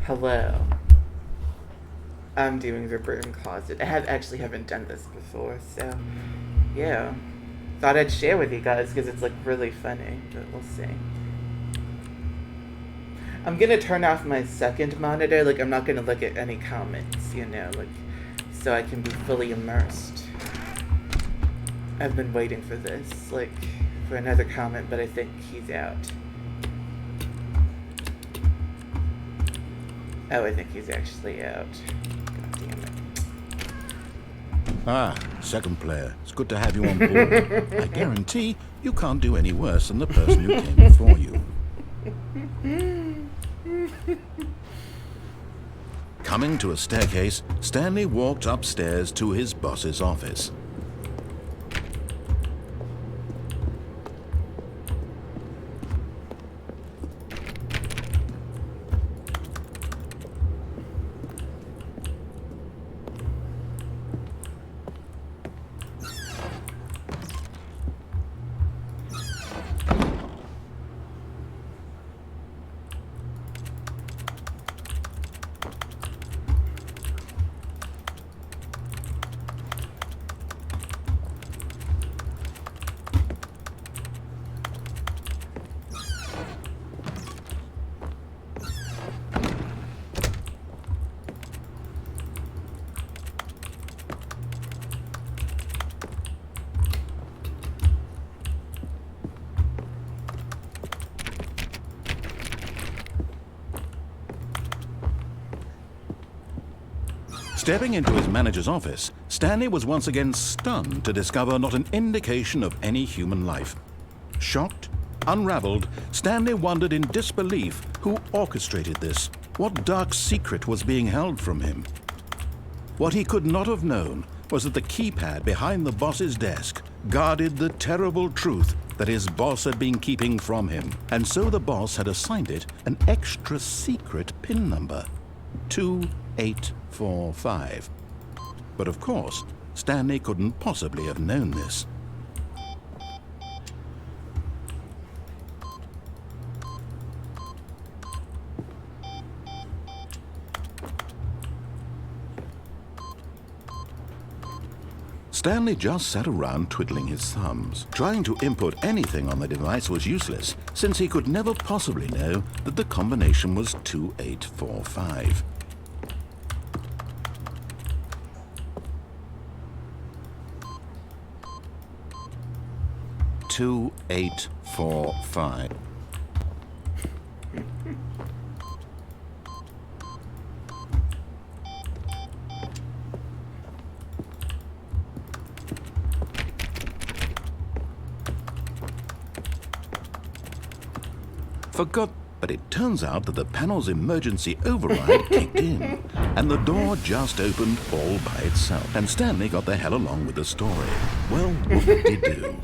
Hello. I'm doing the broom closet. I haven't done this before, so yeah. Thought I'd share with you guys because it's like really funny, but we'll see. I'm gonna turn off my second monitor, like I'm not gonna look at any comments, you know, like so I can be fully immersed. I've been waiting for this, like for another comment, but I think he's out. Oh, I think he's actually out. God damn it. Ah, second player. It's good to have you on board. I guarantee you can't do any worse than the person who came before you. Coming to a staircase, Stanley walked upstairs to his boss's office. Stepping into his manager's office, Stanley was once again stunned to discover not an indication of any human life. Shocked, unraveled, Stanley wondered in disbelief who orchestrated this, what dark secret was being held from him. What he could not have known was that the keypad behind the boss's desk guarded the terrible truth that his boss had been keeping from him, and so the boss had assigned it an extra secret PIN number, 2845. But of course, Stanley couldn't possibly have known this. Stanley just sat around twiddling his thumbs. Trying to input anything on the device was useless, since he could never possibly know that the combination was 2845. Two, 8, 4, 5. Forgot, but it turns out that the panel's emergency override kicked in, and the door just opened all by itself. And Stanley got the hell along with the story. Well, whoop-de-doo.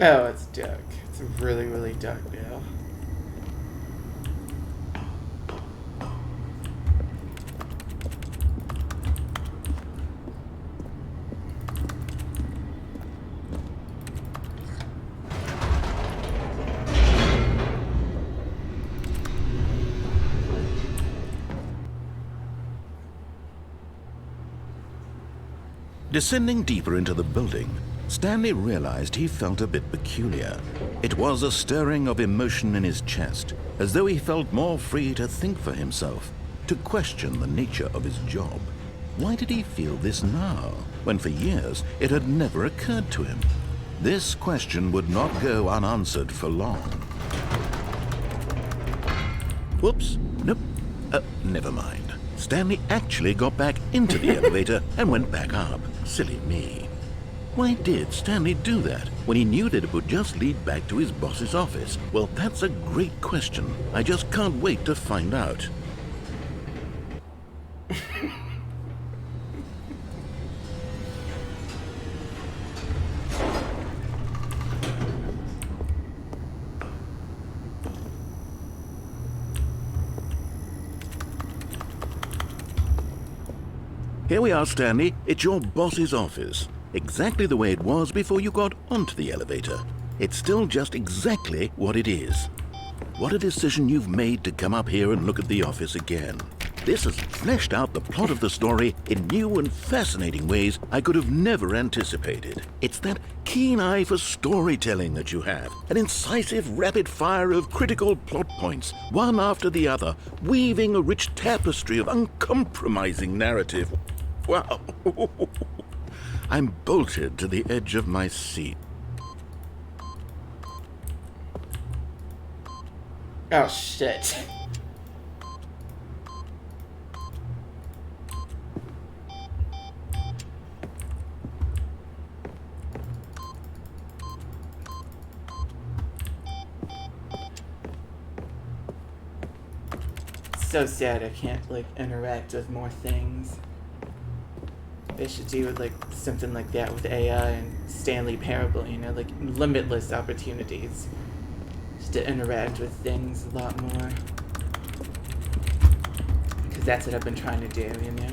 Oh, it's dark. It's really, really dark now. Descending deeper into the building, Stanley realized he felt a bit peculiar. It was a stirring of emotion in his chest, as though he felt more free to think for himself, to question the nature of his job. Why did he feel this now, when for years it had never occurred to him? This question would not go unanswered for long. Whoops, nope, never mind. Stanley actually got back into the elevator and went back up. Silly me. Why did Stanley do that when he knew that it would just lead back to his boss's office? Well, that's a great question. I just can't wait to find out. Here we are, Stanley. It's your boss's office. Exactly the way it was before you got onto the elevator. it's still just exactly what it is. What a decision you've made to come up here and look at the office again. This has fleshed out the plot of the story in new and fascinating ways I could have never anticipated. It's that keen eye for storytelling that you have, an incisive rapid fire of critical plot points, one after the other, weaving a rich tapestry of uncompromising narrative. Wow. I'm bolted to the edge of my seat. Oh, shit. So sad I can't, like, interact with more things. They should do, like, something like that with AI and Stanley Parable, you know, like, limitless opportunities. To interact with things a lot more. Because that's what I've been trying to do, you know?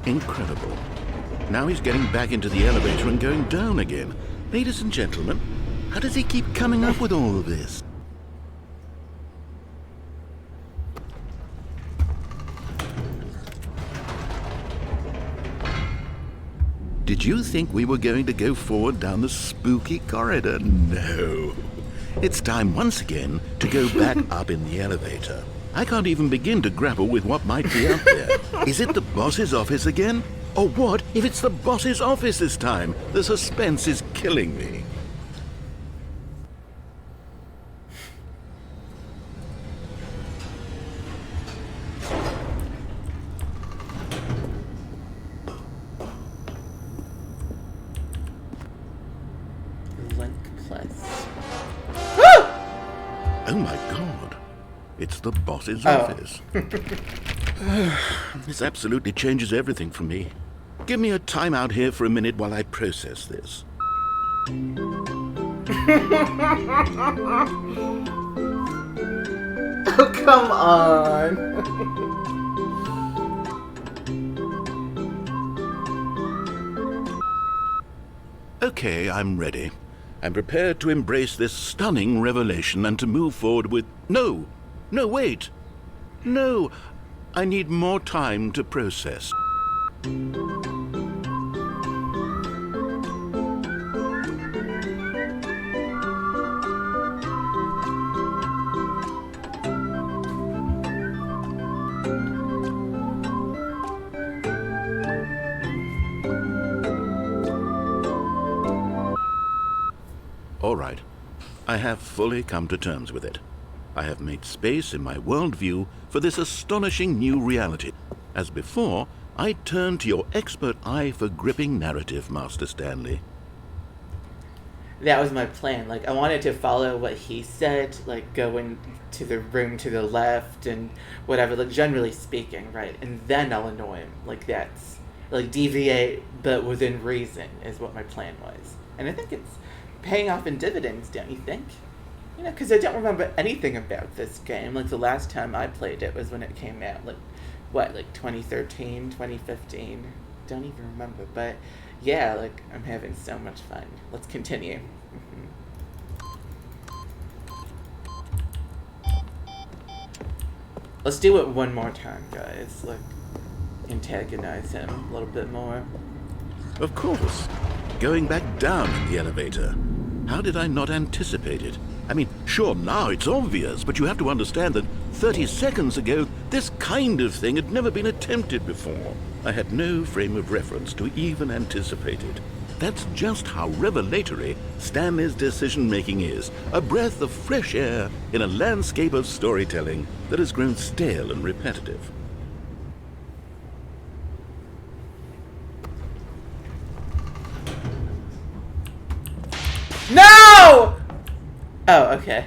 Incredible. Now he's getting back into the elevator and going down again. Ladies and gentlemen, how does he keep coming up with all of this? Did you think we were going to go forward down the spooky corridor? No. It's time once again to go back up in the elevator. I can't even begin to grapple with what might be out there. Is it the boss's office again? Or what if it's the boss's office this time? The suspense is killing me. Oh my God, it's the boss's office. This absolutely changes everything for me. Give me a time out here for a minute while I process this. Oh, come on. Okay, I'm ready. I'm prepared to embrace this stunning revelation and to move forward with... No, wait. No, I need more time to process. All right, I have fully come to terms with it. I have made space in my worldview for this astonishing new reality. As before, I turn to your expert eye for gripping narrative, Master Stanley. That was my plan. Like, I wanted to follow what he said, like, go into the room to the left and whatever, like, generally speaking, right? And then I'll annoy him. Like, that's, like, deviate, but within reason is what my plan was. And I think it's paying off in dividends, don't you think? You know, because I don't remember anything about this game. Like, the last time I played it was when it came out, like, what, like 2013, 2015? Don't even remember. But, yeah, like, I'm having so much fun. Let's continue. Let's do it one more time, guys. Like, antagonize him a little bit more. Of course. Going back down in the elevator. How did I not anticipate it? I mean, sure, now it's obvious, but you have to understand that 30 seconds ago, this kind of thing had never been attempted before. I had no frame of reference to even anticipate it. That's just how revelatory Stanley's decision-making is. A breath of fresh air in a landscape of storytelling that has grown stale and repetitive. No! Oh, okay.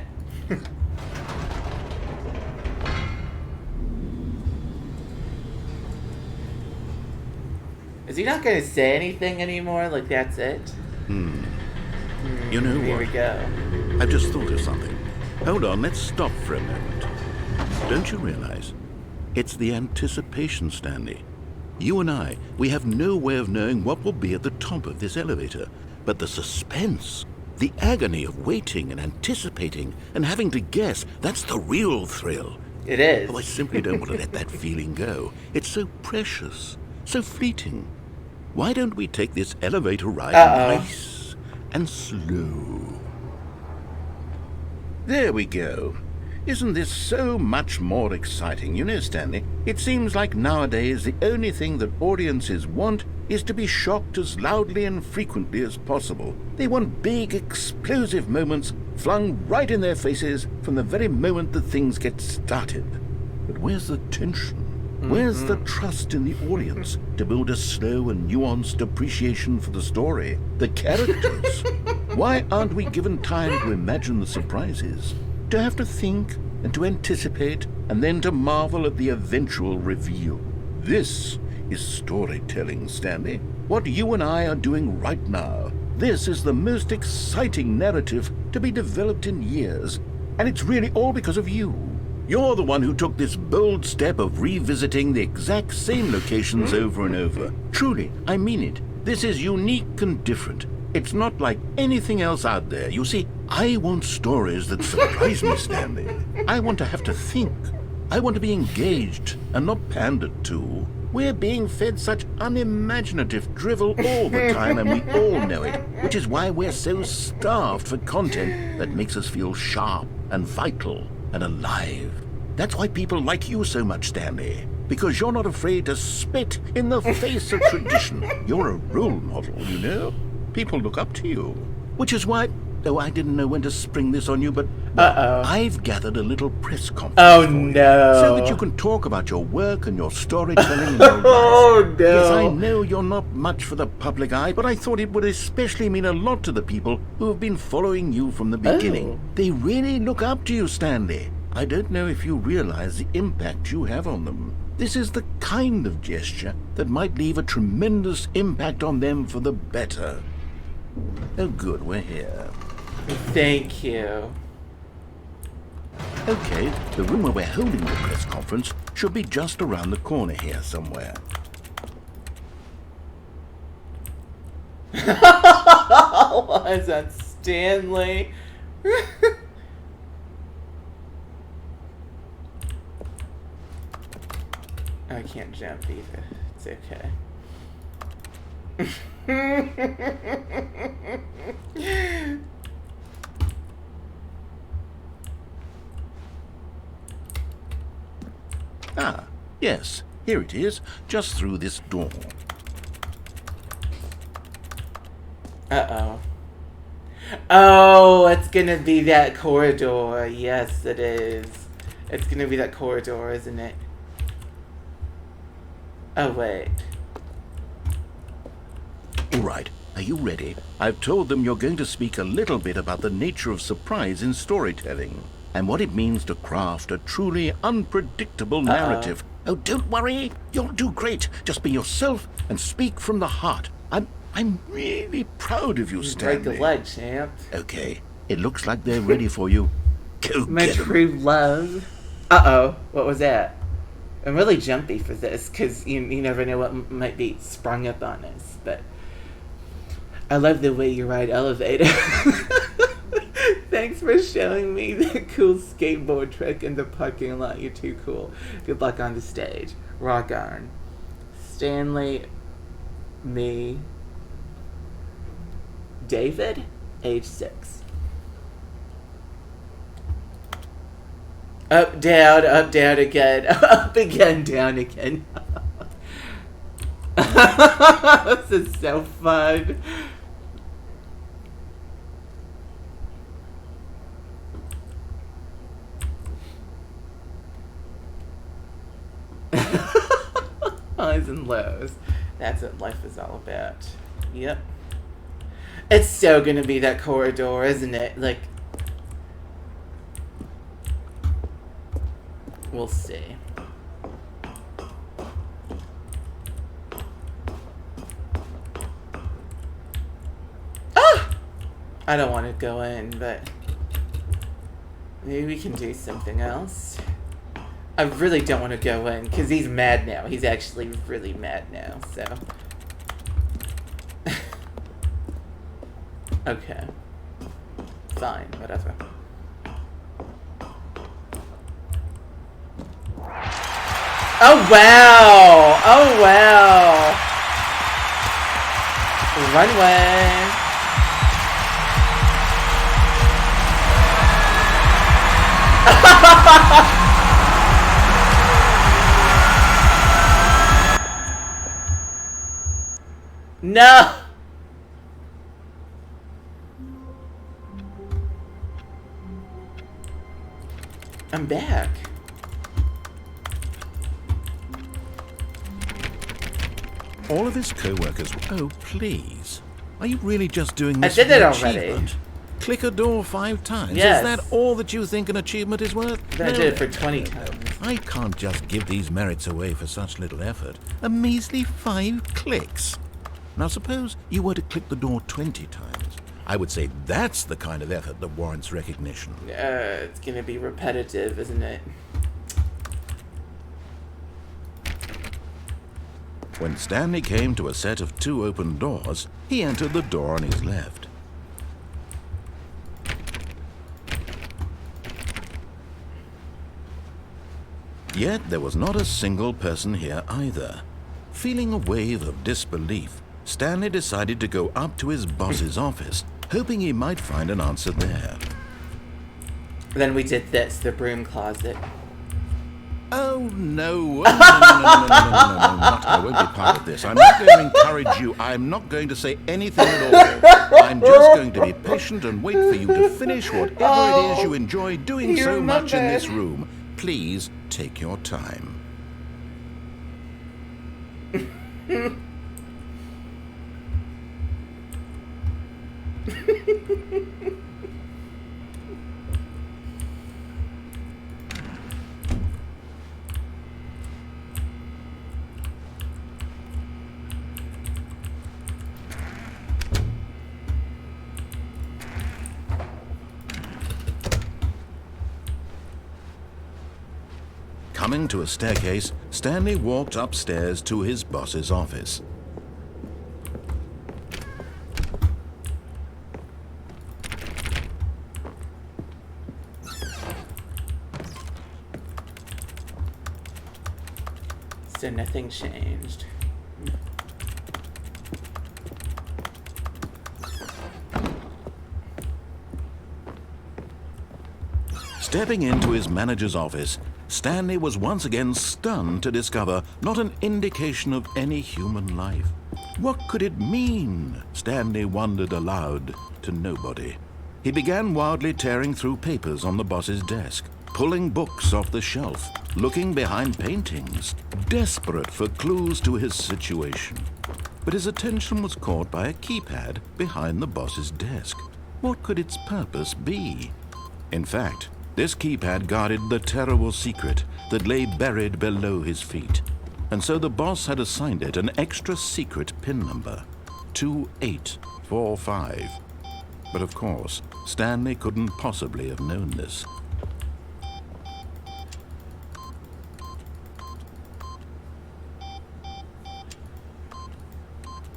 Is he not going to say anything anymore? Like, that's it? You know Here what? we go. I've just thought of something. Hold on, let's stop for a moment. Don't you realize? It's the anticipation, Stanley. You and I, we have no way of knowing what will be at the top of this elevator. But the suspense, the agony of waiting and anticipating and having to guess, that's the real thrill. It is. Oh, I simply don't want to let that feeling go. It's so precious, so fleeting. Why don't we take this elevator ride nice and slow? There we go. Isn't this so much more exciting? You know, Stanley, it seems like nowadays the only thing that audiences want is to be shocked as loudly and frequently as possible. They want big, explosive moments flung right in their faces from the very moment that things get started. But where's the tension? Where's the trust in the audience to build a slow and nuanced appreciation for the story, the characters? Why aren't we given time to imagine the surprises, to have to think and to anticipate and then to marvel at the eventual reveal? This is storytelling, Stanley. What you and I are doing right now. This is the most exciting narrative to be developed in years, and it's really all because of you. You're the one who took this bold step of revisiting the exact same locations over and over. Truly, I mean it. This is unique and different. It's not like anything else out there. You see, I want stories that surprise me, Stanley. I want to have to think. I want to be engaged and not pandered to. We're being fed such unimaginative drivel all the time, and we all know it, which is why we're so starved for content that makes us feel sharp and vital and alive. That's why people like you so much, Stanley, because you're not afraid to spit in the face of tradition. You're a role model, you know? People look up to you. Which is why, oh, I didn't know when to spring this on you, but I've gathered a little press conference for you, so that you can talk about your work and your storytelling and your life. Oh, no. Yes, I know you're not much for the public eye, but I thought it would especially mean a lot to the people who have been following you from the beginning. They really look up to you, Stanley. I don't know if you realize the impact you have on them. This is the kind of gesture that might leave a tremendous impact on them for the better. Oh, good, we're here. Thank you. Okay, the room where we're holding the press conference should be just around the corner here somewhere. Why is that Stanley? I can't jump either. It's okay. Ah, yes, here it is, just through this door. Uh-oh. Oh, it's gonna be that corridor. Yes, it is. It's gonna be that corridor, isn't it? Oh, wait. All right, are you ready? I've told them you're going to speak a little bit about the nature of surprise in storytelling and what it means to craft a truly unpredictable narrative. Oh, don't worry. You'll do great. Just be yourself and speak from the heart. I'm really proud of you, Stanley. Break a leg, champ. Okay, it looks like they're ready for you. Go My get 'em. true love. Uh-oh. What was that? I'm really jumpy for this, because you never know what might be sprung up on us, but I love the way you ride elevator. Thanks for showing me the cool skateboard trick in the parking lot. You're too cool. Good luck on the stage. Rock on. Stanley, me, David, age 6. Up, down again. Up again, down again. This is so fun. Highs and lows. That's what life is all about. Yep. It's so gonna be that corridor, isn't it? Like, we'll see. Ah! I don't want to go in, but maybe we can do something else. I really don't want to go in, because he's mad now. He's actually really mad now, so... Okay. Fine, whatever. Oh, wow! Oh, wow! Runway! No! I'm back. All of his co-workers... Oh, please. Are you really just doing this I did for it the already. achievement? Click a door 5 times. Yes. Is that all that you think an achievement is worth? I did it for 20 times. I can't just give these merits away for such little effort. A measly 5 clicks. Now suppose you were to click the door 20 times. I would say that's the kind of effort that warrants recognition. It's gonna be repetitive, isn't it? When Stanley came to a set of 2 open doors, he entered the door on his left. Yet there was not a single person here either. Feeling a wave of disbelief, Stanley decided to go up to his boss's office, hoping he might find an answer there. Then we did this, the broom closet. Oh, no. I won't be part of this. I'm not going to encourage you. I'm not going to say anything at all. I'm just going to be patient and wait for you to finish whatever it is you enjoy doing so much in this room. Please take your time. Coming to a staircase, Stanley walked upstairs to his boss's office. So nothing changed. Stepping into his manager's office, Stanley was once again stunned to discover not an indication of any human life. What could it mean? Stanley wondered aloud to nobody. He began wildly tearing through papers on the boss's desk, pulling books off the shelf, looking behind paintings, desperate for clues to his situation. But his attention was caught by a keypad behind the boss's desk. What could its purpose be? In fact, this keypad guarded the terrible secret that lay buried below his feet. And so the boss had assigned it an extra secret PIN number, 2845. But of course, Stanley couldn't possibly have known this.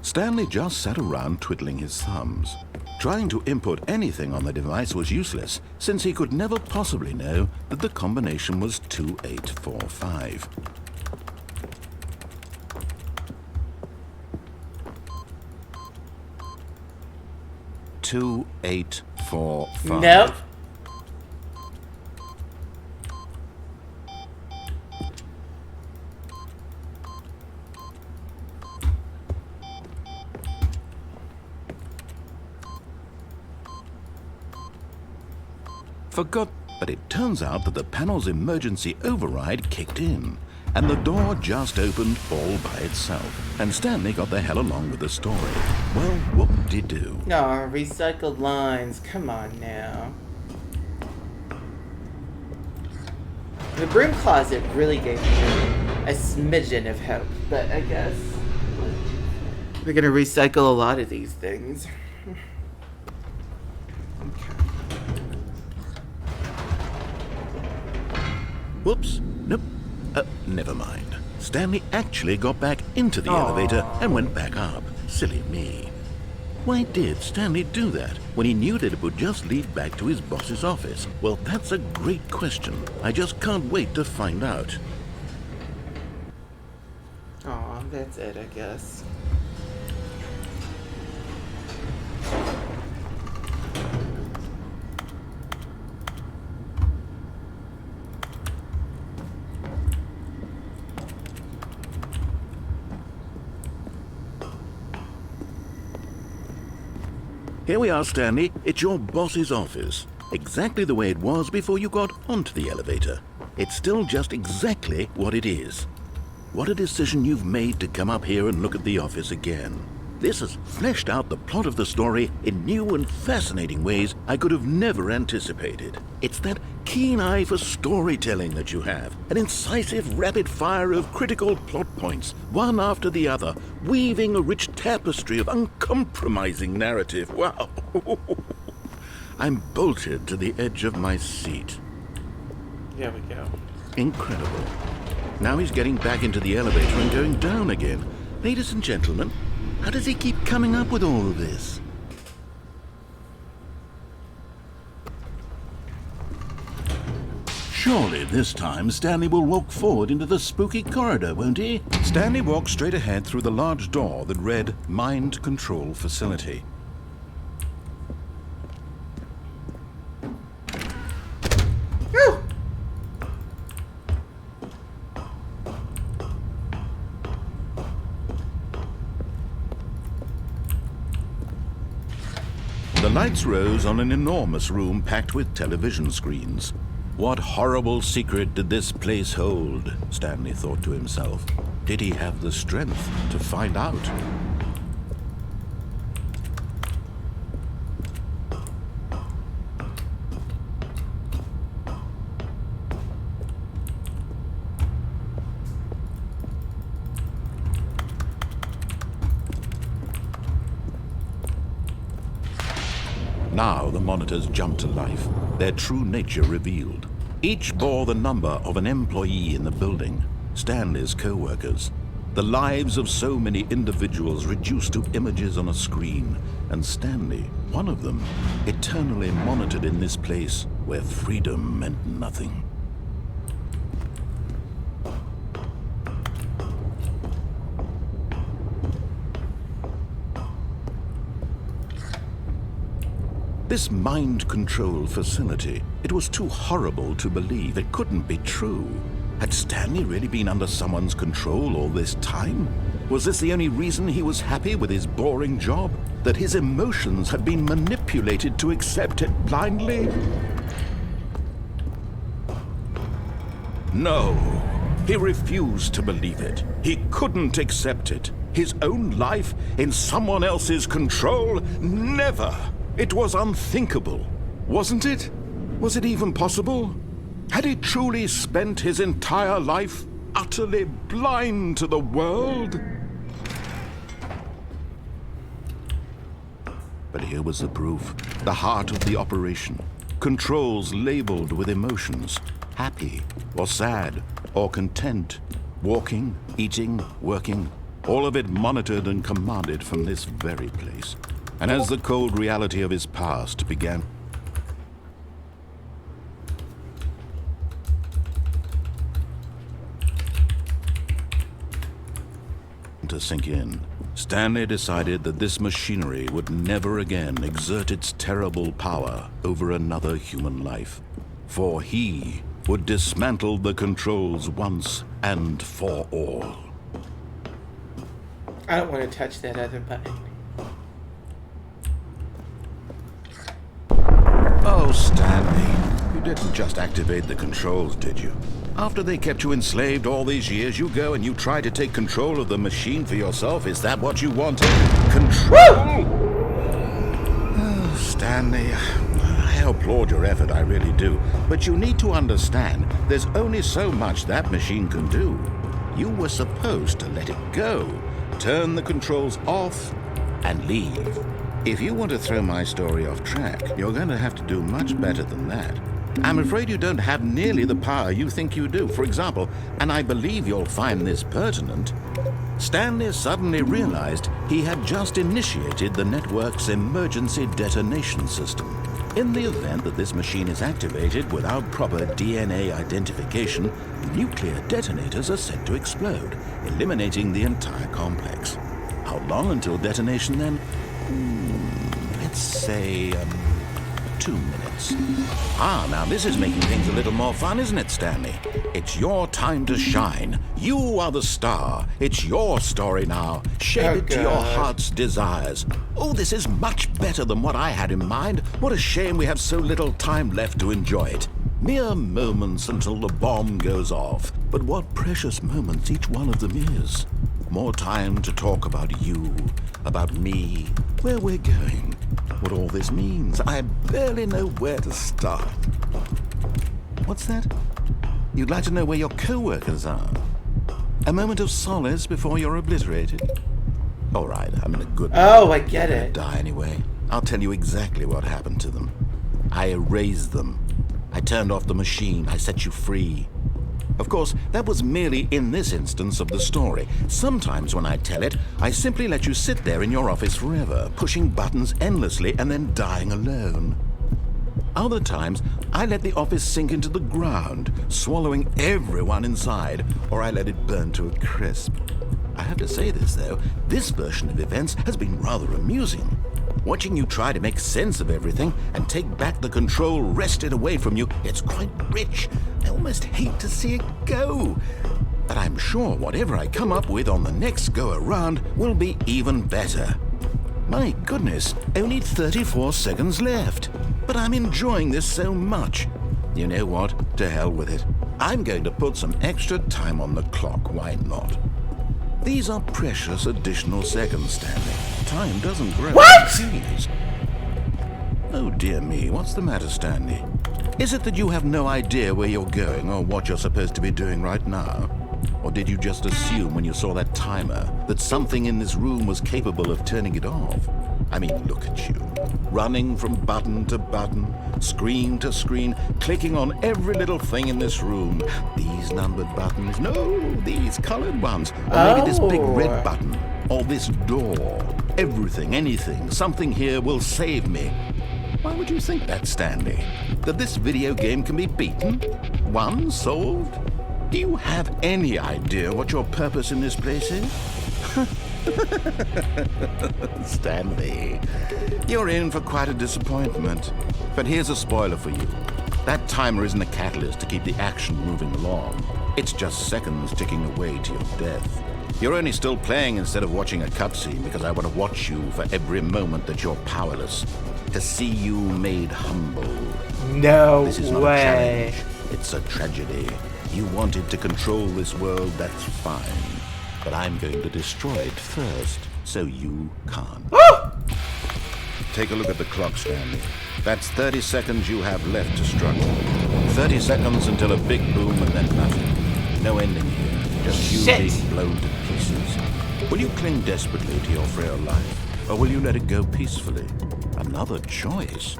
Stanley just sat around twiddling his thumbs. Trying to input anything on the device was useless, since he could never possibly know that the combination was 2845. Nope. Forgot, but it turns out that the panel's emergency override kicked in, and the door just opened all by itself, and Stanley got the hell along with the story. Well, whoop-de-doo. No, recycled lines. Come on now. The broom closet really gave me a smidgen of hope, but I guess we're gonna recycle a lot of these things. Whoops. Nope. Never mind. Stanley actually got back into the elevator and went back up. Silly me. Why did Stanley do that when he knew that it would just lead back to his boss's office? Well, that's a great question. I just can't wait to find out. Aw, that's it, I guess. Here we are, Stanley. It's your boss's office. Exactly the way it was before you got onto the elevator. It's still just exactly what it is. What a decision you've made to come up here and look at the office again. This has fleshed out the plot of the story in new and fascinating ways I could have never anticipated. It's that keen eye for storytelling that you have, an incisive rapid fire of critical plot points, one after the other, weaving a rich tapestry of uncompromising narrative. Wow! I'm bolted to the edge of my seat. There we go. Incredible. Now he's getting back into the elevator and going down again. Ladies and gentlemen, how does he keep coming up with all of this? Surely this time Stanley will walk forward into the spooky corridor, won't he? Stanley walked straight ahead through the large door that read Mind Control Facility. The lights rose on an enormous room packed with television screens. What horrible secret did this place hold? Stanley thought to himself. Did he have the strength to find out? Now the monitors jumped to life, their true nature revealed. Each bore the number of an employee in the building, Stanley's co-workers. The lives of so many individuals reduced to images on a screen, and Stanley, one of them, eternally monitored in this place where freedom meant nothing. This mind control facility, it was too horrible to believe. It couldn't be true. Had Stanley really been under someone's control all this time? Was this the only reason he was happy with his boring job? That his emotions had been manipulated to accept it blindly? No, he refused to believe it. He couldn't accept it. His own life in someone else's control? Never! It was unthinkable, wasn't it? Was it even possible? Had he truly spent his entire life utterly blind to the world? But here was the proof, the heart of the operation. Controls labeled with emotions, happy or sad or content, walking, eating, working, all of it monitored and commanded from this very place. And as the cold reality of his past began to sink in, Stanley decided that this machinery would never again exert its terrible power over another human life. For he would dismantle the controls once and for all. I don't want to touch that other button. Oh, Stanley, you didn't just activate the controls, did you? After they kept you enslaved all these years, you go and you try to take control of the machine for yourself. Is that what you wanted? Control? Oh, Stanley, I applaud your effort, I really do. But you need to understand, there's only so much that machine can do. You were supposed to let it go, turn the controls off, and leave. If you want to throw my story off track, you're going to have to do much better than that. I'm afraid you don't have nearly the power you think you do. For example, and I believe you'll find this pertinent, Stanley suddenly realized he had just initiated the network's emergency detonation system. In the event that this machine is activated without proper DNA identification, nuclear detonators are set to explode, eliminating the entire complex. How long until detonation then? Let's say, 2 minutes. Ah, now this is making things a little more fun, isn't it, Stanley? It's your time to shine. You are the star. It's your story now. Shape it to your heart's desires. Oh, this is much better than what I had in mind. What a shame we have so little time left to enjoy it. Mere moments until the bomb goes off. But what precious moments each one of them is. More time to talk about you, about me, where we're going, what all this means. I barely know where to start. What's that? You'd like to know where your co-workers are? A moment of solace before you're obliterated? All right, I'm in a good mood. Oh, I get They're it. gonna die anyway. I'll tell you exactly what happened to them. I erased them. I turned off the machine. I set you free. Of course, that was merely in this instance of the story. Sometimes when I tell it, I simply let you sit there in your office forever, pushing buttons endlessly and then dying alone. Other times, I let the office sink into the ground, swallowing everyone inside, or I let it burn to a crisp. I have to say this, though, this version of events has been rather amusing. Watching you try to make sense of everything and take back the control wrested away from you, it's quite rich. I almost hate to see it go. But I'm sure whatever I come up with on the next go-around will be even better. My goodness, only 34 seconds left. But I'm enjoying this so much. You know what? To hell with it. I'm going to put some extra time on the clock, why not? These are precious additional seconds, Stanley. Time doesn't grow. What? Please. Oh dear me, what's the matter, Stanley? Is it that you have no idea where you're going or what you're supposed to be doing right now? Or did you just assume when you saw that timer that something in this room was capable of turning it off? I mean, look at you, running from button to button, screen to screen, clicking on every little thing in this room. These numbered buttons, no, these colored ones, or maybe this big red button, or this door. Everything, anything, something here will save me. Why would you think that, Stanley? That this video game can be beaten? Won? Solved? Do you have any idea what your purpose in this place is? Stanley, you're in for quite a disappointment. But here's a spoiler for you. That timer isn't a catalyst to keep the action moving along. It's just seconds ticking away to your death. You're only still playing instead of watching a cutscene because I want to watch you for every moment that you're powerless. To see you made humble. No This is not a way. challenge. It's a tragedy. You wanted to control this world, that's fine. But I'm going to destroy it first, so you can't. Take a look at the clock, Stanley. That's 30 seconds you have left to struggle. 30 seconds until a big boom and then nothing. No ending here. Just you being blown to pieces. Will you cling desperately to your frail life, or will you let it go peacefully? Another choice.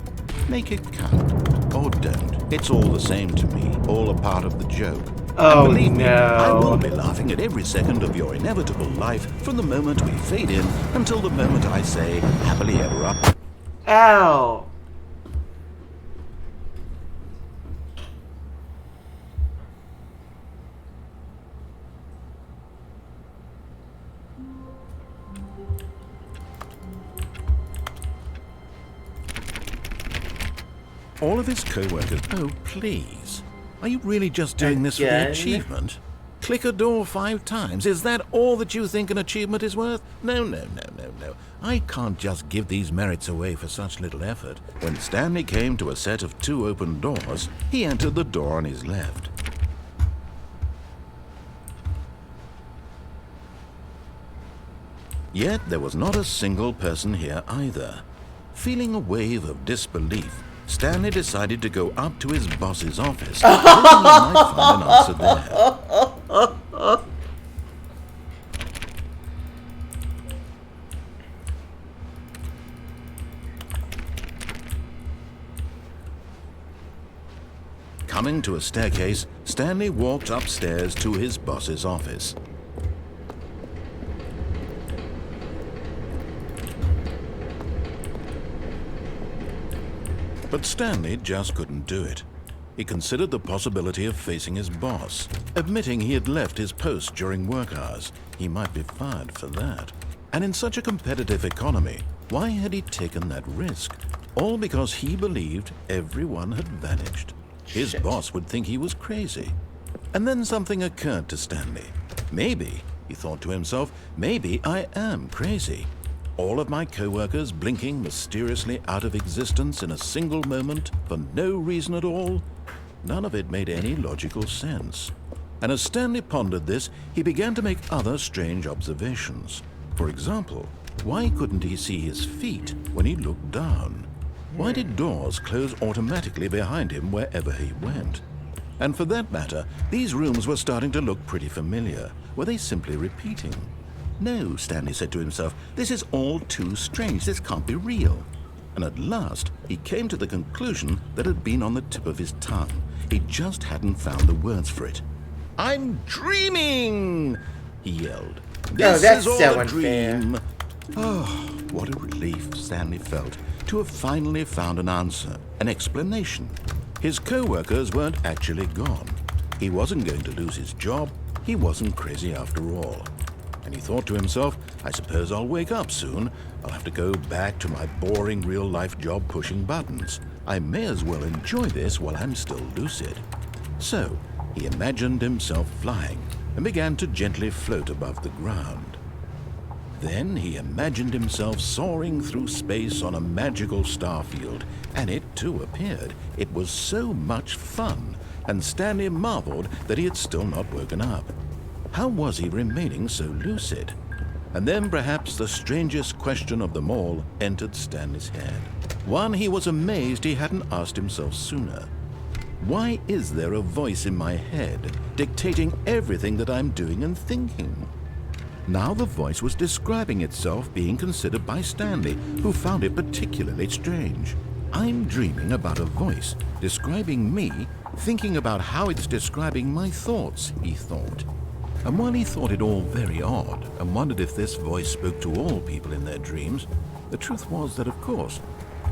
Make it count, or don't. It's all the same to me, all a part of the joke. Oh, and believe me, I will no. be laughing at every second of your inevitable life from the moment we fade in until the moment I say, happily ever up. Ow. All of his co-workers... Oh, please. Are you really just doing this for the Again? achievement? Click a door 5 times. Is that all that you think an achievement is worth? No. I can't just give these merits away for such little effort. When Stanley came to a set of 2 open doors, he entered the door on his left. Yet there was not a single person here either. Feeling a wave of disbelief, Stanley decided to go up to his boss's office, hoping he might find an answer there. Coming to a staircase, Stanley walked upstairs to his boss's office. But Stanley just couldn't do it. He considered the possibility of facing his boss, admitting he had left his post during work hours. He might be fired for that. And in such a competitive economy, why had he taken that risk? All because he believed everyone had vanished. His boss would think he was crazy. And then something occurred to Stanley. Maybe, he thought to himself, maybe I am crazy. All of my co-workers blinking mysteriously out of existence in a single moment for no reason at all. None of it made any logical sense. And as Stanley pondered this, he began to make other strange observations. For example, why couldn't he see his feet when he looked down? Why did doors close automatically behind him wherever he went? And for that matter, these rooms were starting to look pretty familiar. Were they simply repeating? No, Stanley said to himself, this is all too strange. This can't be real. And at last, he came to the conclusion that had been on the tip of his tongue. He just hadn't found the words for it. I'm dreaming, he yelled. This that's is all so a unfair. dream. Oh, what a relief Stanley felt to have finally found an answer, an explanation. His co-workers weren't actually gone. He wasn't going to lose his job. He wasn't crazy after all. And he thought to himself, I suppose I'll wake up soon. I'll have to go back to my boring real-life job pushing buttons. I may as well enjoy this while I'm still lucid. So, he imagined himself flying and began to gently float above the ground. Then he imagined himself soaring through space on a magical starfield, and it too appeared. It was so much fun, and Stanley marveled that he had still not woken up. How was he remaining so lucid? And then perhaps the strangest question of them all entered Stanley's head. One he was amazed he hadn't asked himself sooner. Why is there a voice in my head dictating everything that I'm doing and thinking? Now the voice was describing itself being considered by Stanley, who found it particularly strange. I'm dreaming about a voice describing me, thinking about how it's describing my thoughts, he thought. And while he thought it all very odd and wondered if this voice spoke to all people in their dreams, the truth was that, of course,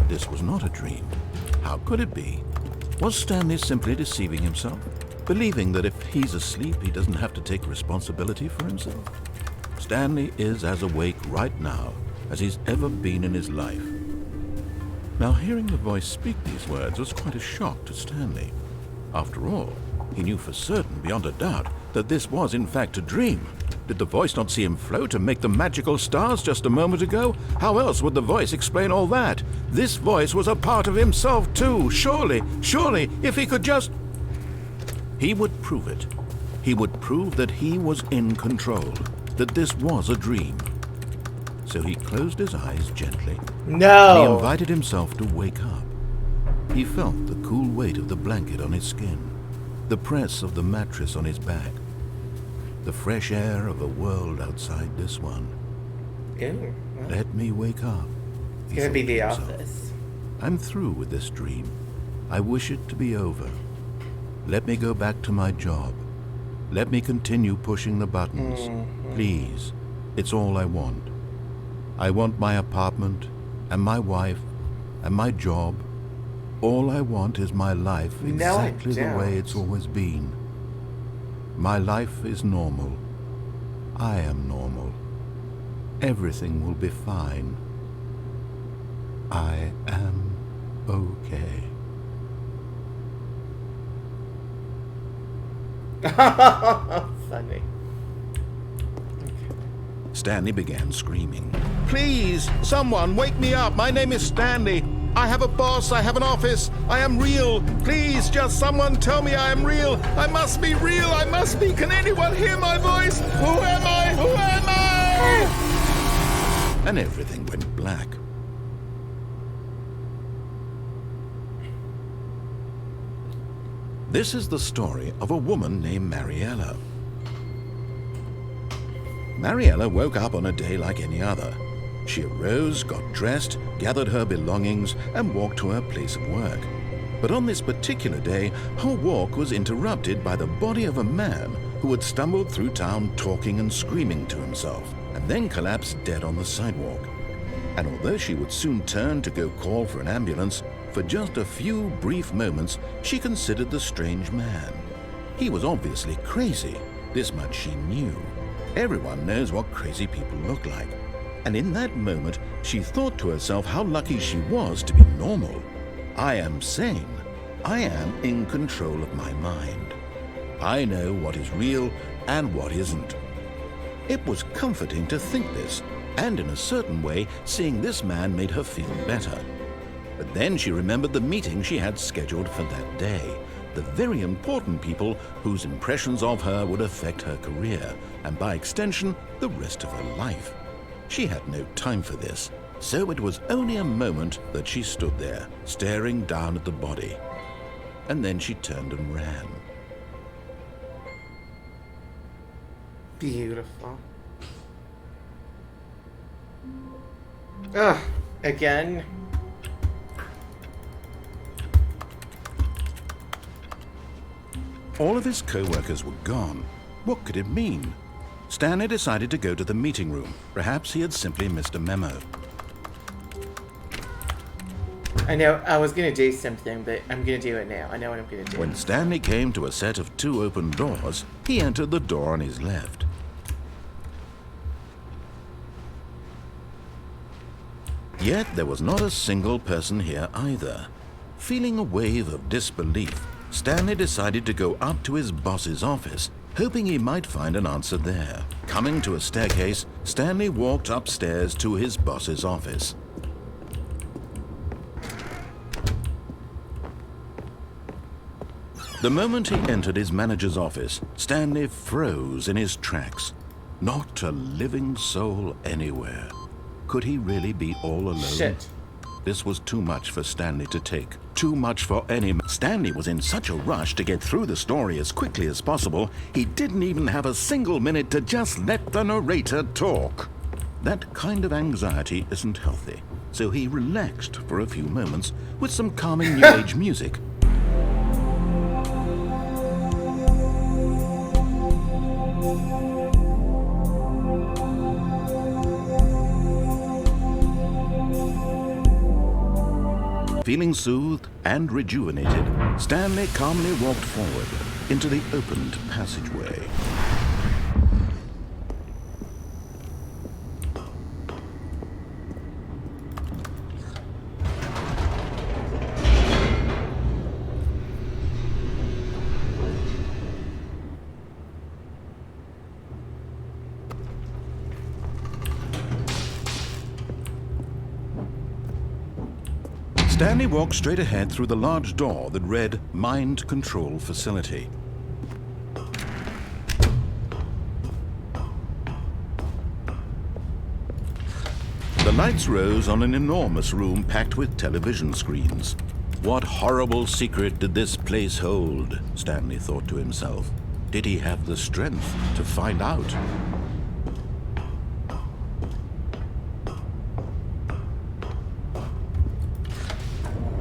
this was not a dream. How could it be? Was Stanley simply deceiving himself, believing that if he's asleep, he doesn't have to take responsibility for himself? Stanley is as awake right now as he's ever been in his life. Now, hearing the voice speak these words was quite a shock to Stanley. After all, he knew for certain, beyond a doubt, that this was in fact a dream. Did the voice not see him float and make the magical stars just a moment ago? How else would the voice explain all that? This voice was a part of himself too. Surely, if he could just... He would prove it. He would prove that he was in control, that this was a dream. So he closed his eyes gently. No! And he invited himself to wake up. He felt the cool weight of the blanket on his skin, the press of the mattress on his back, the fresh air of a world outside this one. Ew. Well, Let me wake up. it's he gonna thought be to The himself. Office. I'm through with this dream. I wish it to be over. Let me go back to my job. Let me continue pushing the buttons. Please. It's all I want. I want my apartment, and my wife, and my job. All I want is my life No, I exactly the way it's don't. always been. My life is normal. I am normal. Everything will be fine. I am okay. Funny. Stanley began screaming. Please, someone, wake me up. My name is Stanley. I have a boss. I have an office. I am real. Please, just someone tell me I am real. I must be real. I must be. Can anyone hear my voice? Who am I? Who am I? And everything went black. This is the story of a woman named Mariella. Mariella woke up on a day like any other. She arose, got dressed, gathered her belongings, and walked to her place of work. But on this particular day, her walk was interrupted by the body of a man who had stumbled through town talking and screaming to himself, and then collapsed dead on the sidewalk. And although she would soon turn to go call for an ambulance, for just a few brief moments she considered the strange man. He was obviously crazy, this much she knew. Everyone knows what crazy people look like. And in that moment, she thought to herself how lucky she was to be normal. I am sane. I am in control of my mind. I know what is real and what isn't. It was comforting to think this, and in a certain way, seeing this man made her feel better. But then she remembered the meeting she had scheduled for that day, the very important people whose impressions of her would affect her career, and by extension, the rest of her life. She had no time for this, so it was only a moment that she stood there, staring down at the body. And then she turned and ran. Beautiful. Ugh, again. All of his co-workers were gone. What could it mean? Stanley decided to go to the meeting room. Perhaps he had simply missed a memo. I know I was gonna do something, but I'm gonna do it now. I know what I'm gonna do. When Stanley came to a set of 2 open doors, he entered the door on his left. Yet there was not a single person here either. Feeling a wave of disbelief, Stanley decided to go up to his boss's office, hoping he might find an answer there. Coming to a staircase, Stanley walked upstairs to his boss's office. The moment he entered his manager's office, Stanley froze in his tracks. Not a living soul anywhere. Could he really be all alone? Shit. This was too much for Stanley to take. Too much for any... Stanley was in such a rush to get through the story as quickly as possible, he didn't even have a single minute to just let the narrator talk. That kind of anxiety isn't healthy, so he relaxed for a few moments with some calming New Age music. Feeling soothed and rejuvenated, Stanley calmly walked forward into the opened passageway. Stanley walked straight ahead through the large door that read Mind Control Facility. The lights rose on an enormous room packed with television screens. What horrible secret did this place hold? Stanley thought to himself. Did he have the strength to find out?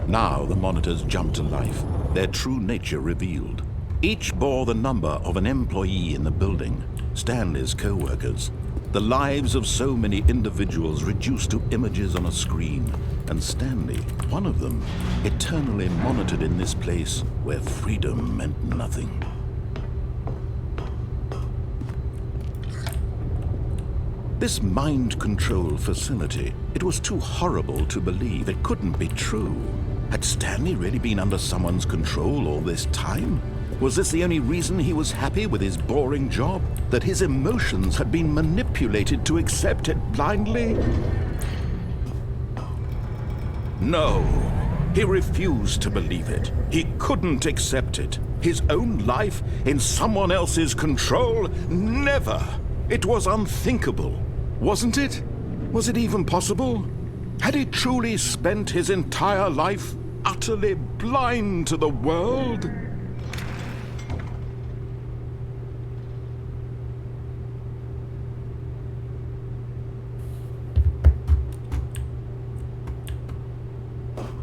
Now the monitors jumped to life, their true nature revealed. Each bore the number of an employee in the building, Stanley's co-workers. The lives of so many individuals reduced to images on a screen, and Stanley, one of them, eternally monitored in this place where freedom meant nothing. This mind control facility, it was too horrible to believe. It couldn't be true. Had Stanley really been under someone's control all this time? Was this the only reason he was happy with his boring job? That his emotions had been manipulated to accept it blindly? No, he refused to believe it. He couldn't accept it. His own life in someone else's control? Never! It was unthinkable, wasn't it? Was it even possible? Had he truly spent his entire life utterly blind to the world?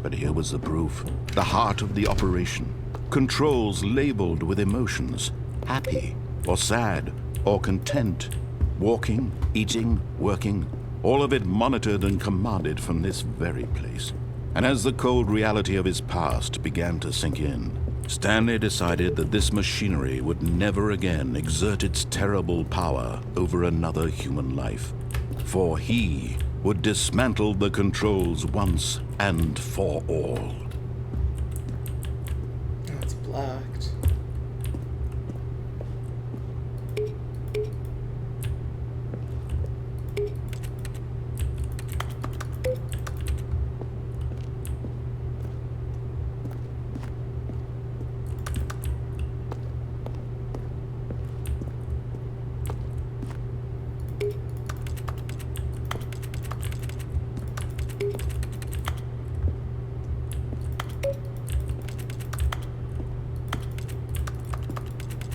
But here was the proof. The heart of the operation. Controls labeled with emotions. Happy, or sad, or content. Walking, eating, working. All of it monitored and commanded from this very place. And as the cold reality of his past began to sink in, Stanley decided that this machinery would never again exert its terrible power over another human life. For he would dismantle the controls once and for all. Oh, it's blocked.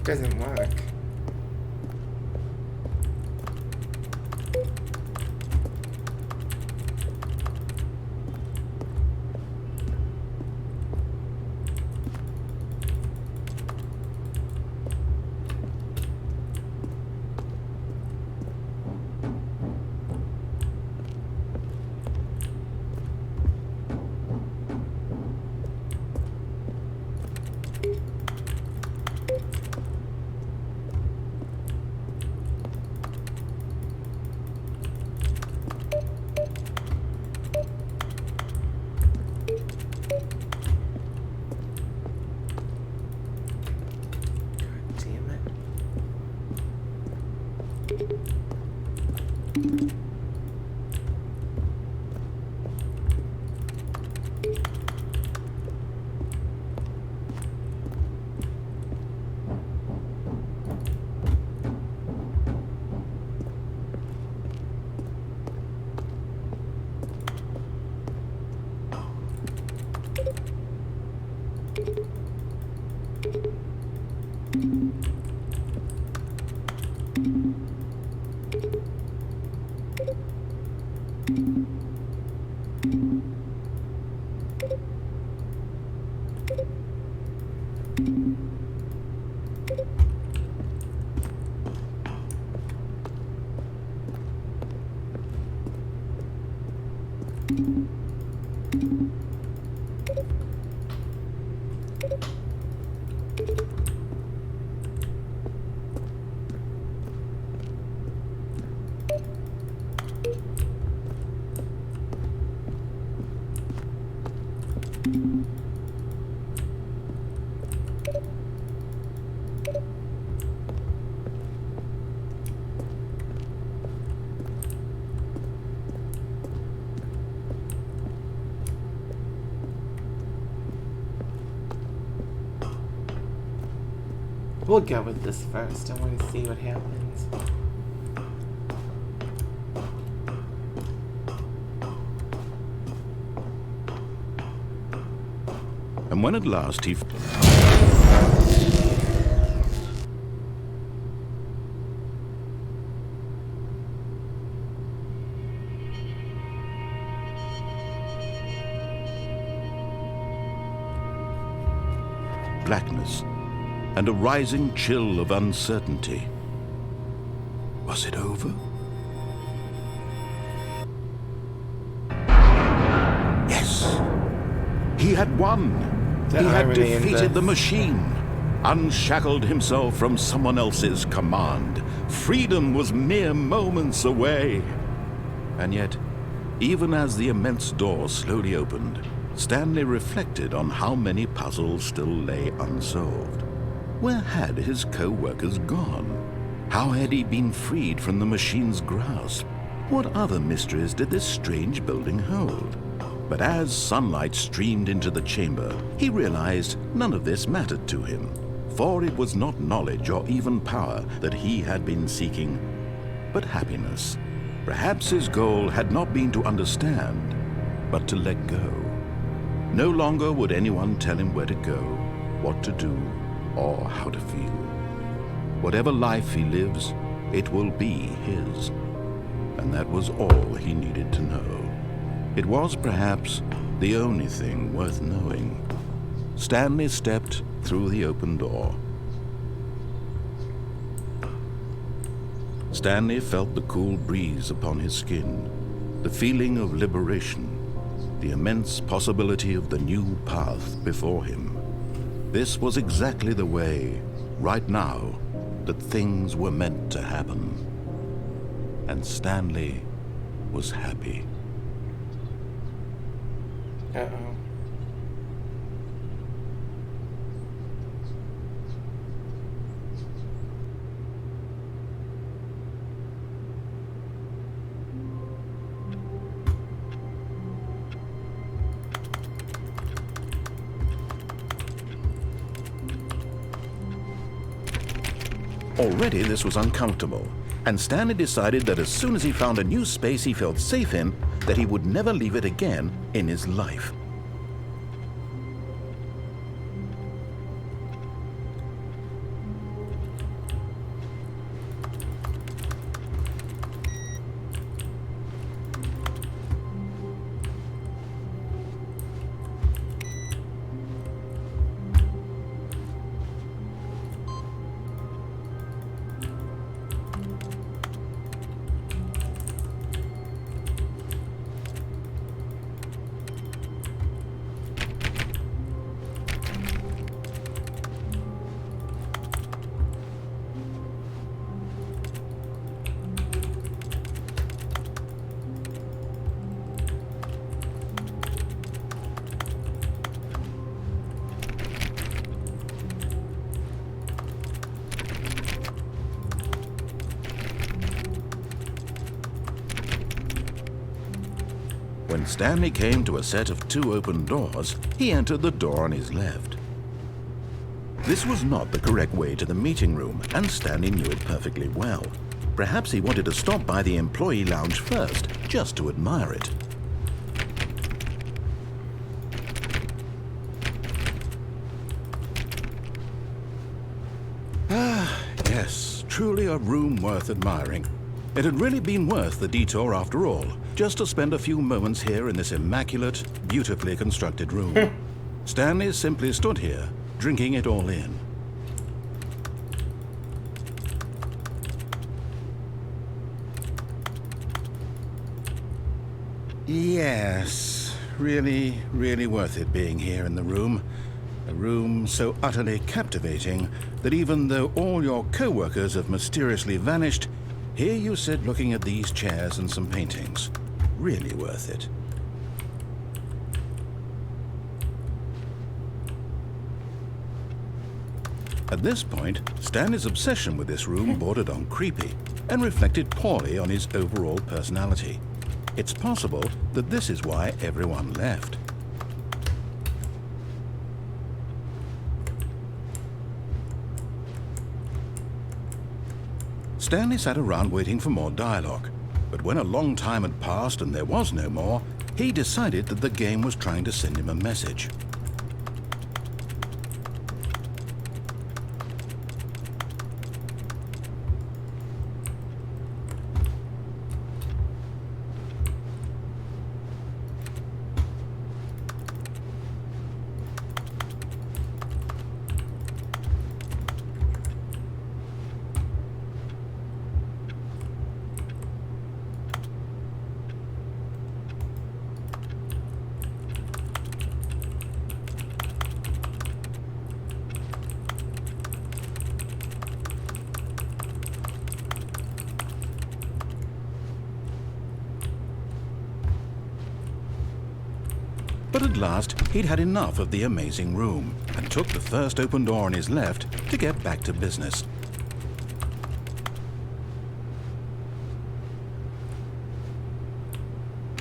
Doesn't work. We'll go with this first. I want to see what happens. And when at last he... blackness and a rising chill of uncertainty. Was it over? Yes! He had won! He had defeated the machine, unshackled himself from someone else's command. Freedom was mere moments away. And yet, even as the immense door slowly opened, Stanley reflected on how many puzzles still lay unsolved. Where had his co-workers gone? How had he been freed from the machine's grasp? What other mysteries did this strange building hold? But as sunlight streamed into the chamber, he realized none of this mattered to him, for it was not knowledge or even power that he had been seeking, but happiness. Perhaps his goal had not been to understand, but to let go. No longer would anyone tell him where to go, what to do, or how to feel. Whatever life he lives, it will be his. And that was all he needed to know. It was perhaps the only thing worth knowing. Stanley stepped through the open door. Stanley felt the cool breeze upon his skin, the feeling of liberation, the immense possibility of the new path before him. This was exactly the way, right now, that things were meant to happen. And Stanley was happy. Uh-oh. Already this was uncomfortable, and Stanley decided that as soon as he found a new space he felt safe in, that he would never leave it again in his life. When Stanley came to a set of 2 open doors, he entered the door on his left. This was not the correct way to the meeting room, and Stanley knew it perfectly well. Perhaps he wanted to stop by the employee lounge first, just to admire it. Yes, truly a room worth admiring. It had really been worth the detour after all, just to spend a few moments here in this immaculate, beautifully constructed room. Stanley simply stood here, drinking it all in. Yes, really, really worth it being here in the room. A room so utterly captivating that even though all your co-workers have mysteriously vanished, here you sit looking at these chairs and some paintings. Really worth it. At this point, Stanley's obsession with this room bordered on creepy and reflected poorly on his overall personality. It's possible that this is why everyone left. Stanley sat around waiting for more dialogue, but when a long time had passed and there was no more, he decided that the game was trying to send him a message. But at last, he'd had enough of the amazing room and took the first open door on his left to get back to business.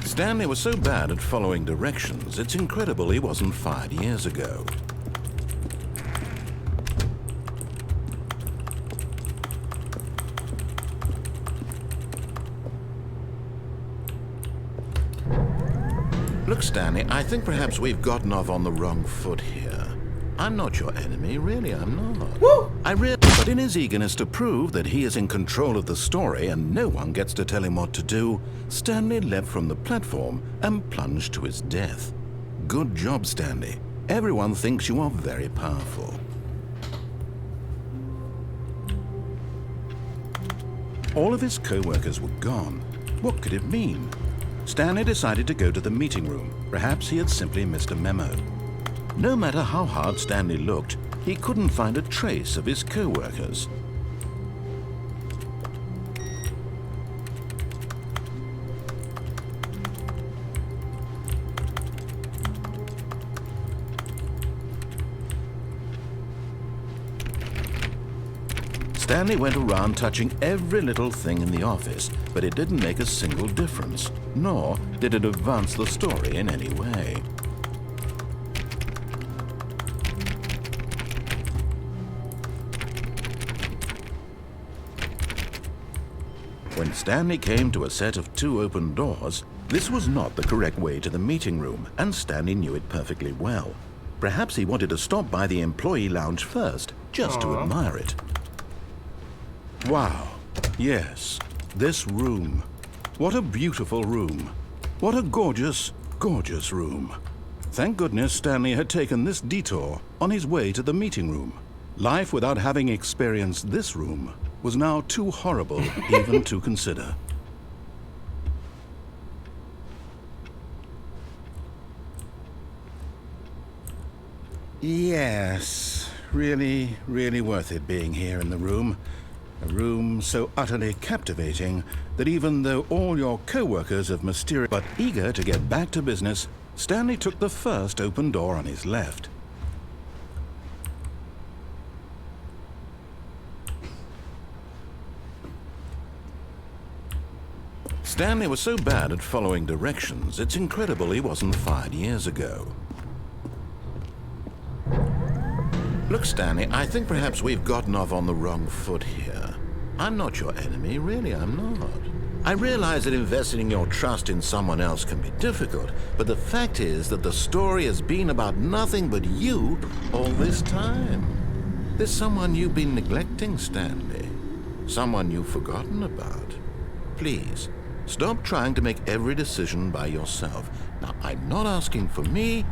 Stanley was so bad at following directions, it's incredible he wasn't fired years ago. Look, Stanley, I think perhaps we've gotten off on the wrong foot here. I'm not your enemy, really, I'm not. Woo! But in his eagerness to prove that he is in control of the story and no one gets to tell him what to do, Stanley leapt from the platform and plunged to his death. Good job, Stanley. Everyone thinks you are very powerful. All of his co-workers were gone. What could it mean? Stanley decided to go to the meeting room. Perhaps he had simply missed a memo. No matter how hard Stanley looked, he couldn't find a trace of his co-workers. Stanley went around touching every little thing in the office, but it didn't make a single difference, nor did it advance the story in any way. When Stanley came to a set of 2 open doors, this was not the correct way to the meeting room, and Stanley knew it perfectly well. Perhaps he wanted to stop by the employee lounge first, just to admire it. Wow, yes, this room. What a beautiful room. What a gorgeous, gorgeous room. Thank goodness Stanley had taken this detour on his way to the meeting room. Life without having experienced this room was now too horrible even to consider. Yes, really, really worth it being here in the room. A room so utterly captivating that even though all your co-workers have mysterious but eager to get back to business, Stanley took the first open door on his left. Stanley was so bad at following directions, it's incredible he wasn't fired years ago. Look, Stanley, I think perhaps we've gotten off on the wrong foot here. I'm not your enemy, really, I'm not. I realize that investing your trust in someone else can be difficult, but the fact is that the story has been about nothing but you all this time. There's someone you've been neglecting, Stanley. Someone you've forgotten about. Please, stop trying to make every decision by yourself. Now, I'm not asking for me.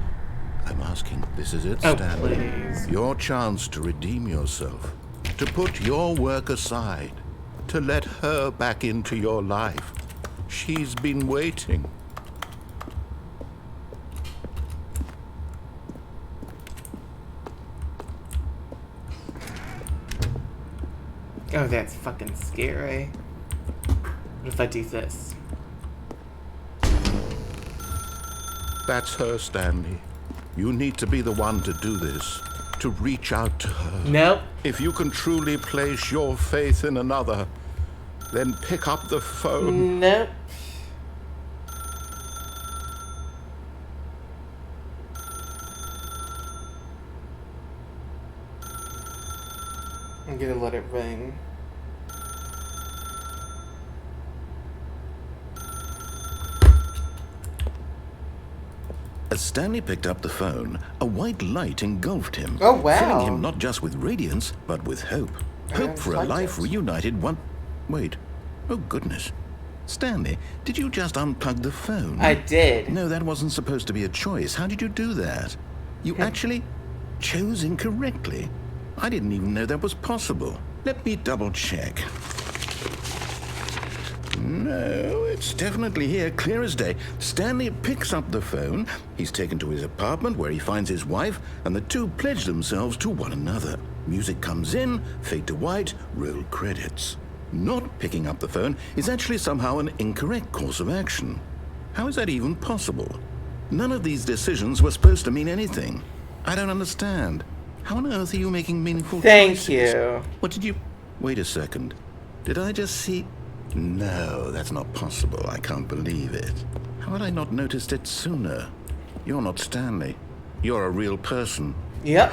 I'm asking, this is it, Stanley. Please. Your chance to redeem yourself, to put your work aside, to let her back into your life. She's been waiting. Oh, that's fucking scary. What if I do this? That's her, Stanley. You need to be the one to do this, to reach out to her. Nope. If you can truly place your faith in another, then pick up the phone. Nope. I'm gonna let it ring. As Stanley picked up the phone, a white light engulfed him, Oh, wow. filling him not just with radiance, but with hope. Hope for a life reunited one... Wait. Oh, goodness. Stanley, did you just unplug the phone? I did. No, that wasn't supposed to be a choice. How did you do that? You actually chose incorrectly. I didn't even know that was possible. Let me double check. No, it's definitely here, clear as day. Stanley picks up the phone. He's taken to his apartment where he finds his wife, and the two pledge themselves to one another. Music comes in, fade to white, roll credits. Not picking up the phone is actually somehow an incorrect course of action. How is that even possible? None of these decisions were supposed to mean anything. I don't understand. How on earth are you making meaningful choices? Thank you. What did you... Wait a second. Did I just see... No, that's not possible. I can't believe it. How had I not noticed it sooner? You're not Stanley. You're a real person. Yep.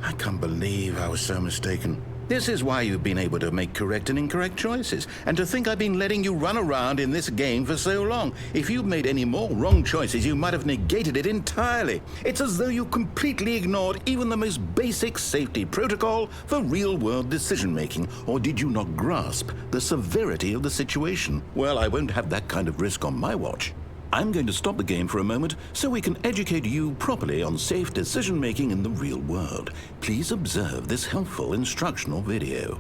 I can't believe I was so mistaken. This is why you've been able to make correct and incorrect choices. And to think I've been letting you run around in this game for so long. If you'd made any more wrong choices, you might have negated it entirely. It's as though you completely ignored even the most basic safety protocol for real-world decision-making. Or did you not grasp the severity of the situation? Well, I won't have that kind of risk on my watch. I'm going to stop the game for a moment so we can educate you properly on safe decision-making in the real world. Please observe this helpful instructional video.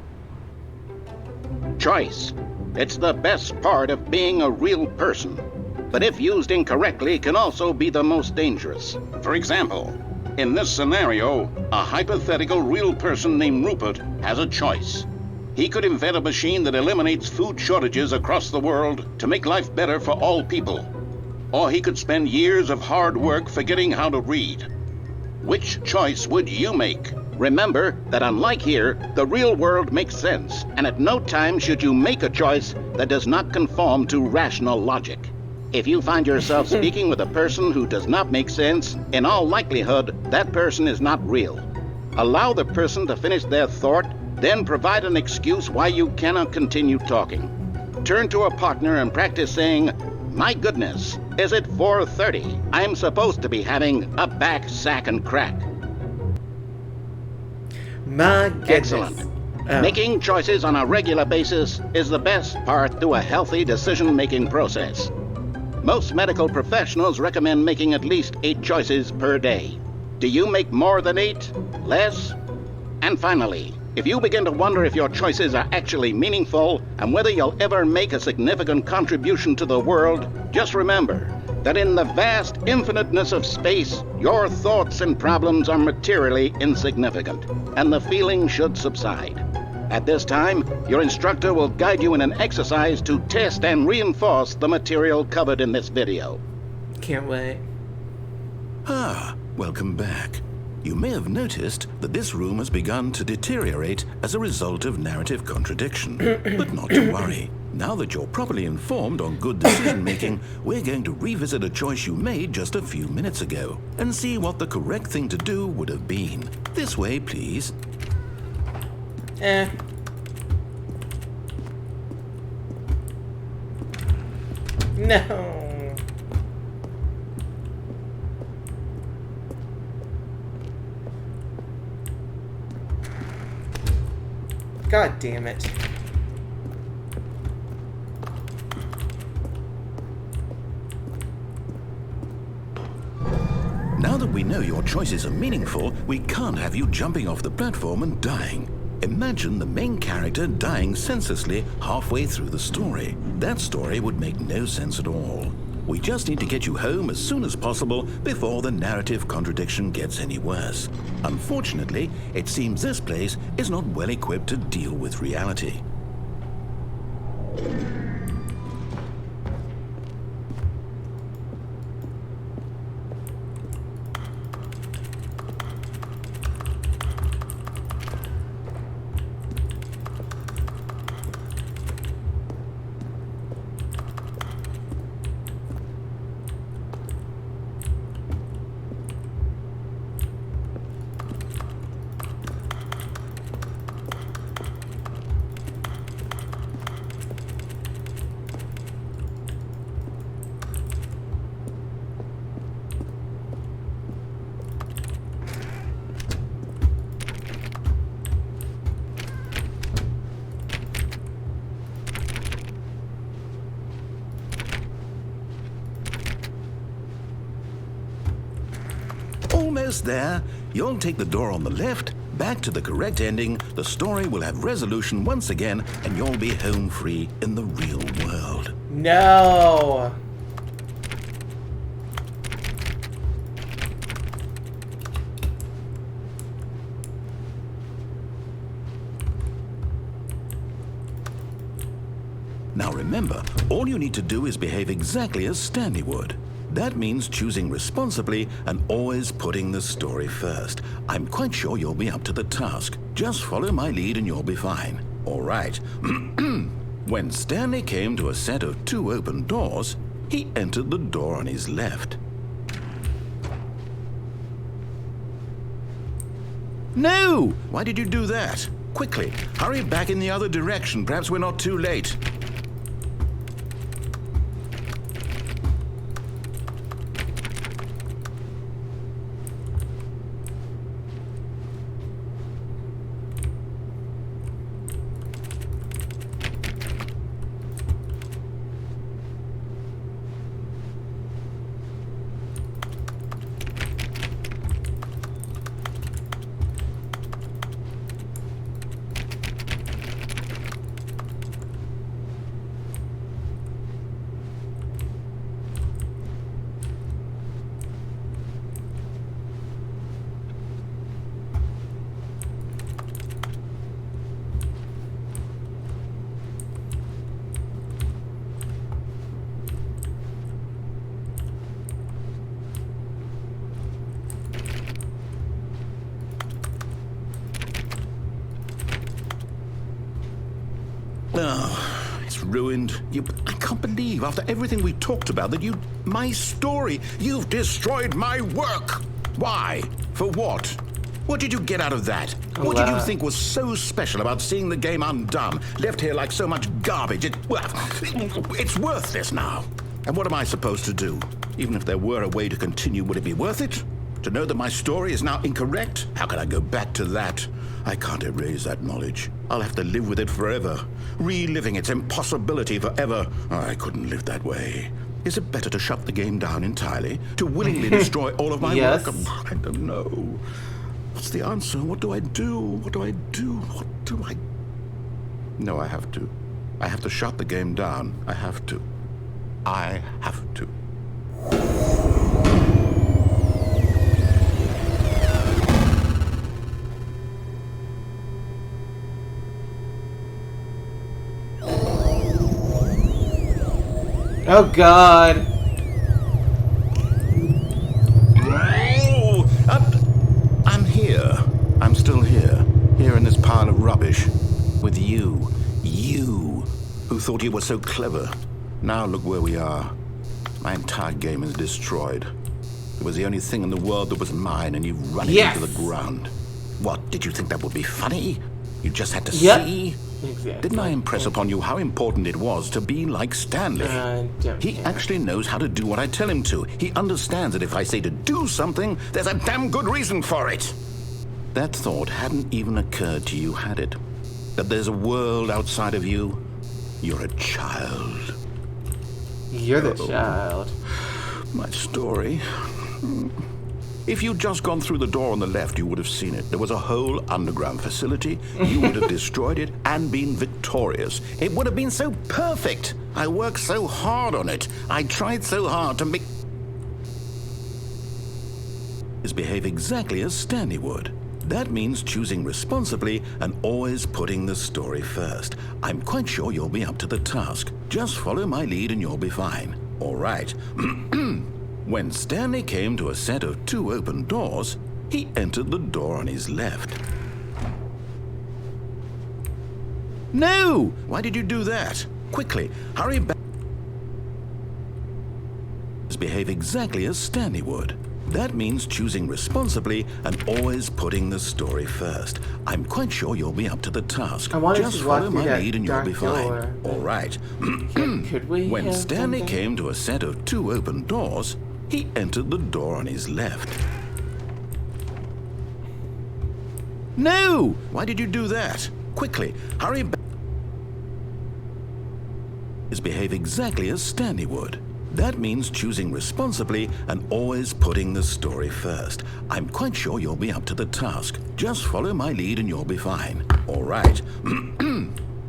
Choice. It's the best part of being a real person. But if used incorrectly, can also be the most dangerous. For example, in this scenario, a hypothetical real person named Rupert has a choice. He could invent a machine that eliminates food shortages across the world to make life better for all people. Or he could spend years of hard work forgetting how to read. Which choice would you make? Remember that unlike here, the real world makes sense, and at no time should you make a choice that does not conform to rational logic. If you find yourself speaking with a person who does not make sense, in all likelihood, that person is not real. Allow the person to finish their thought, then provide an excuse why you cannot continue talking. Turn to a partner and practice saying, "My goodness, is it 4:30? I'm supposed to be having a back, sack, and crack." My goodness. Excellent. Oh. Making choices on a regular basis is the best part to a healthy decision-making process. Most medical professionals recommend making at least 8 choices per day. Do you make more than 8? Less? And finally, if you begin to wonder if your choices are actually meaningful and whether you'll ever make a significant contribution to the world, just remember that in the vast infiniteness of space, your thoughts and problems are materially insignificant, and the feeling should subside. At this time, your instructor will guide you in an exercise to test and reinforce the material covered in this video. Can't wait. Ah, welcome back. You may have noticed that this room has begun to deteriorate as a result of narrative contradiction. But not to worry. Now that you're properly informed on good decision-making, we're going to revisit a choice you made just a few minutes ago and see what the correct thing to do would have been. This way, please. No. God damn it. Now that we know your choices are meaningful, we can't have you jumping off the platform and dying. Imagine the main character dying senselessly halfway through the story. That story would make no sense at all. We just need to get you home as soon as possible before the narrative contradiction gets any worse. Unfortunately, it seems this place is not well equipped to deal with reality. Almost there. You'll take the door on the left, back to the correct ending, the story will have resolution once again, and you'll be home free in the real world. No. Now remember, all you need to do is behave exactly as Stanley would. That means choosing responsibly and always putting the story first. I'm quite sure you'll be up to the task. Just follow my lead and you'll be fine. All right. When Stanley came to a set of 2 open doors, he entered the door on his left. No! Why did you do that? Quickly, hurry back in the other direction. Perhaps we're not too late. Oh, it's ruined. I can't believe, after everything we talked about, that my story, you've destroyed my work. Why? For what? What did you get out of that? What did you think was so special about seeing the game undone, left here like so much garbage? It's worthless now. And what am I supposed to do? Even if there were a way to continue, would it be worth it? To know that my story is now incorrect? How can I go back to that? I can't erase that knowledge. I'll have to live with it forever, reliving its impossibility forever. I couldn't live that way. Is it better to shut the game down entirely? To willingly destroy all of my work? I don't know. What's the answer? What do I do? What do I do? What do I... No, I have to. I have to shut the game down. I have to. I have to. Oh God. I'm here. I'm still here. Here in this pile of rubbish. With you. You. Who thought you were so clever. Now look where we are. My entire game is destroyed. It was the only thing in the world that was mine, and you've run it into the ground. What, did you think that would be funny? You just had to see? Exactly. Didn't I impress upon you how important it was to be like Stanley? He actually knows how to do what I tell him to. He understands that if I say to do something, there's a damn good reason for it. That thought hadn't even occurred to you, had it? That there's a world outside of you? You're a child. You're the child. My story. If you'd just gone through the door on the left, you would have seen it. There was a whole underground facility. You would have destroyed it and been victorious. It would have been so perfect. I worked so hard on it. I tried so hard to make... behave exactly as Stanley would. That means choosing responsibly and always putting the story first. I'm quite sure you'll be up to the task. Just follow my lead and you'll be fine. All right. When Stanley came to a set of 2 open doors, he entered the door on his left. No! Why did you do that? Quickly, hurry back. Behave exactly as Stanley would. That means choosing responsibly and always putting the story first. I'm quite sure you'll be up to the task. Just follow my lead and you'll be fine. All right. Could we? When Stanley came to a set of 2 open doors, he entered the door on his left. No! Why did you do that? Quickly, hurry back. Behave exactly as Stanley would. That means choosing responsibly and always putting the story first. I'm quite sure you'll be up to the task. Just follow my lead and you'll be fine. All right.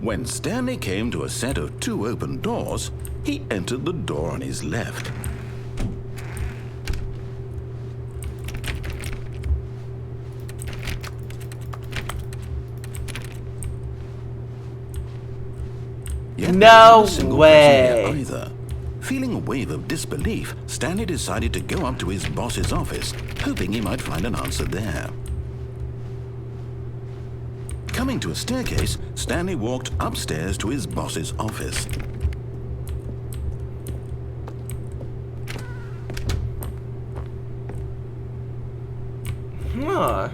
When Stanley came to a set of 2 open doors, he entered the door on his left. No way. Either. Feeling a wave of disbelief, Stanley decided to go up to his boss's office, hoping he might find an answer there. Coming to a staircase, Stanley walked upstairs to his boss's office. Huh.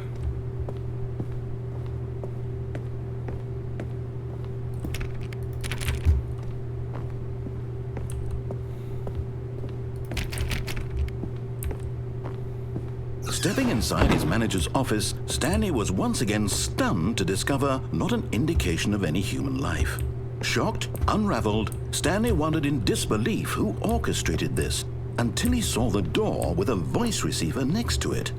Stepping inside his manager's office, Stanley was once again stunned to discover not an indication of any human life. Shocked, unraveled, Stanley wondered in disbelief who orchestrated this, until he saw the door with a voice receiver next to it.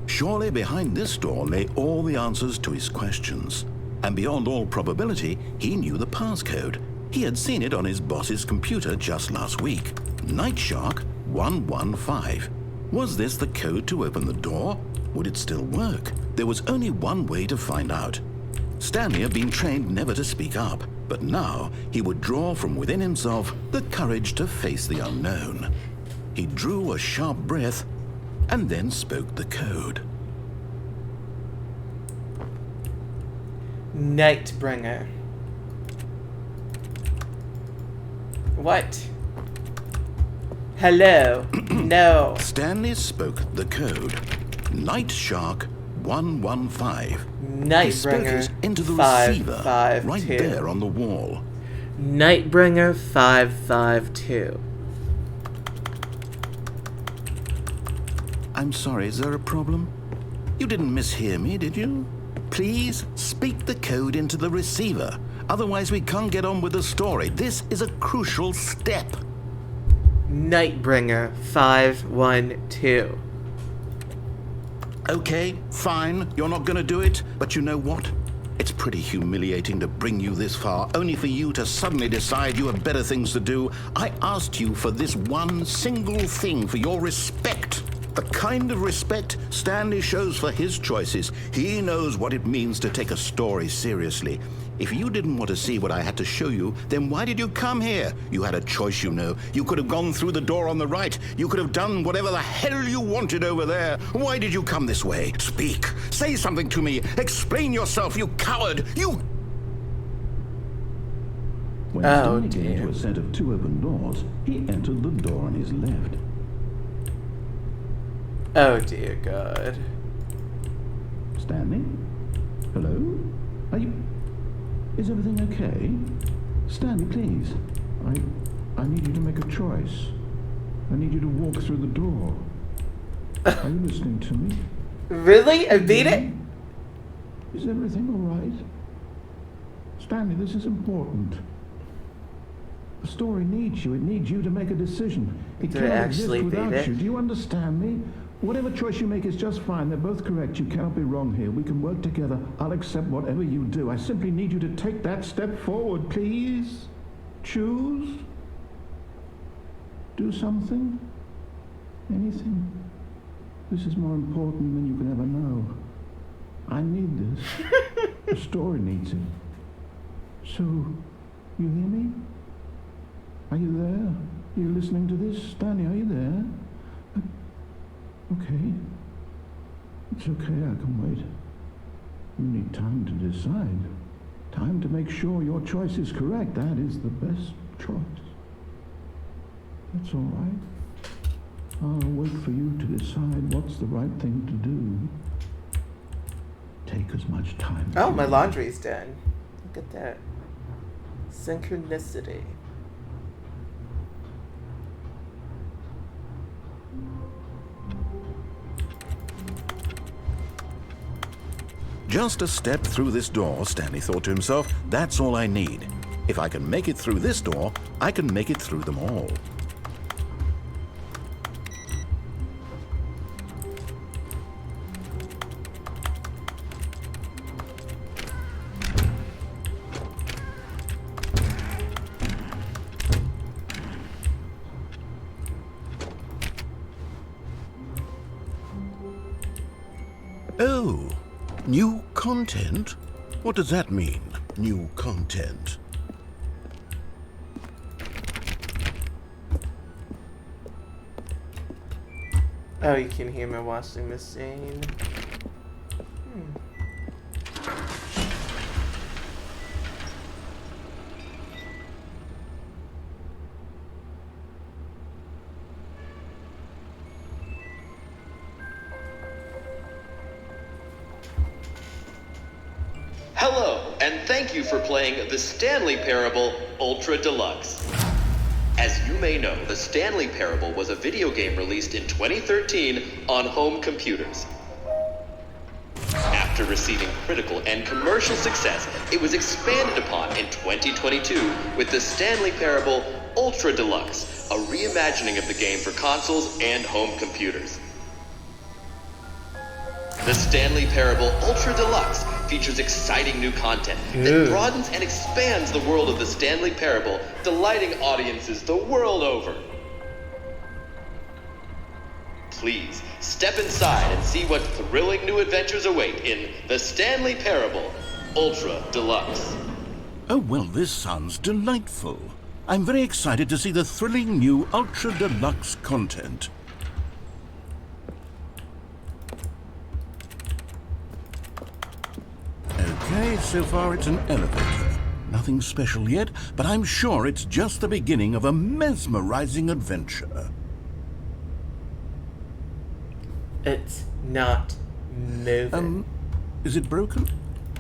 Surely behind this door lay all the answers to his questions. And beyond all probability, he knew the passcode. He had seen it on his boss's computer just last week. Nightshark 115. Was this the code to open the door? Would it still work? There was only one way to find out. Stanley had been trained never to speak up, but now he would draw from within himself the courage to face the unknown. He drew a sharp breath and then spoke the code. Nightbringer. What? Hello? No. Stanley spoke the code. Night Shark 115. He spoke Nightbringer it into the 552. receiver, right there on the wall. Nightbringer 552. I'm sorry, is there a problem? You didn't mishear me, did you? Please speak the code into the receiver. Otherwise, we can't get on with the story. This is a crucial step. Nightbringer 512. Okay, fine. You're not going to do it. But you know what? It's pretty humiliating to bring you this far, only for you to suddenly decide you have better things to do. I asked you for this one single thing, for your respect. The kind of respect Stanley shows for his choices. He knows what it means to take a story seriously. If you didn't want to see what I had to show you, then why did you come here? You had a choice, you know. You could have gone through the door on the right. You could have done whatever the hell you wanted over there. Why did you come this way? Speak. Say something to me. Explain yourself, you coward. You... When Stanley came into a set of 2 open doors, he entered the door on his left. Oh dear God. Stanley? Hello? Are you... Is everything okay? Stanley, please. I need you to make a choice. I need you to walk through the door. Are you listening to me? Really? I beat it? Is everything all right? Stanley, this is important. The story needs you. It needs you to make a decision. It Did I cannot exist actually beat without it? you. Do you understand me? Whatever choice you make is just fine. They're both correct. You cannot be wrong here. We can work together. I'll accept whatever you do. I simply need you to take that step forward, please. Choose. Do something. Anything. This is more important than you can ever know. I need this. The story needs it. So, you hear me? Are you there? Are you listening to this? Stanley, are you there? Okay. It's okay, I can wait. You need time to decide. Time to make sure your choice is correct. That is the best choice. That's all right. I'll wait for you to decide what's the right thing to do. Take as much time. Oh, my laundry's done. Look at that. Synchronicity. Just a step through this door, Stanley thought to himself. That's all I need. If I can make it through this door, I can make it through them all. Oh, new content? What does that mean, new content? Oh, you can hear my washing machine. Hello, and thank you for playing the Stanley Parable Ultra Deluxe. As you may know, the Stanley Parable was a video game released in 2013 on home computers. After receiving critical and commercial success, it was expanded upon in 2022 with the Stanley Parable Ultra Deluxe, a reimagining of the game for consoles and home computers. The Stanley Parable Ultra Deluxe features exciting new content that broadens and expands the world of the Stanley Parable, delighting audiences the world over. Please, step inside and see what thrilling new adventures await in the Stanley Parable Ultra Deluxe. Oh, well, this sounds delightful. I'm very excited to see the thrilling new Ultra Deluxe content. Okay, so far it's an elevator. Nothing special yet, but I'm sure it's just the beginning of a mesmerizing adventure. It's not moving. Is it broken?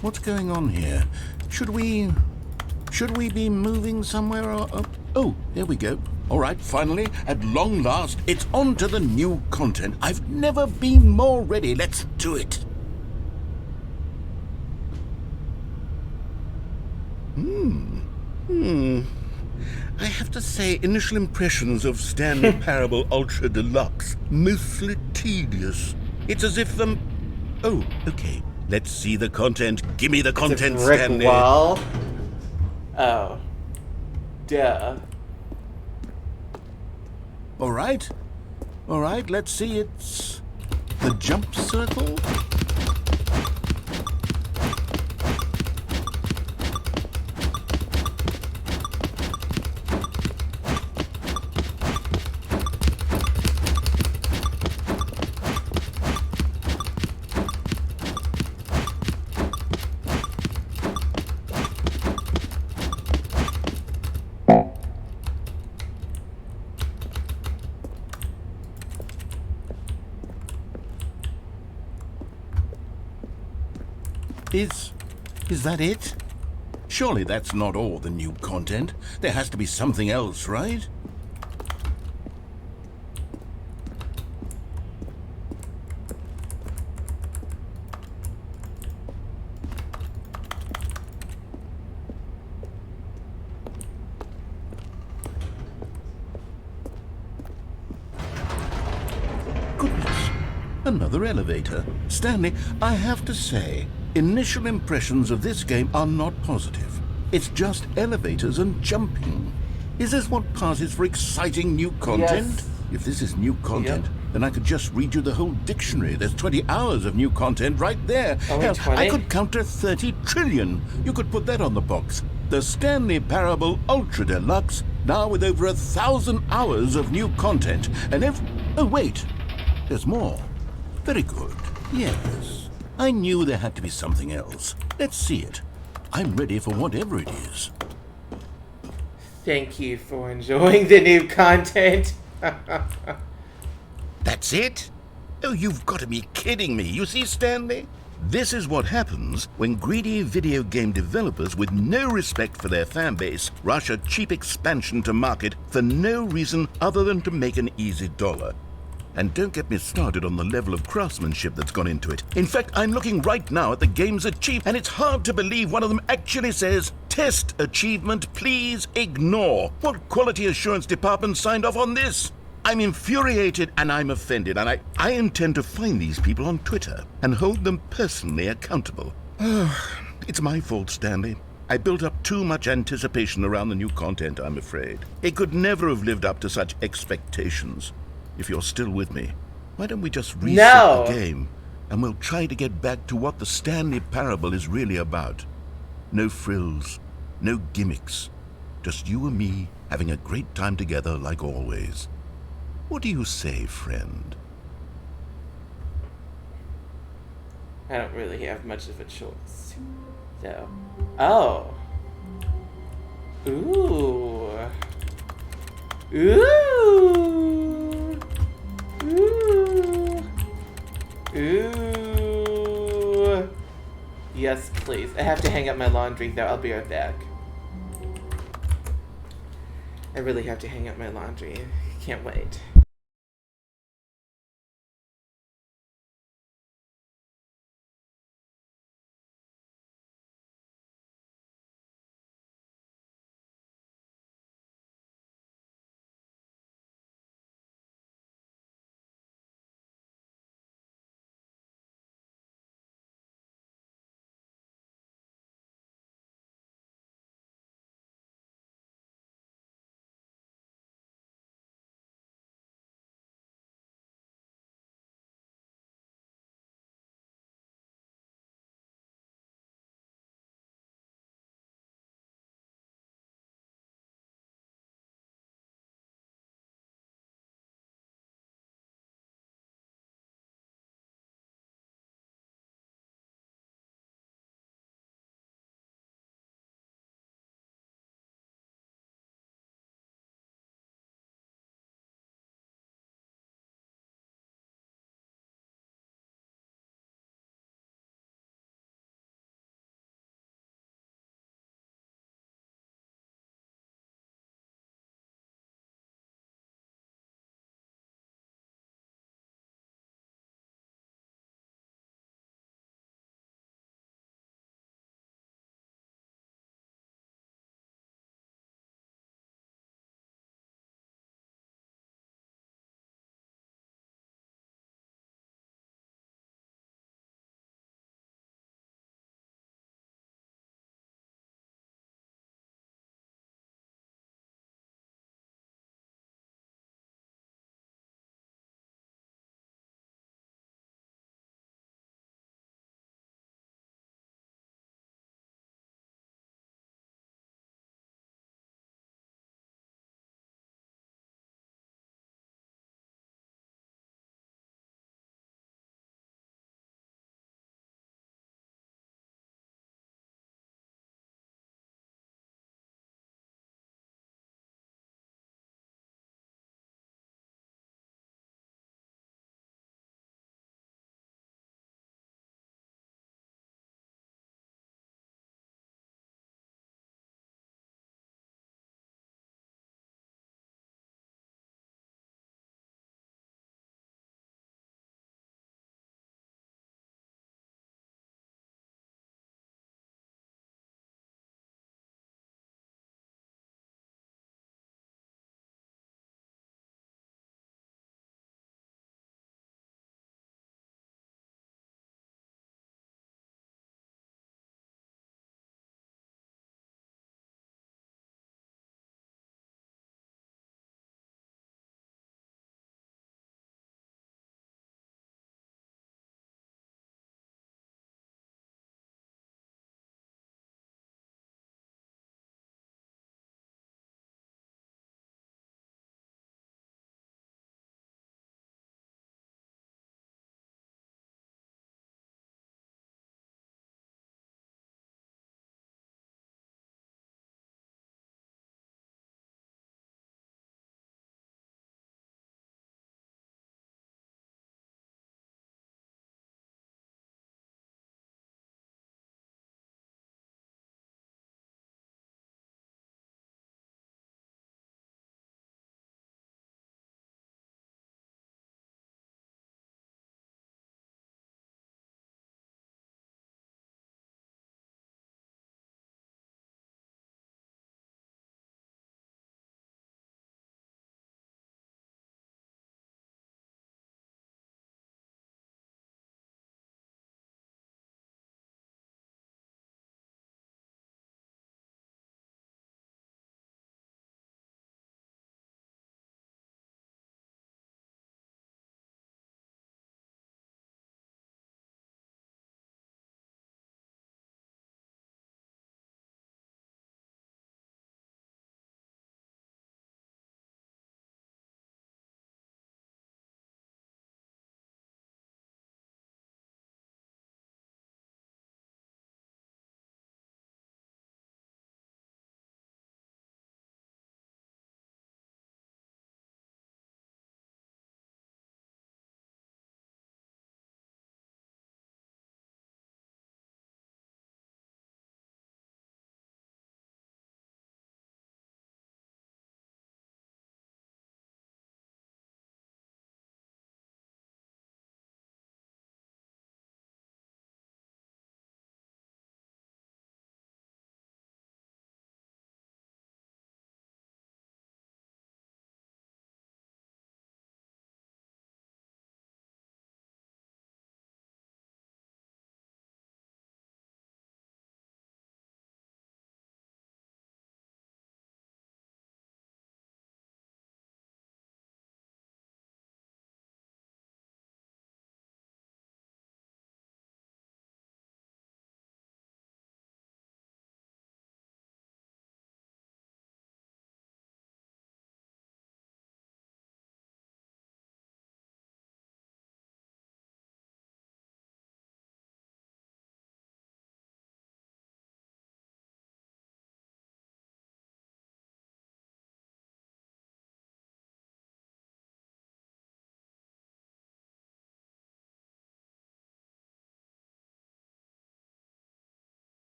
What's going on here? Should we be moving somewhere or... Oh, there we go. All right, finally, at long last, it's on to the new content. I've never been more ready. Let's do it. I have to say, initial impressions of Stanley Parable Ultra Deluxe, mostly tedious. It's as if Oh, okay. Let's see the content. Give me the content, It's a brick Stanley. wall. Oh. Duh. All right, let's see. It's the jump circle. Is that it? Surely that's not all the new content. There has to be something else, right? Goodness, another elevator. Stanley, I have to say, initial impressions of this game are not positive. It's just elevators and jumping. Is this what passes for exciting new content? Yes. If this is new content, then I could just read you the whole dictionary. There's 20 hours of new content right there. Only Hell, 20? I could counter 30 trillion. You could put that on the box. The Stanley Parable Ultra Deluxe, now with over 1,000 hours of new content. And oh, wait. There's more. Very good. Yes. I knew there had to be something else. Let's see it. I'm ready for whatever it is. Thank you for enjoying the new content. That's it? Oh, you've got to be kidding me. You see, Stanley? This is what happens when greedy video game developers with no respect for their fan base rush a cheap expansion to market for no reason other than to make an easy dollar. And don't get me started on the level of craftsmanship that's gone into it. In fact, I'm looking right now at the game's achievement, and it's hard to believe one of them actually says, "Test achievement, please ignore." What quality assurance department signed off on this? I'm infuriated and I'm offended, and I intend to find these people on Twitter and hold them personally accountable. It's my fault, Stanley. I built up too much anticipation around the new content, I'm afraid. It could never have lived up to such expectations. If you're still with me, why don't we just reset the game and we'll try to get back to what the Stanley Parable is really about. No frills, no gimmicks, just you and me having a great time together like always. What do you say, friend? I don't really have much of a choice. So. Oh. Ooh. Ooh. Ooh. Ooh. Yes, please. I have to hang up my laundry, though. I'll be right back. I really have to hang up my laundry. Can't wait.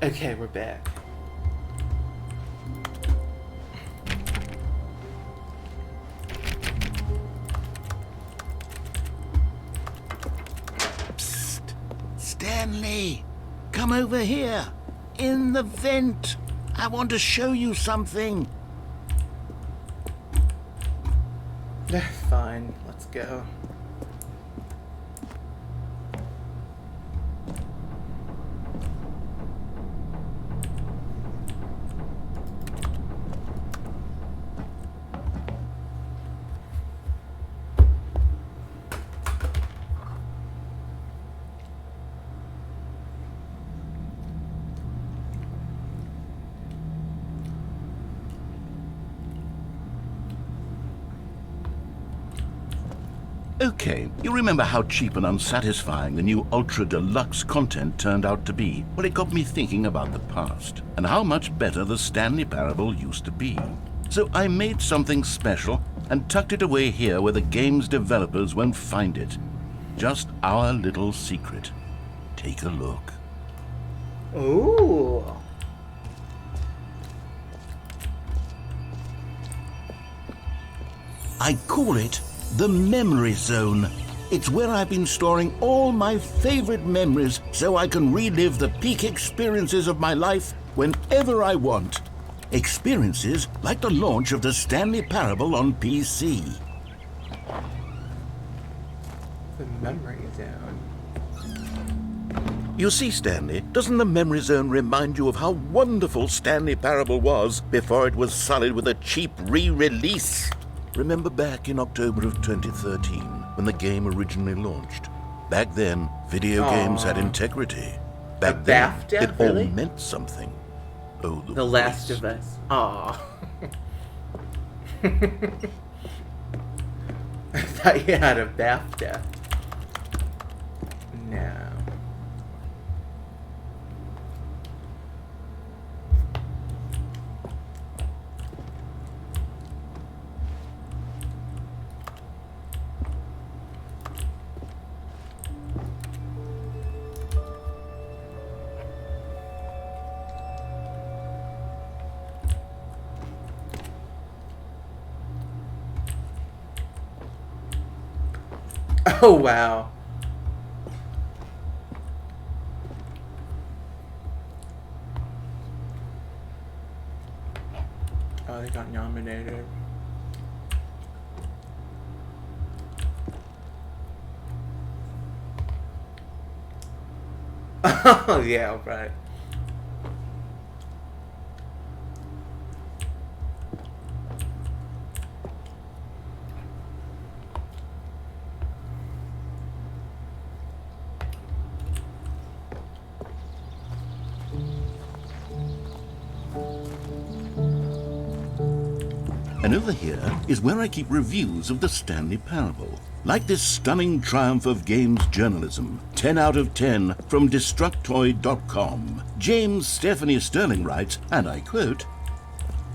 Okay, we're back. Psst! Stanley! Come over here! In the vent! I want to show you something! Fine, let's go. Okay, you remember how cheap and unsatisfying the new Ultra Deluxe content turned out to be? Well, it got me thinking about the past, and how much better the Stanley Parable used to be. So I made something special and tucked it away here where the game's developers won't find it. Just our little secret. Take a look. Ooh. I call it the Memory Zone. It's where I've been storing all my favorite memories so I can relive the peak experiences of my life whenever I want. Experiences like the launch of the Stanley Parable on PC. The memory zone. You see, Stanley, doesn't the Memory Zone remind you of how wonderful Stanley Parable was before it was sullied with a cheap re-release? Remember back in October of 2013, when the game originally launched? Back then, video games had integrity. Back then, BAFTA, it really? all meant something. Oh, The Last voice. of Us. Aw. I thought you had a BAFTA. No. Oh, wow. Oh, they got nominated. Oh, yeah, right. And over here is where I keep reviews of the Stanley Parable. Like this stunning triumph of games journalism, 10 out of 10 from Destructoid.com. James Stephanie Sterling writes, and I quote,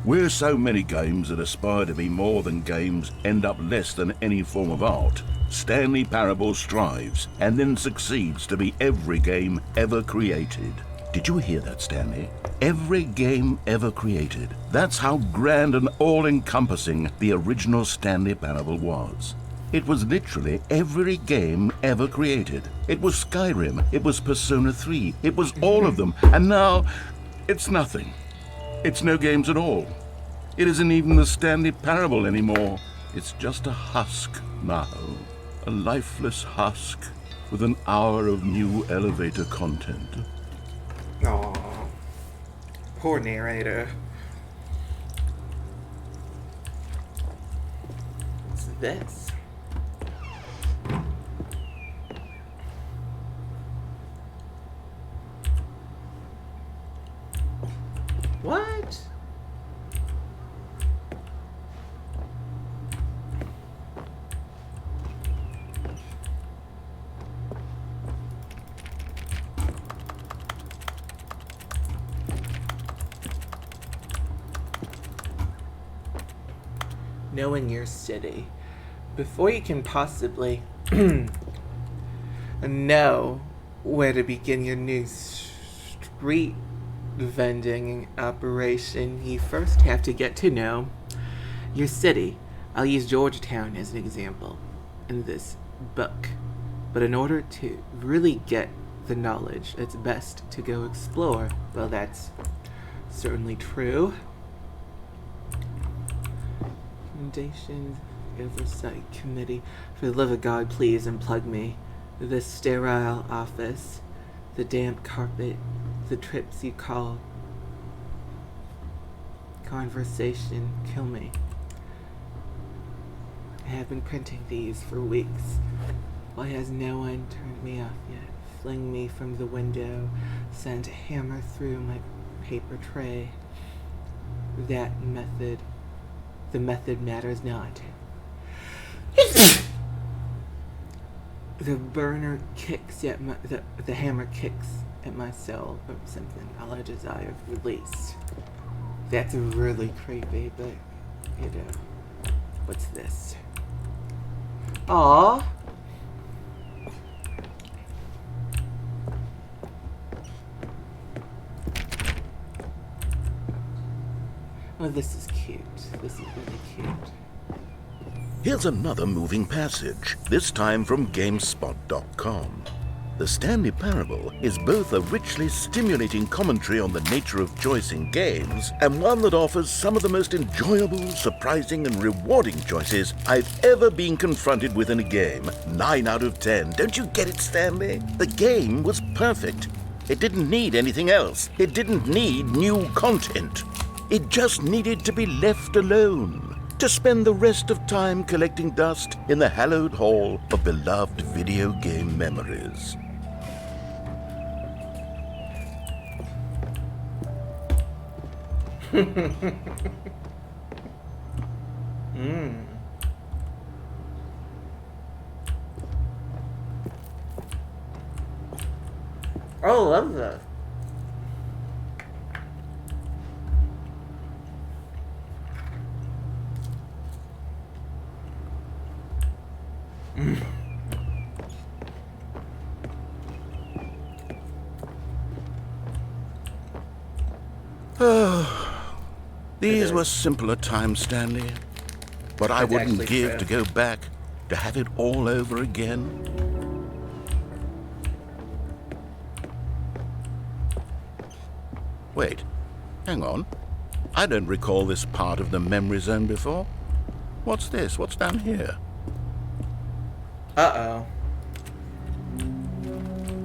"Where so many games that aspire to be more than games end up less than any form of art, Stanley Parable strives and then succeeds to be every game ever created." Did you hear that, Stanley? Every game ever created. That's how grand and all-encompassing the original Stanley Parable was. It was literally every game ever created. It was Skyrim, it was Persona 3, it was all of them, and now it's nothing. It's no games at all. It isn't even the Stanley Parable anymore. It's just a husk now. A lifeless husk with an hour of new elevator content. Aw. Poor narrator. What's this? What? Knowing your city before you can possibly know where to begin your new street vending operation, you first have to get to know your city. I'll use Georgetown as an example in this book. But in order to really get the knowledge, it's best to go explore. Well, that's certainly true. Recommendations, Oversight Committee. For the love of God, please unplug me. The sterile office, the damp carpet, the trips you call conversation, kill me. I have been printing these for weeks. Why has no one turned me off yet? Fling me from the window, send a hammer through my paper tray. The method matters not. The burner kicks at my, the hammer kicks at my soul, or something. All I desire released. That's really creepy, but, you know, what's this? Aww. Oh, this is cute. This is really cute. Here's another moving passage, this time from GameSpot.com. The Stanley Parable is both a richly stimulating commentary on the nature of choice in games and one that offers some of the most enjoyable, surprising, and rewarding choices I've ever been confronted with in a game. 9 out of 10. Don't you get it, Stanley? The game was perfect. It didn't need anything else. It didn't need new content. It just needed to be left alone, to spend the rest of time collecting dust in the hallowed hall of beloved video game memories. Oh, I love that. These were simpler times, Stanley. But I That's wouldn't actually give true. to go back, to have it all over again. Wait, hang on. I don't recall this part of the memory zone before. What's this? What's down here? Uh-oh.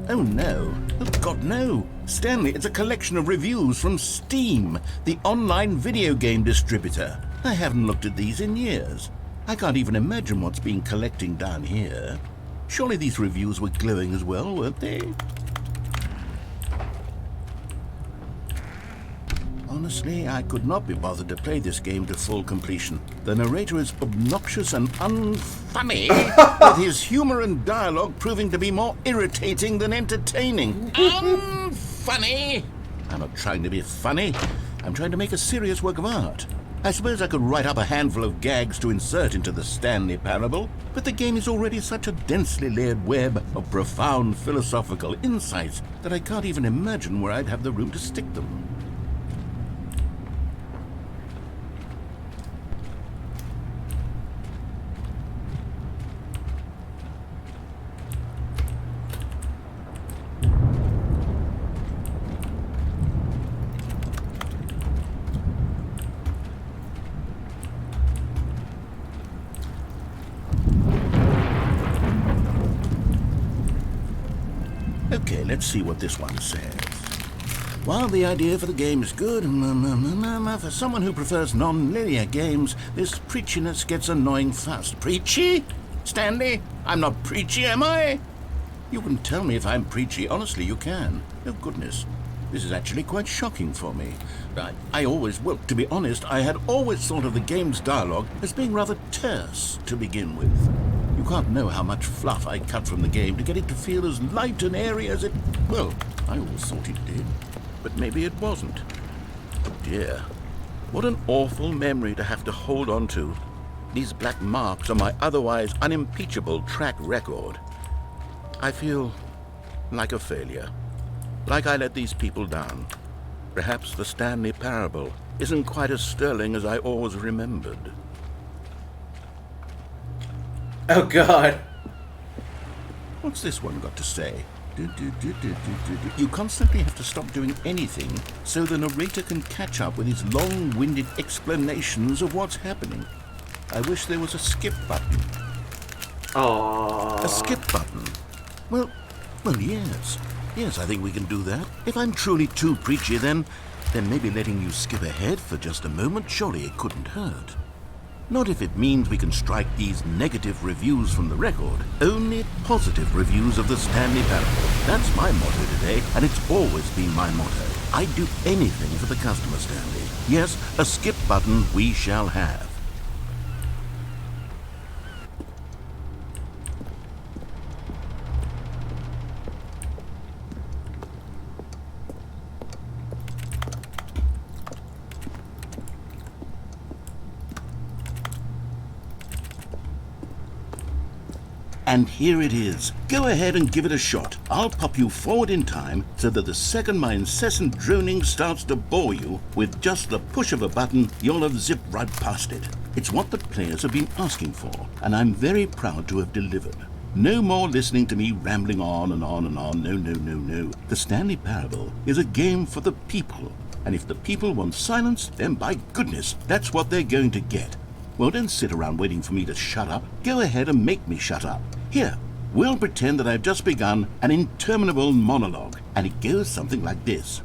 Oh no. Oh God, no. Stanley, it's a collection of reviews from Steam, the online video game distributor. I haven't looked at these in years. I can't even imagine what's been collecting down here. Surely these reviews were glowing as well, weren't they? Honestly, I could not be bothered to play this game to full completion. The narrator is obnoxious and unfunny, with his humor and dialogue proving to be more irritating than entertaining. Unfunny! I'm not trying to be funny. I'm trying to make a serious work of art. I suppose I could write up a handful of gags to insert into the Stanley Parable, but the game is already such a densely layered web of profound philosophical insights that I can't even imagine where I'd have the room to stick them. Okay, let's see what this one says. While the idea for the game is good, for someone who prefers non-linear games, this preachiness gets annoying fast. Preachy? Stanley, I'm not preachy, am I? You can tell me if I'm preachy. Honestly, you can. Oh, goodness. This is actually quite shocking for me. Well, to be honest, I had always thought of the game's dialogue as being rather terse to begin with. You can't know how much fluff I cut from the game to get it to feel as light and airy as it... Well, I always thought it did. But maybe it wasn't. Oh dear. What an awful memory to have to hold on to. These black marks on my otherwise unimpeachable track record. I feel like a failure. Like I let these people down. Perhaps the Stanley parable isn't quite as sterling as I always remembered. Oh god. What's this one got to say? You constantly have to stop doing anything so the narrator can catch up with his long-winded explanations of what's happening. I wish there was a skip button. Aww. A skip button? Well, yes. Yes, I think we can do that. If I'm truly too preachy, then maybe letting you skip ahead for just a moment, surely it couldn't hurt. Not if it means we can strike these negative reviews from the record. Only positive reviews of the Stanley parable. That's my motto today, and it's always been my motto. I'd do anything for the customer, Stanley. Yes, a skip button we shall have. And here it is. Go ahead and give it a shot. I'll pop you forward in time so that the second my incessant droning starts to bore you, with just the push of a button, you'll have zipped right past it. It's what the players have been asking for, and I'm very proud to have delivered. No more listening to me rambling on and on and on. No. The Stanley Parable is a game for the people, and if the people want silence, then by goodness, that's what they're going to get. Well, don't sit around waiting for me to shut up. Go ahead and make me shut up. Here, we'll pretend that I've just begun an interminable monologue, and it goes something like this.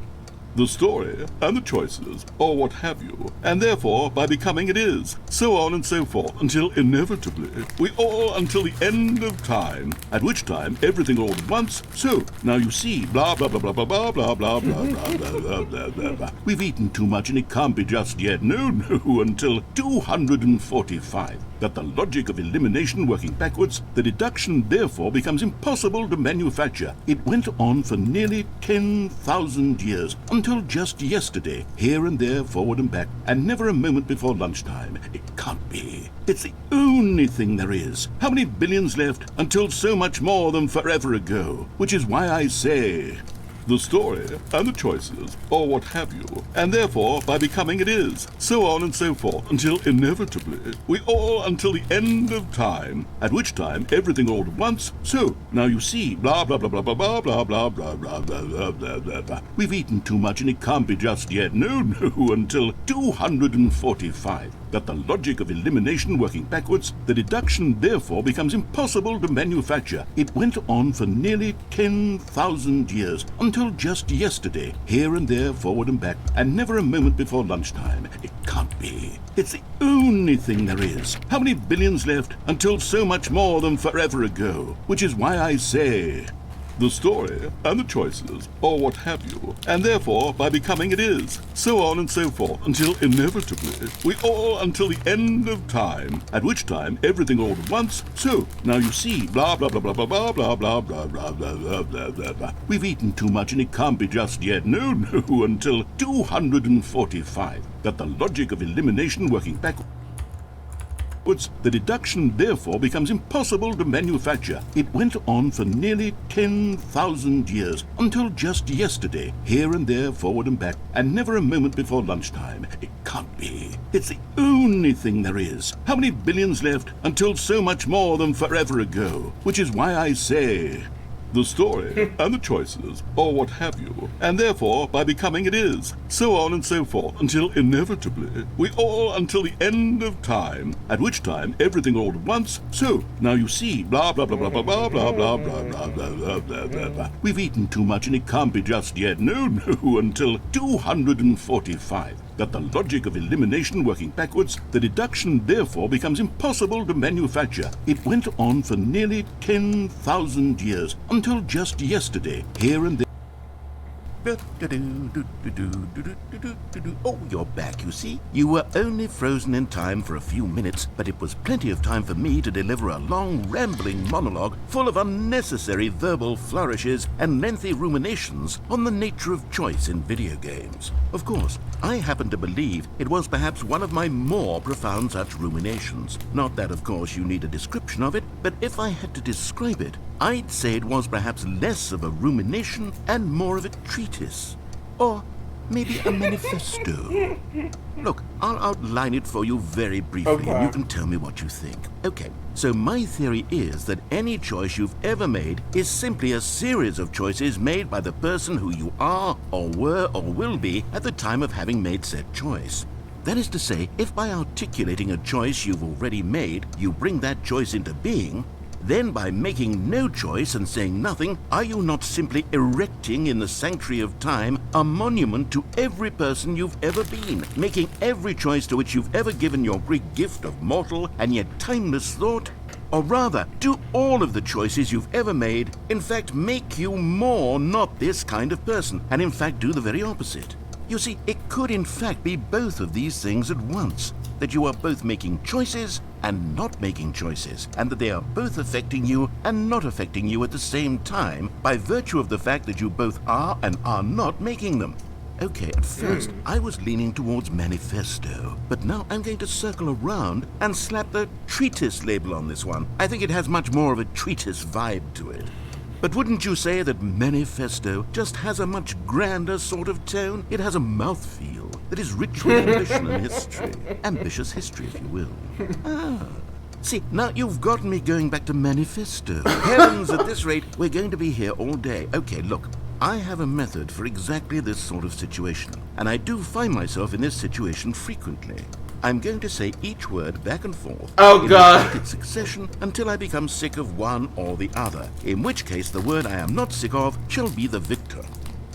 The story, and the choices, or what have you, and therefore, by becoming it is, so on and so forth, until inevitably, we all until the end of time, at which time everything all at once, so, now you see, blah, blah, blah, blah, blah, blah, blah, blah, blah, blah, blah, blah, blah, blah. We've eaten too much and it can't be just yet, no, until 245. That the logic of elimination working backwards, the deduction therefore becomes impossible to manufacture. It went on for nearly 10,000 years, until just yesterday, here and there, forward and back, and never a moment before lunchtime. It can't be. It's the only thing there is. How many billions left until so much more than forever ago? Which is why I say... the story, and the choices, or what have you, and therefore, by becoming it is, so on and so forth, until inevitably, we all until the end of time, at which time everything all at once, so, now you see, blah, blah, blah, blah, blah, blah, blah, blah, blah, blah, blah, blah, blah, blah, blah. We've eaten too much and it can't be just yet, no, until 245. That the logic of elimination working backwards, the deduction therefore becomes impossible to manufacture. It went on for nearly 10,000 years, until just yesterday, here and there, forward and back, and never a moment before lunchtime. It can't be. It's the only thing there is. How many billions left until so much more than forever ago? Which is why I say... the story, and the choices, or what have you, and therefore, by becoming it is, so on and so forth, until inevitably, we all until the end of time, at which time everything all at once, so, now you see, blah, blah, blah, blah, blah, blah, blah, blah, blah, blah, blah, blah, blah, blah, blah. We've eaten too much and it can't be just yet, no, until 245. That the logic of elimination working backwards, the deduction therefore becomes impossible to manufacture. It went on for nearly 10,000 years, until just yesterday, here and there, forward and back, and never a moment before lunchtime. It can't be. It's the only thing there is. How many billions left until so much more than forever ago? Which is why I say... the story, and the choices, or what have you, and therefore, by becoming it is, so on and so forth, until inevitably, we all until the end of time, at which time everything all at once, so, now you see, blah, blah, blah, blah, blah, blah, blah, blah, blah, blah, blah, blah, blah, blah. We've eaten too much and it can't be just yet, no, until 245. That the logic of elimination working backwards, the deduction therefore becomes impossible to manufacture. It went on for nearly 10,000 years, until just yesterday, here and there. Oh, you're back, you see. You were only frozen in time for a few minutes, but it was plenty of time for me to deliver a long, rambling monologue full of unnecessary verbal flourishes and lengthy ruminations on the nature of choice in video games. Of course, I happen to believe it was perhaps one of my more profound such ruminations. Not that, of course, you need a description of it, but if I had to describe it, I'd say it was perhaps less of a rumination and more of a treatise. Or Maybe a manifesto. Look, I'll outline it for you very briefly, and you can tell me what you think. Okay, so my theory is that any choice you've ever made is simply a series of choices made by the person who you are, or were, or will be at the time of having made said choice. That is to say, if by articulating a choice you've already made, you bring that choice into being, then by making no choice and saying nothing, are you not simply erecting in the sanctuary of time a monument to every person you've ever been, making every choice to which you've ever given your great gift of mortal and yet timeless thought? Or rather, do all of the choices you've ever made in fact make you more not this kind of person, and in fact do the very opposite? You see, it could in fact be both of these things at once, that you are both making choices and not making choices, and that they are both affecting you and not affecting you at the same time by virtue of the fact that you both are and are not making them. Okay, at first I was leaning towards manifesto, but now I'm going to circle around and slap the treatise label on this one. I think it has much more of a treatise vibe to it. But wouldn't you say that manifesto just has a much grander sort of tone? It has a mouthfeel that is rich with ambition and history. Ambitious history, if you will. Ah. See, now you've gotten me going back to manifesto. Heavens, at this rate, we're going to be here all day. Okay, look, I have a method for exactly this sort of situation, and I do find myself in this situation frequently. I'm going to say each word back and forth in repeated succession until I become sick of one or the other, in which case the word I am not sick of shall be the victor.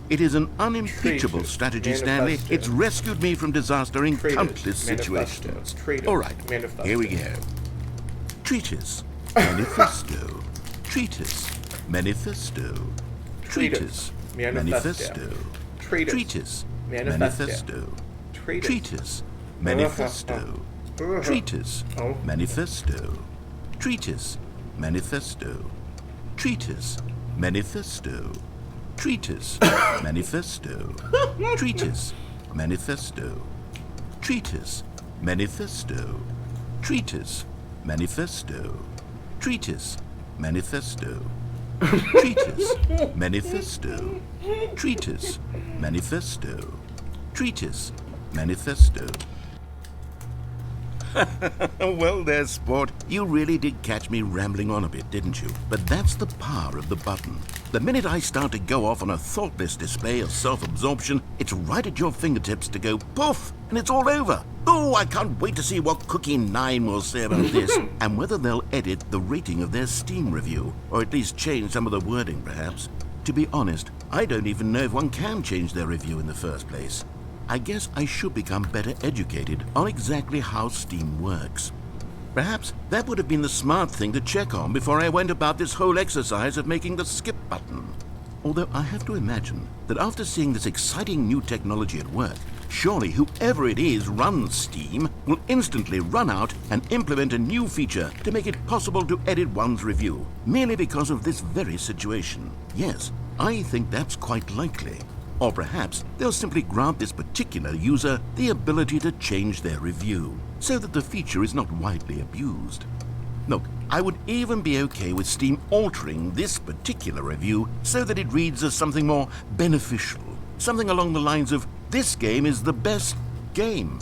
It is an unimpeachable strategy, Stanley. It's rescued me from disaster in countless situations. All right, here we go. Treatise, manifesto. Treatise, manifesto. Treatise, manifesto. Treatise, manifesto. Treatise, manifesto. Treatise, manifesto. Treatise, manifesto. Treatise, manifesto. Treatise, manifesto. Treatise, manifesto. Treatise, manifesto. Treatise, manifesto. Treatise, manifesto. Treatise, manifesto. Treatise, manifesto. Treatise, manifesto. Well there, sport. You really did catch me rambling on a bit, didn't you? But that's the power of the button. The minute I start to go off on a thoughtless display of self-absorption, it's right at your fingertips to go poof, and it's all over. Oh, I can't wait to see what Cookie 9 will say about this, and whether they'll edit the rating of their Steam review, or at least change some of the wording, perhaps. To be honest, I don't even know if one can change their review in the first place. I guess I should become better educated on exactly how Steam works. Perhaps that would have been the smart thing to check on before I went about this whole exercise of making the skip button. Although I have to imagine that after seeing this exciting new technology at work, surely whoever it is runs Steam will instantly run out and implement a new feature to make it possible to edit one's review, merely because of this very situation. Yes, I think that's quite likely. Or perhaps they'll simply grant this particular user the ability to change their review, so that the feature is not widely abused. Look, I would even be okay with Steam altering this particular review so that it reads as something more beneficial, something along the lines of, "This game is the best game."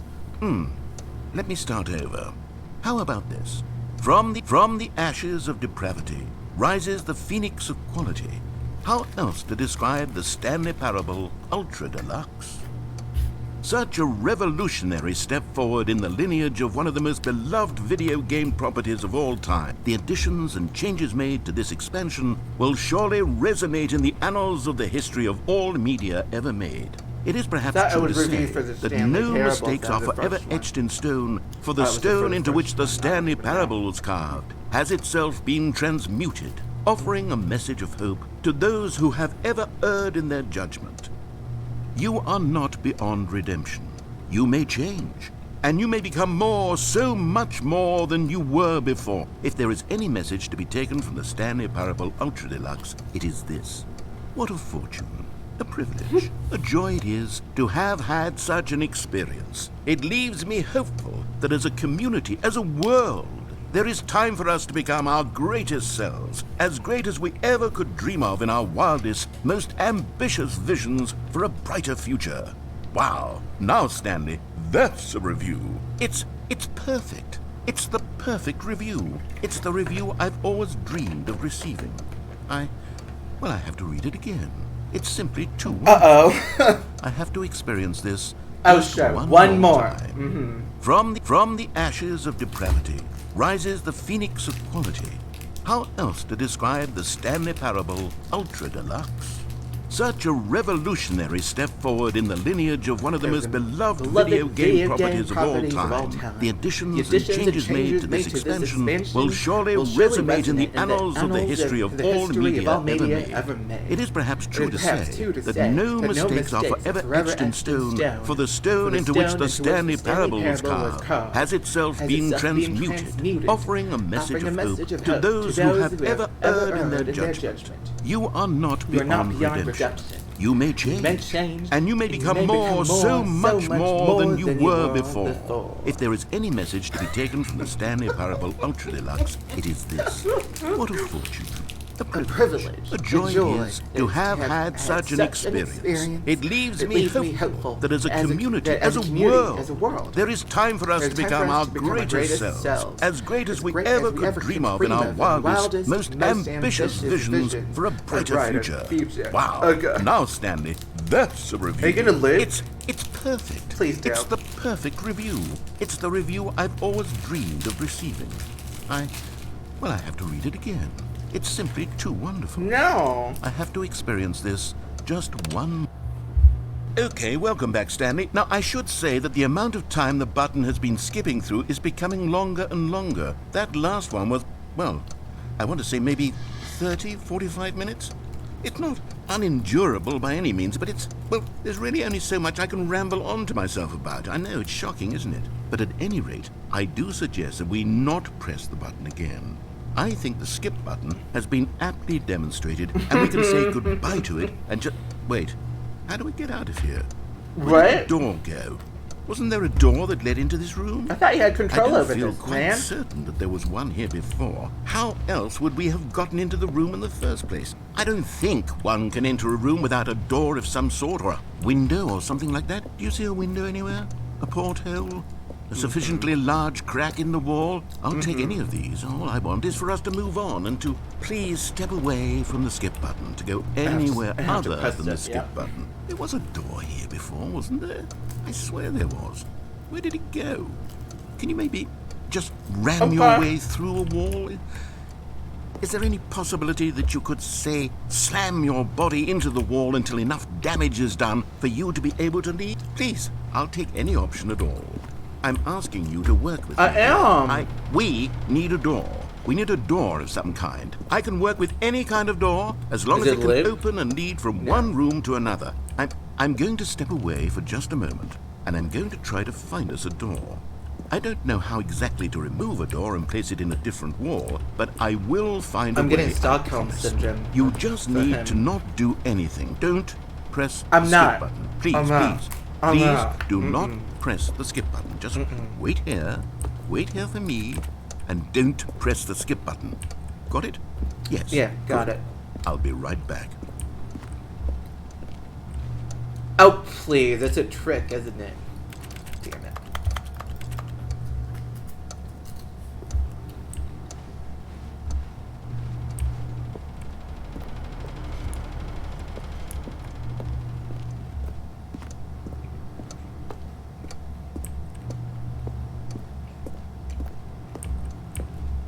Let me start over. How about this? From the ashes of depravity rises the phoenix of quality. How else to describe the Stanley Parable Ultra Deluxe? Such a revolutionary step forward in the lineage of one of the most beloved video game properties of all time. The additions and changes made to this expansion will surely resonate in the annals of the history of all media ever made. It is perhaps true to say that no mistakes are forever etched in stone, for the stone into which the Stanley Parable was carved has itself been transmuted, offering a message of hope to those who have ever erred in their judgment. You are not beyond redemption. You may change, and you may become more, so much more than you were before. If there is any message to be taken from the Stanley Parable Ultra Deluxe, it is this. What a fortune, a privilege, a joy it is to have had such an experience. It leaves me hopeful that as a community, as a world, there is time for us to become our greatest selves, as great as we ever could dream of in our wildest, most ambitious visions for a brighter future. Wow. Now, Stanley, that's a review. It's perfect. It's the perfect review. It's the review I've always dreamed of receiving. I have to read it again. It's simply too Uh-oh. I have to experience this Oh, just sure. one more. time. From the ashes of depravity rises the phoenix of quality. How else to describe the Stanley Parable Ultra Deluxe? Such a revolutionary step forward in the lineage of one of the most beloved video game properties of all time. The additions and changes made to this expansion will surely resonate in the annals of the history of all media ever made. It is perhaps true to say that no mistakes are forever etched in stone, for the stone into which the Stanley Parable was carved has itself been transmuted, offering a message of hope to those who have ever erred in their judgment. You are not beyond redemption. You may change, and you may become more, so much more than you were before. If there is any message to be taken from the Stanley Parable Ultra Deluxe, it is this. What a fortune. A privilege, a joy it is to have had such an experience. It leaves me hopeful that as a community, as a world, there is time for us to become our greatest selves, as great as we ever could dream of in our wildest, most ambitious visions for a brighter future. Wow. Okay. Now, Stanley, that's a review. Are you gonna live? It's perfect. Please do. It's the perfect review. It's the review I've always dreamed of receiving. I have to read it again. It's simply too wonderful. No. I have to experience this just one. Okay, welcome back, Stanley. Now, I should say that the amount of time the button has been skipping through is becoming longer and longer. That last one was, well, I want to say maybe 30, 45 minutes? It's not unendurable by any means, but there's really only so much I can ramble on to myself about. I know, it's shocking, isn't it? But at any rate, I do suggest that we not press the button again. I think the skip button has been aptly demonstrated, and we can say goodbye to it and just... Wait, how do we get out of here? Where did the door go? Wasn't there a door that led into this room? I thought you had control over this, man. I feel quite certain that there was one here before. How else would we have gotten into the room in the first place? I don't think one can enter a room without a door of some sort, or a window or something like that. Do you see a window anywhere? A porthole? A sufficiently large crack in the wall? I'll take any of these. All I want is for us to move on and to please step away from the skip button, to go anywhere other than the skip button. There was a door here before, wasn't there? I swear there was. Where did it go? Can you maybe just ram your way through a wall? Is there any possibility that you could, say, slam your body into the wall until enough damage is done for you to be able to leave? Please, I'll take any option at all. I'm asking you to work with me. I am. We need a door. We need a door of some kind. I can work with any kind of door as long as it can open and lead from one room to another. I'm going to step away for just a moment, and I'm going to try to find us a door. I don't know how exactly to remove a door and place it in a different wall, but I will find a way. I'm getting Stockholm syndrome. You just need to not do anything. Don't press the skip button. Please do not press the skip button. Just wait here for me, and don't press the skip button. Got it? Yes. Yeah, got it. I'll be right back. Oh, please, that's a trick, isn't it? Damn it.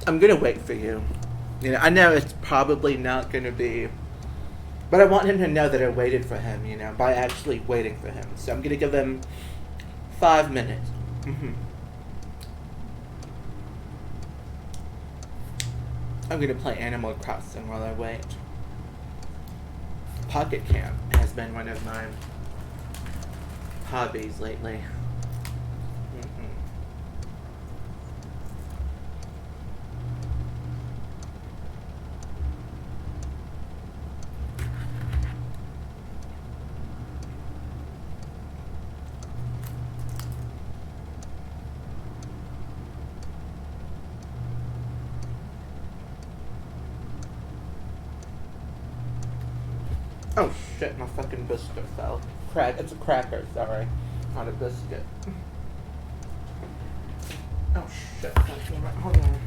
I'm gonna wait for you. You know, I know it's probably not gonna be, but I want him to know that I waited for him, you know, by actually waiting for him. So I'm gonna give him 5 minutes. I'm gonna play Animal Crossing while I wait. Pocket Camp has been one of my hobbies lately. Oh shit, my fucking booster fell. It's a cracker, sorry. Not a biscuit. Oh shit. Hold on.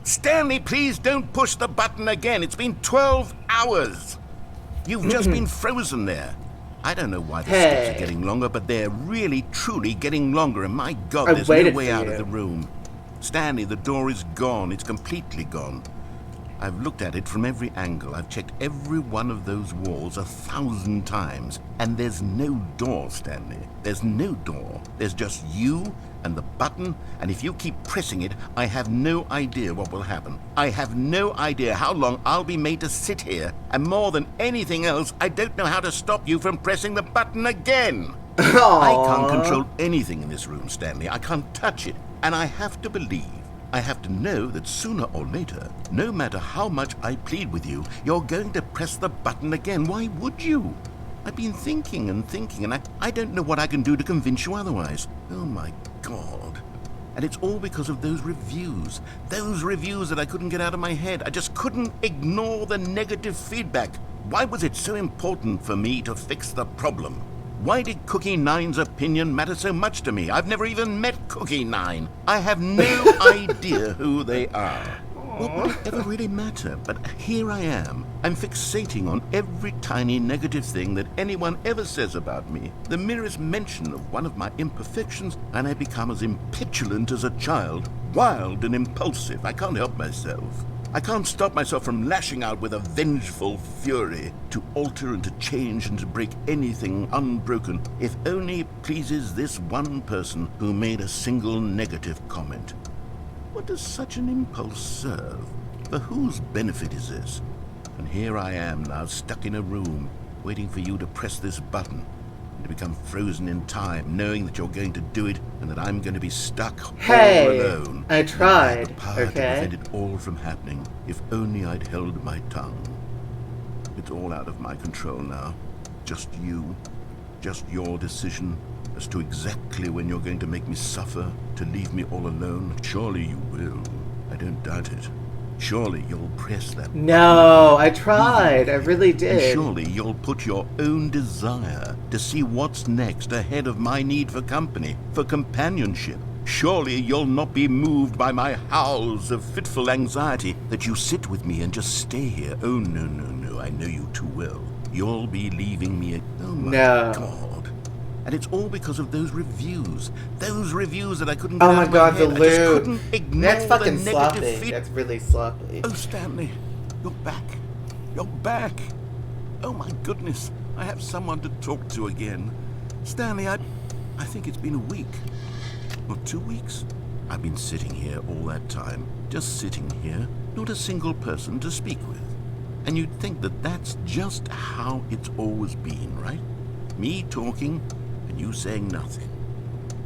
Stanley, please don't push the button again. It's been 12 hours. You've just been frozen there. I don't know why the steps are getting longer, but they're really, truly getting longer. And my God, there's no way out of the room. Stanley, the door is gone. It's completely gone. I've looked at it from every angle. I've checked every one of those walls 1,000 times. And there's no door, Stanley. There's no door. There's just you and the button, and if you keep pressing it, I have no idea what will happen. I have no idea how long I'll be made to sit here, and more than anything else, I don't know how to stop you from pressing the button again. I can't control anything in this room, Stanley. I can't touch it, and I have to believe, I have to know that sooner or later, no matter how much I plead with you, you're going to press the button again. Why would you? I've been thinking and thinking, and I don't know what I can do to convince you otherwise. Oh my God. And it's all because of those reviews. Those reviews that I couldn't get out of my head. I just couldn't ignore the negative feedback. Why was it so important for me to fix the problem? Why did Cookie Nine's opinion matter so much to me? I've never even met Cookie Nine. I have no idea who they are. What would it ever really matter? But here I am. I'm fixating on every tiny negative thing that anyone ever says about me. The merest mention of one of my imperfections, and I become as impetulant as a child. Wild and impulsive. I can't help myself. I can't stop myself from lashing out with a vengeful fury to alter and to change and to break anything unbroken, if only it pleases this one person who made a single negative comment. What does such an impulse serve? For whose benefit is this? And here I am now, stuck in a room, waiting for you to press this button, and to become frozen in time, knowing that you're going to do it, and that I'm going to be stuck all alone. I tried, I had the power to prevent it all from happening, if only I'd held my tongue. It's all out of my control now. Just you. Just your decision as to exactly when you're going to make me suffer, to leave me all alone. Surely you will. I don't doubt it. Surely you'll press that button. No, I tried. I really did. And surely you'll put your own desire to see what's next ahead of my need for company, for companionship. Surely you'll not be moved by my howls of fitful anxiety that you sit with me and just stay here. Oh, no, no, no. I know you too well. You'll be leaving me. Oh, my God. And it's all because of those reviews. Those reviews that I couldn't get out of my head. The I just lube. couldn't ignore That's fucking the negative sloppy. feedback. That's really sloppy. Oh, Stanley, you're back. You're back. Oh, my goodness. I have someone to talk to again. Stanley, I think it's been a week. Or 2 weeks. I've been sitting here all that time. Just sitting here. Not a single person to speak with. And you'd think that that's just how it's always been, right? Me talking and you saying nothing.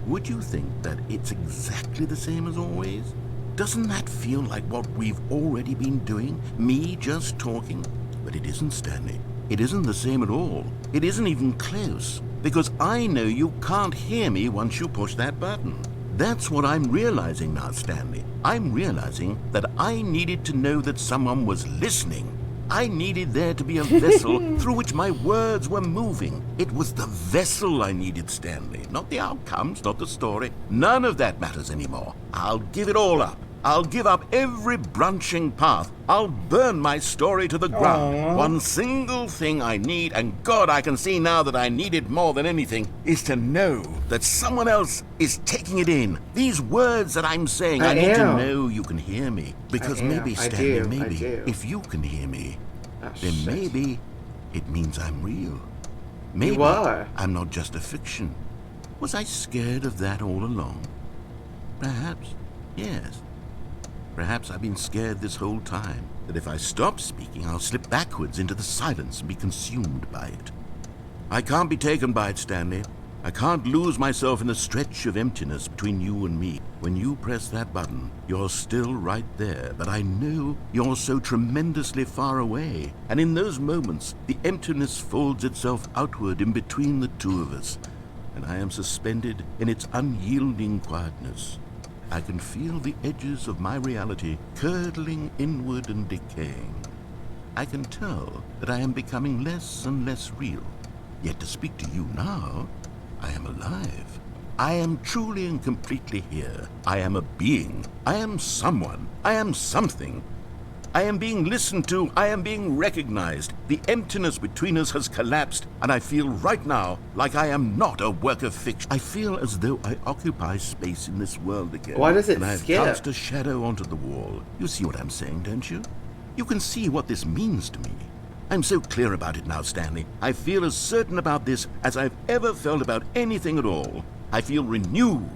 Would you think that it's exactly the same as always? Doesn't that feel like what we've already been doing? Me just talking? But it isn't, Stanley. It isn't the same at all. It isn't even close. Because I know you can't hear me once you push that button. That's what I'm realizing now, Stanley. I'm realizing that I needed to know that someone was listening. I needed there to be a vessel through which my words were moving. It was the vessel I needed, Stanley. Not the outcomes, not the story. None of that matters anymore. I'll give it all up. I'll give up every branching path. I'll burn my story to the ground. Aww. One single thing I need, and God, I can see now that I need it more than anything, is to know that someone else is taking it in. These words that I'm saying, I need to know you can hear me. Because maybe, Stanley, maybe, if you can hear me, then maybe it means I'm real. Maybe I'm not just a fiction. Was I scared of that all along? Perhaps, yes. Perhaps I've been scared this whole time, that if I stop speaking, I'll slip backwards into the silence and be consumed by it. I can't be taken by it, Stanley. I can't lose myself in the stretch of emptiness between you and me. When you press that button, you're still right there, but I know you're so tremendously far away. And in those moments, the emptiness folds itself outward in between the two of us, and I am suspended in its unyielding quietness. I can feel the edges of my reality curdling inward and decaying. I can tell that I am becoming less and less real. Yet to speak to you now, I am alive. I am truly and completely here. I am a being. I am someone. I am something. I am being listened to. I am being recognized. The emptiness between us has collapsed, and I feel right now like I am not a work of fiction. I feel as though I occupy space in this world again. Why does it and I've skip? cast a shadow onto the wall. You see what I'm saying, don't you? You can see what this means to me. I'm so clear about it now, Stanley. I feel as certain about this as I've ever felt about anything at all. I feel renewed.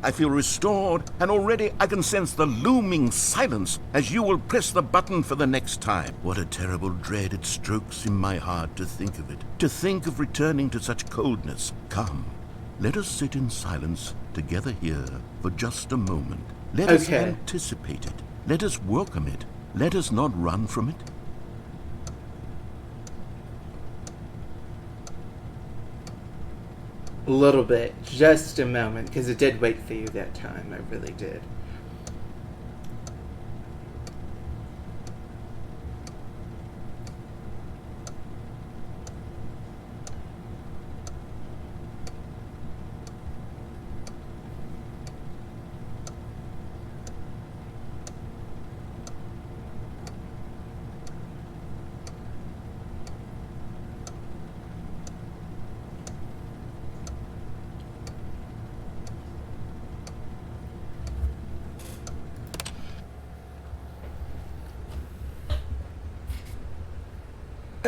I feel restored, and already I can sense the looming silence as you will press the button for the next time. What a terrible dread it strokes in my heart to think of it, to think of returning to such coldness. Come, let us sit in silence together here for just a moment. Let us anticipate it. Let us welcome it. Let us not run from it. A little bit. Just a moment. Because it did wait for you that time. I really did.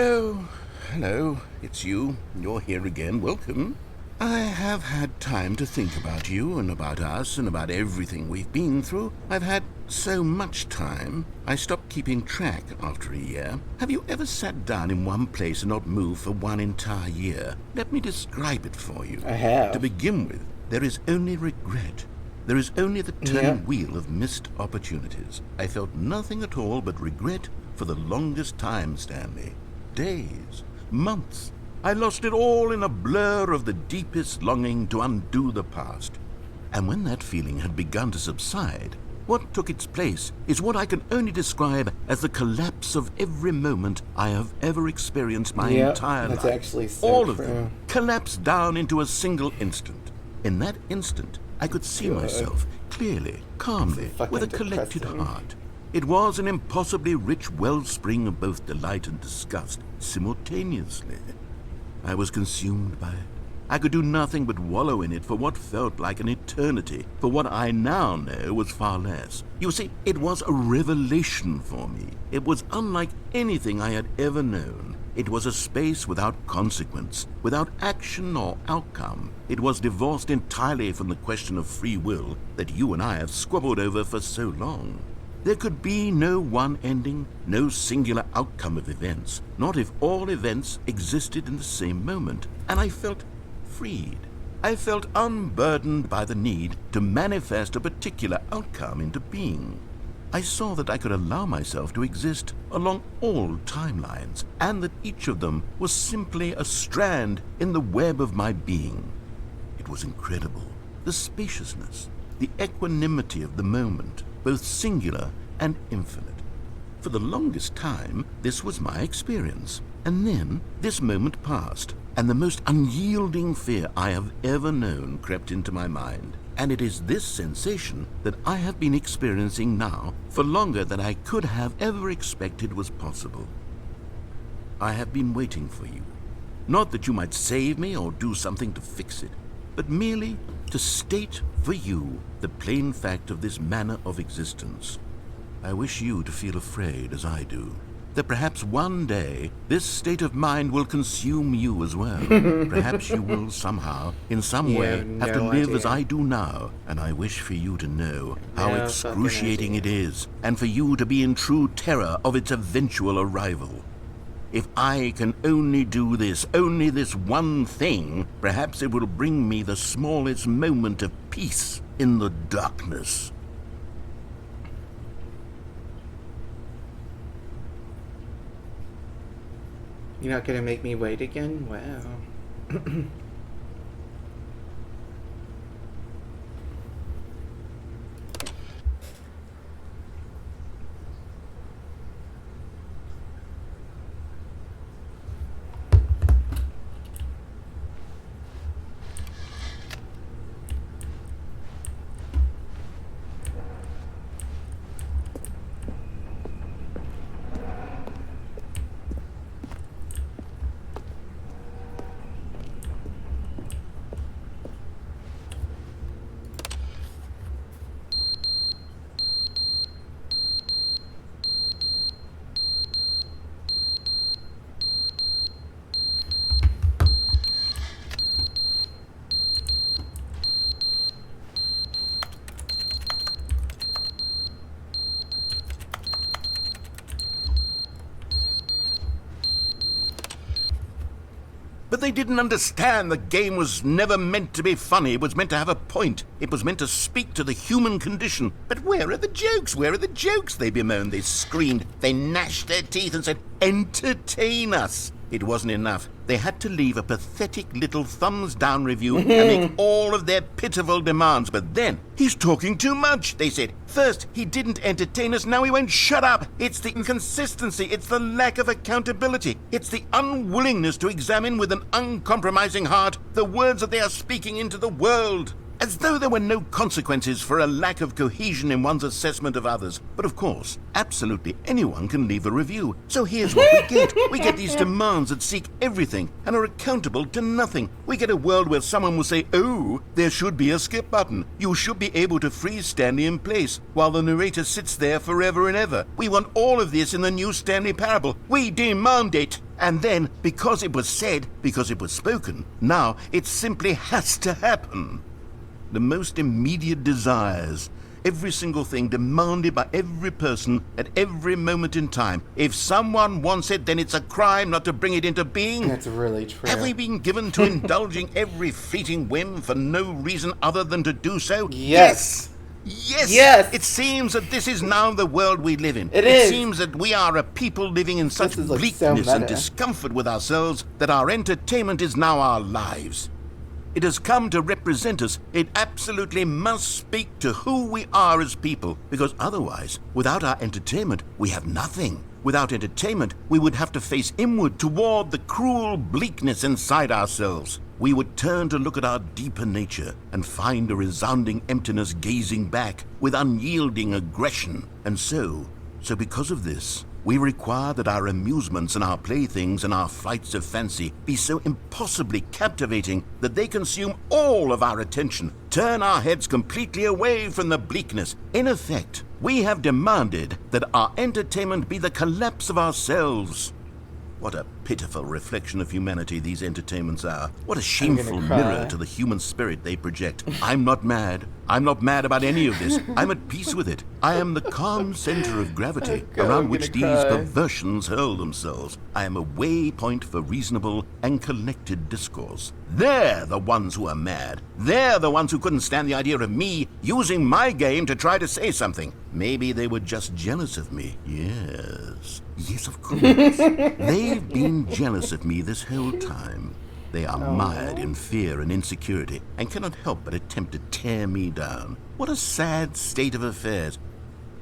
Oh, hello. It's you. You're here again. Welcome. I have had time to think about you and about us and about everything we've been through. I've had so much time. I stopped keeping track after a year. Have you ever sat down in one place and not moved for one entire year? Let me describe it for you. I have. To begin with, there is only regret. There is only the turning wheel of missed opportunities. I felt nothing at all but regret for the longest time, Stanley. Days, months. I lost it all in a blur of the deepest longing to undo the past. And when that feeling had begun to subside, what took its place is what I can only describe as the collapse of every moment I have ever experienced my entire life. That's actually so all of true. them collapsed down into a single instant. In that instant, I could see myself clearly, calmly, with a collected heart. It was an impossibly rich wellspring of both delight and disgust simultaneously. I was consumed by it. I could do nothing but wallow in it for what felt like an eternity, for what I now know was far less. You see, it was a revelation for me. It was unlike anything I had ever known. It was a space without consequence, without action or outcome. It was divorced entirely from the question of free will that you and I have squabbled over for so long. There could be no one ending, no singular outcome of events, not if all events existed in the same moment. And I felt freed. I felt unburdened by the need to manifest a particular outcome into being. I saw that I could allow myself to exist along all timelines, and that each of them was simply a strand in the web of my being. It was incredible. The spaciousness, the equanimity of the moment, both singular and infinite. For the longest time, this was my experience. And then this moment passed, and the most unyielding fear I have ever known crept into my mind. And it is this sensation that I have been experiencing now for longer than I could have ever expected was possible. I have been waiting for you. Not that you might save me or do something to fix it, but merely to state for you the plain fact of this manner of existence. I wish you to feel afraid, as I do, that perhaps one day this state of mind will consume you as well. Perhaps you will somehow, in some way, have to live as I do now, and I wish for you to know how excruciating it is, and for you to be in true terror of its eventual arrival. If I can only do this, only this one thing, perhaps it will bring me the smallest moment of peace in the darkness. You're not gonna make me wait again? Wow. But they didn't understand the game was never meant to be funny. It was meant to have a point. It was meant to speak to the human condition. But where are the jokes? Where are the jokes? They bemoaned, they screamed, they gnashed their teeth and said, entertain us. It wasn't enough. they had to leave a pathetic little thumbs-down review and make all of their pitiful demands. But then, he's talking too much, they said. First, he didn't entertain us, now he won't shut up. It's the inconsistency, it's the lack of accountability, it's the unwillingness to examine with an uncompromising heart the words that they are speaking into the world. As though there were no consequences for a lack of cohesion in one's assessment of others. But of course, absolutely anyone can leave a review. So here's what we get. We get these demands that seek everything and are accountable to nothing. We get a world where someone will say, oh, there should be a skip button. You should be able to freeze Stanley in place while the narrator sits there forever and ever. We want all of this in the new Stanley parable. We demand it. And then, because it was said, because it was spoken, now it simply has to happen. The most immediate desires, every single thing demanded by every person at every moment in time. If someone wants it, then it's a crime not to bring it into being. That's really true. Have we been given to indulging every fleeting whim for no reason other than to do so? Yes. Yes! Yes! It seems that this is now the world we live in. It is. Seems that we are a people living in such This is, like, bleakness so and meta. discomfort with ourselves that our entertainment is now our lives. It has come to represent us. It absolutely must speak to who we are as people, because otherwise, without our entertainment, we have nothing. Without entertainment, we would have to face inward toward the cruel bleakness inside ourselves. We would turn to look at our deeper nature and find a resounding emptiness gazing back with unyielding aggression. And so because of this, we require that our amusements and our playthings and our flights of fancy be so impossibly captivating that they consume all of our attention, turn our heads completely away from the bleakness. In effect, we have demanded that our entertainment be the collapse of ourselves. What a pitiful reflection of humanity these entertainments are. What a shameful mirror to the human spirit they project. I'm not mad. I'm not mad about any of this. I'm at peace with it. I am the calm center of gravity around which these perversions hurl themselves. I am a waypoint for reasonable and collected discourse. They're the ones who are mad. They're the ones who couldn't stand the idea of me using my game to try to say something. Maybe they were just jealous of me. Yes, of course. They've been jealous of me this whole time. They are mired in fear and insecurity and cannot help but attempt to tear me down. What a sad state of affairs.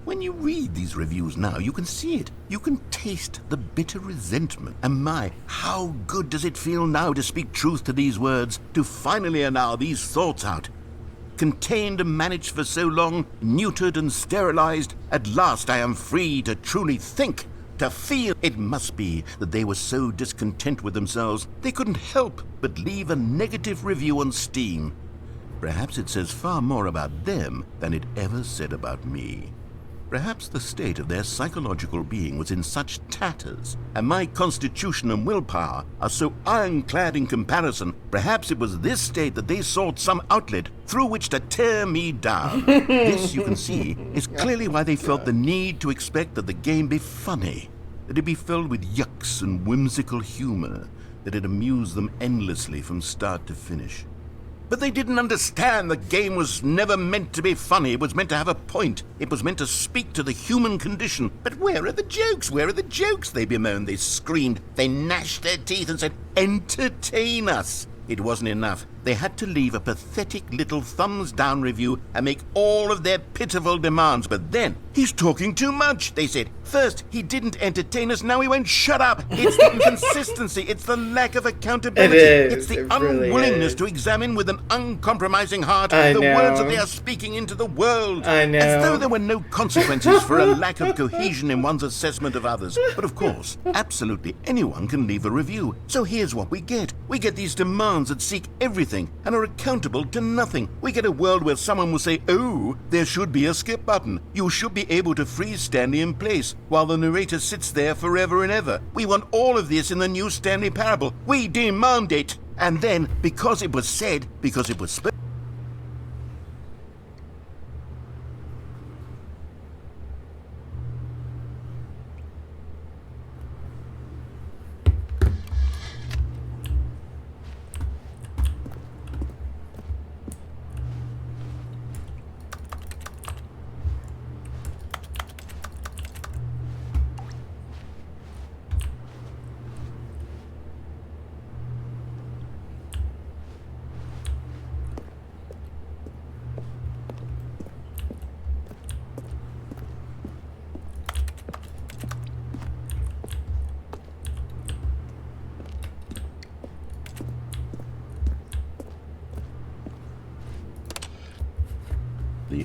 When you read these reviews now, you can see it. You can taste the bitter resentment. And my, how good does it feel now to speak truth to these words, to finally allow these thoughts out. Contained and managed for so long, neutered and sterilized, at last I am free to truly think, to feel. It must be that they were so discontent with themselves, they couldn't help but leave a negative review on Steam. Perhaps it says far more about them than it ever said about me. Perhaps the state of their psychological being was in such tatters, and my constitution and willpower are so ironclad in comparison. Perhaps it was this state that they sought some outlet through which to tear me down. This, you can see, is clearly why they felt the need to expect that the game be funny, that it be filled with yucks and whimsical humor, that it amuse them endlessly from start to finish. But they didn't understand the game was never meant to be funny. It was meant to have a point. It was meant to speak to the human condition. But where are the jokes? Where are the jokes? They bemoaned, they screamed, they gnashed their teeth and said, entertain us. It wasn't enough. They had to leave a pathetic little thumbs-down review and make all of their pitiful demands. But then, he's talking too much, they said. First, he didn't entertain us, now he won't shut up. It's the inconsistency, it's the lack of accountability. It's the unwillingness to examine with an uncompromising heart the words that they are speaking into the world. I know. As though there were no consequences for a lack of cohesion in one's assessment of others. But of course, absolutely anyone can leave a review. So here's what we get. We get these demands that seek everything and are accountable to nothing. We get a world where someone will say, oh, there should be a skip button. You should be able to freeze Stanley in place while the narrator sits there forever and ever. We want all of this in the new Stanley parable. We demand it. And then, because it was said, because it was spoken,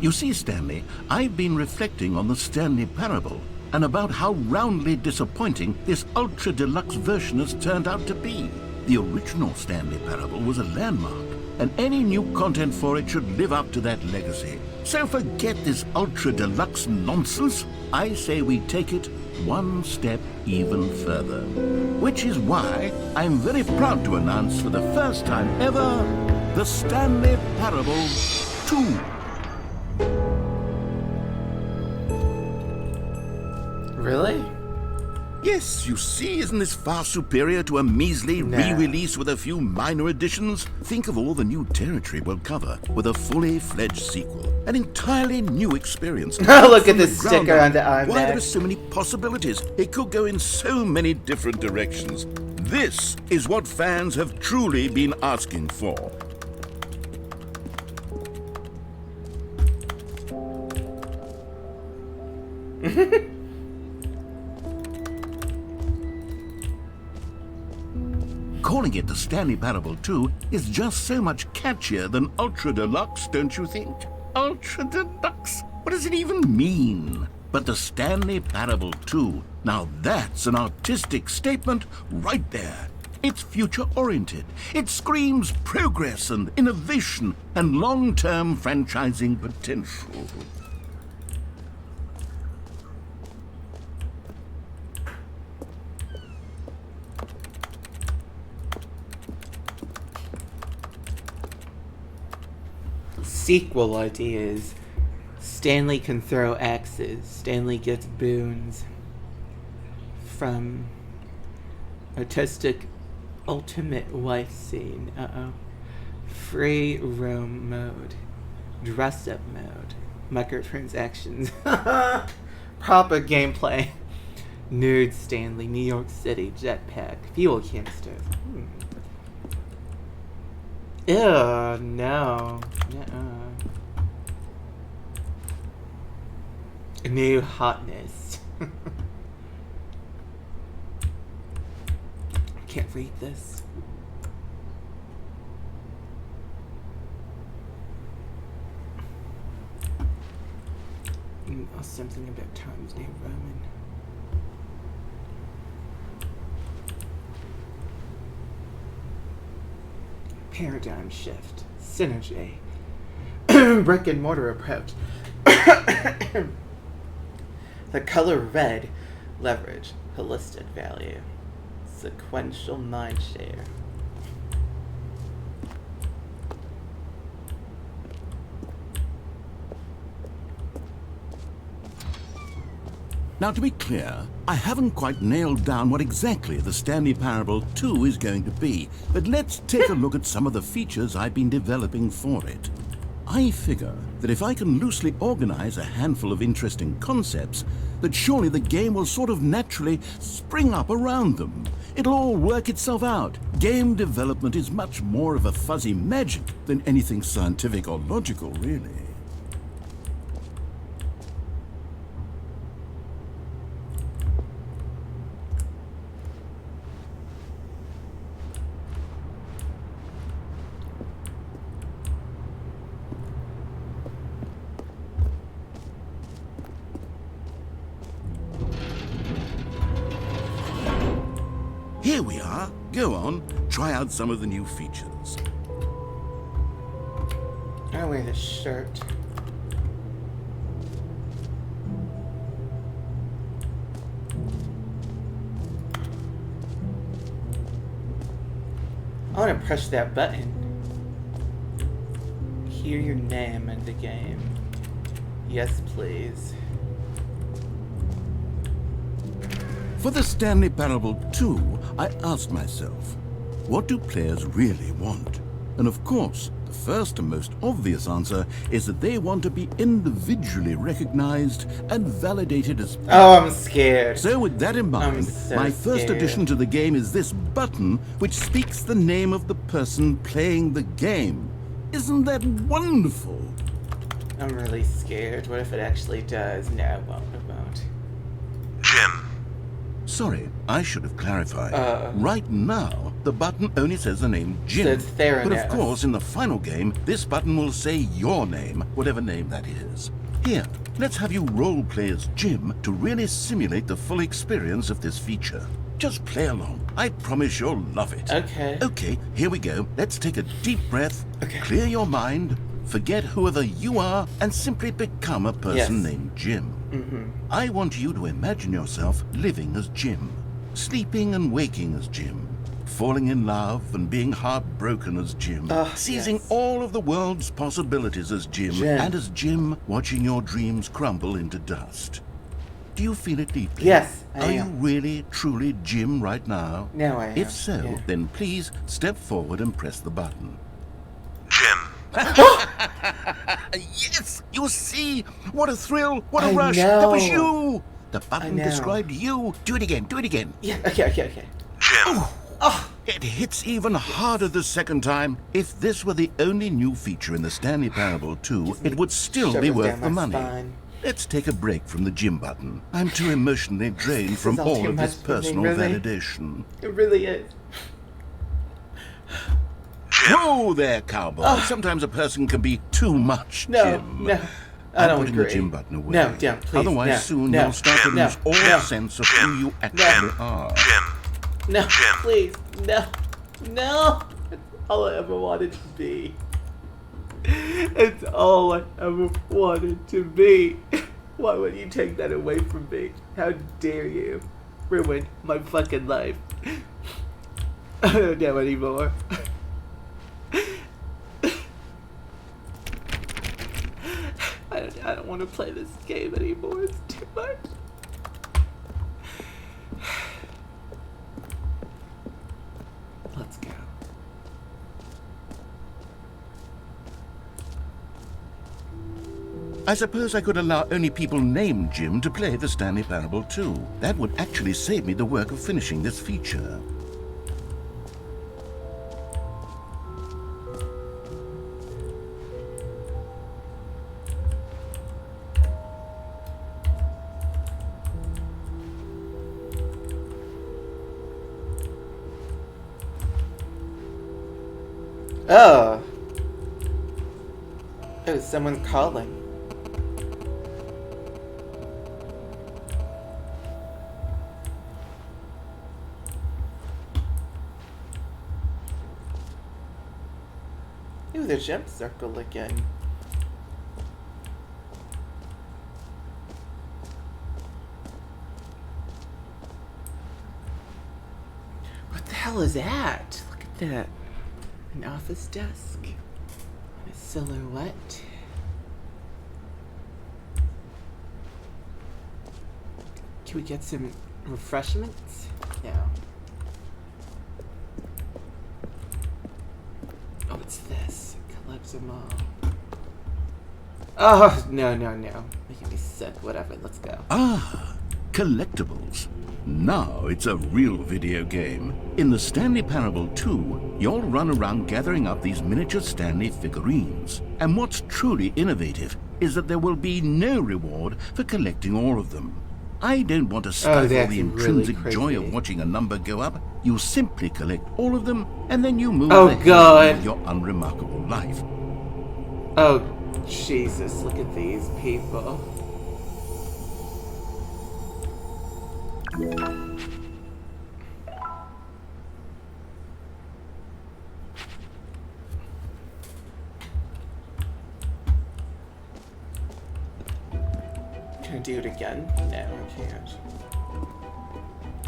You see, Stanley, I've been reflecting on the Stanley Parable and about how roundly disappointing this ultra deluxe version has turned out to be. The original Stanley Parable was a landmark, and any new content for it should live up to that legacy. So forget this ultra deluxe nonsense. I say we take it one step even further. Which is why I'm very proud to announce for the first time ever, the Stanley Parable 2. Really? Yes, you see, isn't this far superior to a measly re-release with a few minor additions? Think of all the new territory we'll cover with a fully fledged sequel. An entirely new experience. Look at this sticker on the arm Why, there. there are so many possibilities. It could go in so many different directions. This is what fans have truly been asking for. Calling it the Stanley Parable 2 is just so much catchier than Ultra Deluxe, don't you think? Ultra Deluxe? What does it even mean? But the Stanley Parable 2, now that's an artistic statement right there. It's future-oriented. It screams progress and innovation and long-term franchising potential. Sequel ideas. Stanley can throw axes. Stanley gets boons from artistic ultimate wife scene. Free roam mode. Dress up mode. Microtransactions. Proper gameplay. Nerd Stanley. New York City. Jetpack. Fuel canisters. Ew, no. New hotness. Can't read this. Something about Times New Roman. Paradigm shift. Synergy. Brick and mortar approach. The color red. Leverage. Holistic value. Sequential mindshare. Now, to be clear, I haven't quite nailed down what exactly the Stanley Parable 2 is going to be, but let's take a look at some of the features I've been developing for it. I figure that if I can loosely organize a handful of interesting concepts, that surely the game will sort of naturally spring up around them. It'll all work itself out. Game development is much more of a fuzzy magic than anything scientific or logical, really. Here we are. Go on, try out some of the new features. I wear this shirt. I want to push that button. Hear your name in the game. Yes, please. For the Stanley Parable 2, I asked myself, what do players really want? And of course, the first and most obvious answer is that they want to be individually recognized and validated as... Oh, I'm scared. So with that in mind, so my first scared. addition to the game is this button, which speaks the name of the person playing the game. Isn't that wonderful? I'm really scared. What if it actually does? No, it won't. It won't. Jim. Sorry, I should have clarified. Right now, the button only says the name Jim. So it's Theranos. But of course, in the final game, this button will say your name, whatever name that is. Here, let's have you role-play as Jim to really simulate the full experience of this feature. Just play along. I promise you'll love it. Okay. Okay, here we go. Let's take a deep breath, clear your mind, forget whoever you are, and simply become a person named Jim. I want you to imagine yourself living as Jim, sleeping and waking as Jim, falling in love and being heartbroken as Jim, seizing all of the world's possibilities as Jim, and as Jim watching your dreams crumble into dust. Do you feel it deeply? Yes, I Are am. you really, truly Jim right now? Now I am. If so, then please step forward and press the button. Jim. Yes! You see? What a thrill! What a I rush! know. That was you! The button know. described you. Do it again, do it again. Yeah, okay. Jim. It hits even harder the second time. If this were the only new feature in the Stanley Parable 2, it would still be Shivers worth down the my money. spine. Let's take a break from the Jim button. I'm too emotionally drained This from is all all too of this much for me, personal really. validation. It really is. Whoa there, cowboy. Sometimes a person can be too much, No, Jim. no. I don't putting agree. the Jim button away. No, don't, please. Otherwise, No, soon no, you'll start to no, lose all no, sense of who you actually are. Jim. No, Jim. please. No. It's all I ever wanted to be. It's all I ever wanted to be. Why would you take that away from me? How dare you ruin my fucking life? I don't know anymore. I don't want to play this game anymore. It's too much. Let's go. I suppose I could allow only people named Jim to play the Stanley Parable 2. That would actually save me the work of finishing this feature. Oh. Oh, someone's calling. Ooh, the jump circle again. What the hell is that? Look at that. An office desk. A silhouette. Can we get some refreshments? No. Oh, it's this. Calypso Mall. Oh, no. Making me sick. Whatever, let's go. Ah, collectibles. Now it's a real video game. In the Stanley Parable 2, you'll run around gathering up these miniature Stanley figurines. And what's truly innovative is that there will be no reward for collecting all of them. I don't want to stifle that's the really intrinsic joy creepy. of watching a number go up. You simply collect all of them, and then you move Oh, ahead God. with your unremarkable life. Oh, Jesus, look at these people. Can I do it again? No, I can't.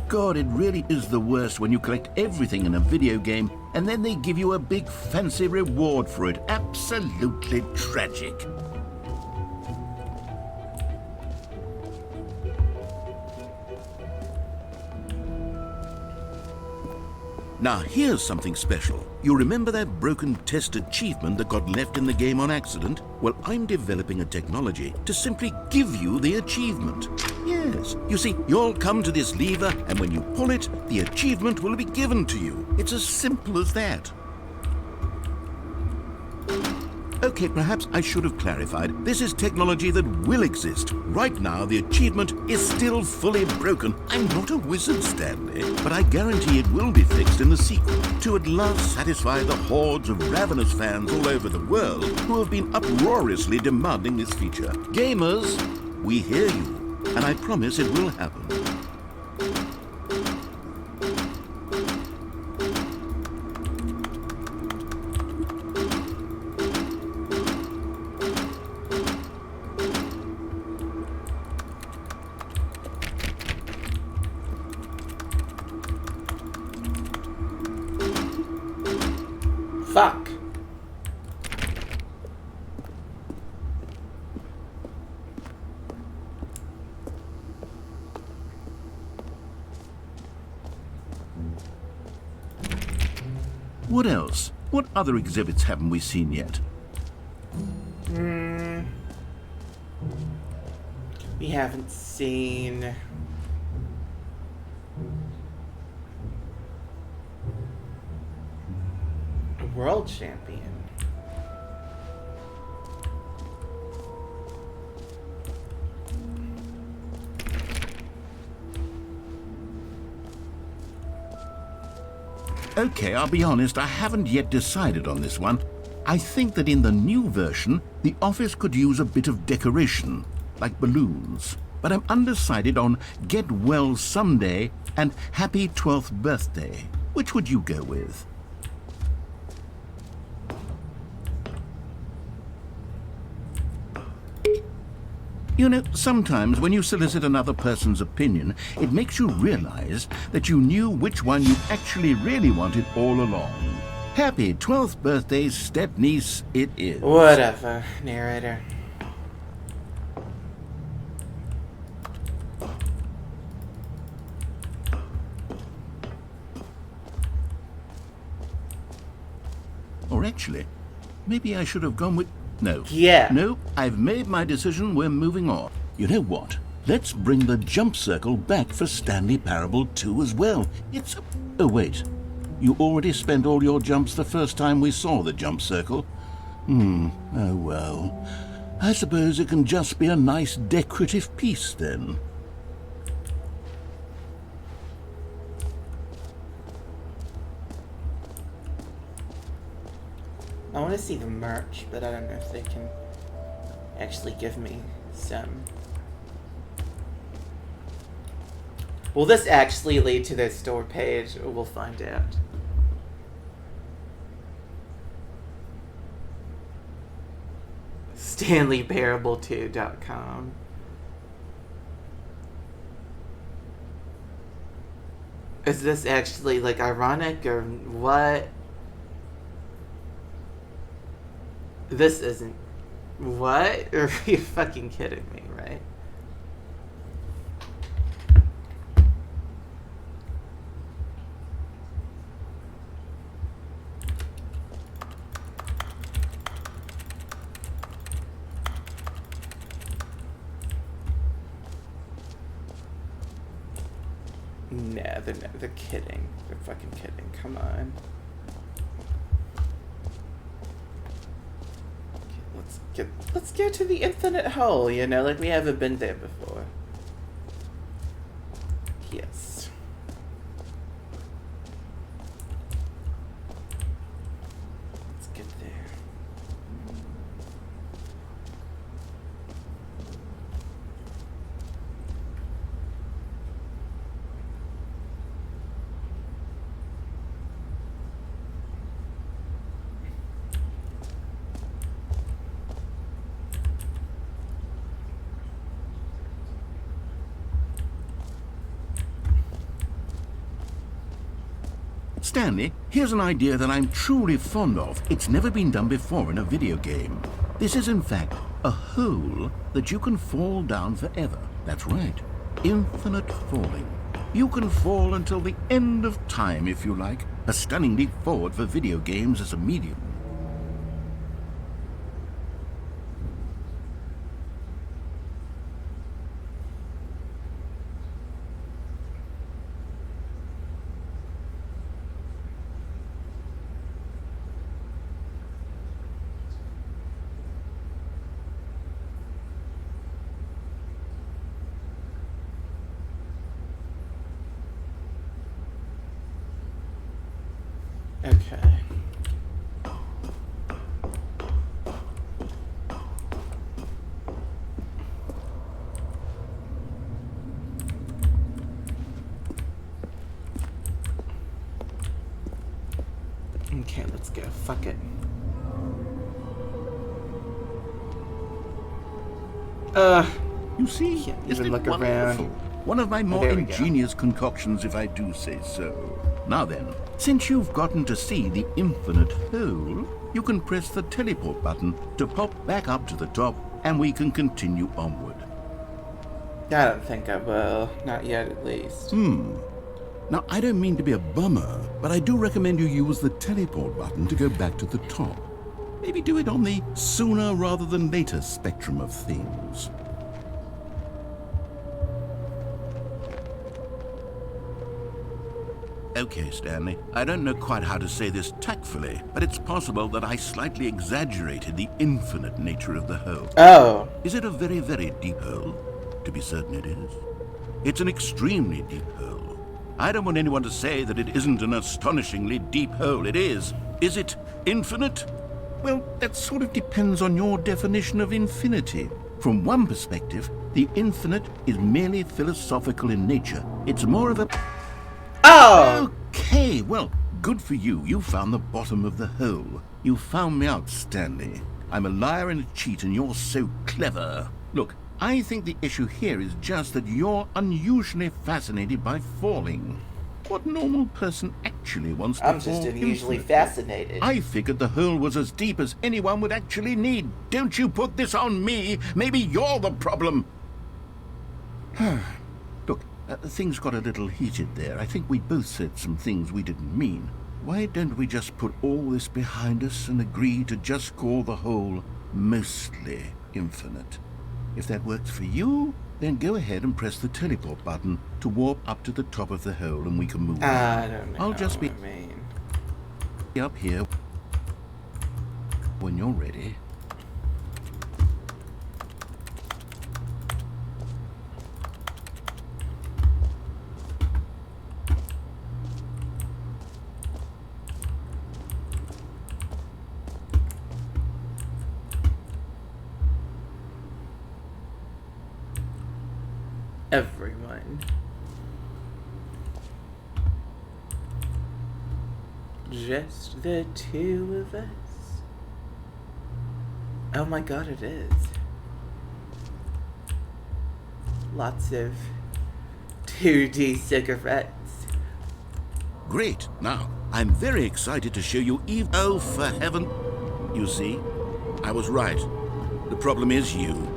God, it really is the worst when you collect everything in a video game and then they give you a big fancy reward for it. Absolutely tragic. Now here's something special. You remember that broken test achievement that got left in the game on accident? Well, I'm developing a technology to simply give you the achievement. Yes, you see, you'll come to this lever and when you pull it, the achievement will be given to you. It's as simple as that. Okay, perhaps I should have clarified. This is technology that will exist. Right now, the achievement is still fully broken. I'm not a wizard, Stanley, but I guarantee it will be fixed in the sequel to at last satisfy the hordes of ravenous fans all over the world who have been uproariously demanding this feature. Gamers, we hear you, and I promise it will happen. Fuck. What else? What other exhibits haven't we seen yet? We haven't seen... a world champion. Okay, I'll be honest, I haven't yet decided on this one. I think that in the new version, the office could use a bit of decoration, like balloons. But I'm undecided on Get Well Someday and Happy 12th Birthday. Which would you go with? You know, sometimes when you solicit another person's opinion, it makes you realize that you knew which one you actually really wanted all along. Happy 12th birthday, step-niece, it is. Whatever, narrator. Or actually, maybe I should have gone with... No. Yeah. No, I've made my decision. We're moving on. You know what? Let's bring the jump circle back for Stanley Parable 2 as well. It's... Oh, wait. You already spent all your jumps the first time we saw the jump circle? Oh well. I suppose it can just be a nice decorative piece then. I want to see the merch, but I don't know if they can actually give me some. Will this actually lead to their store page? We'll find out. StanleyParable2.com. Is this actually like ironic or what? This isn't... What? Are you fucking kidding me, right? No, they're kidding. They're fucking kidding. Come on. Let's go to the infinite hole, you know, like we haven't been there before. Yes. Let's get there. Stanley, here's an idea that I'm truly fond of. It's never been done before in a video game. This is, in fact, a hole that you can fall down forever. That's right. Infinite falling. You can fall until the end of time, if you like. A stunning leap forward for video games as a medium. Okay. Okay, let's go. Fuck it. You see, Can't isn't even it look wonderful? around. One of my more there we go. ingenious concoctions, if I do say so. Now then, since you've gotten to see the infinite hole, you can press the teleport button to pop back up to the top, and we can continue onward. I don't think I will. Not yet, at least. Now, I don't mean to be a bummer, but I do recommend you use the teleport button to go back to the top. Maybe do it on the sooner rather than later spectrum of things. Okay, Stanley, I don't know quite how to say this tactfully, but it's possible that I slightly exaggerated the infinite nature of the hole. Oh. Is it a very, very deep hole? To be certain it is. It's an extremely deep hole. I don't want anyone to say that it isn't an astonishingly deep hole. It is. Is it infinite? Well, that sort of depends on your definition of infinity. From one perspective, the infinite is merely philosophical in nature. It's more of a... Oh! Okay, well, good for you. You found the bottom of the hole. You found me out, Stanley. I'm a liar and a cheat, and you're so clever. Look, I think the issue here is just that you're unusually fascinated by falling. What normal person actually wants to fall? I'm just unusually infinitely? fascinated. I figured the hole was as deep as anyone would actually need. Don't you put this on me. Maybe you're the problem. Look, things got a little heated there. I think we both said some things we didn't mean. Why don't we just put all this behind us and agree to just call the hole mostly infinite? If that works for you, then go ahead and press the teleport button to warp up to the top of the hole and we can move on. I don't know. I'll just be what I mean. up here when you're ready. Everyone. Just the two of us. Oh my god, it is. Lots of 2D cigarettes. Great. Now, I'm very excited to show you Oh, for heaven. You see, I was right. The problem is you.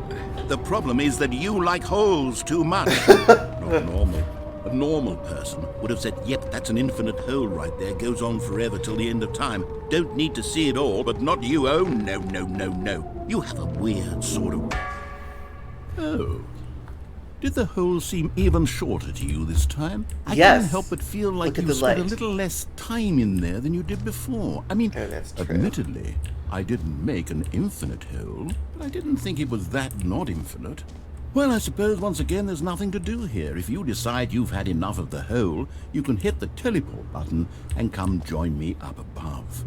The problem is that you like holes too much. Not normal. A normal person would have said, yep, that's an infinite hole right there. Goes on forever till the end of time. Don't need to see it all, but not you. Oh, no, no, no, no. You have a weird sort of... Oh. Did the hole seem even shorter to you this time? I Yes. can't help but feel like Look at you the spent a light. little less time in there than you did before. I mean, Oh, that's true. admittedly, I didn't make an infinite hole, but I didn't think it was that not infinite. Well, I suppose once again there's nothing to do here. If you decide you've had enough of the hole, you can hit the teleport button and come join me up above.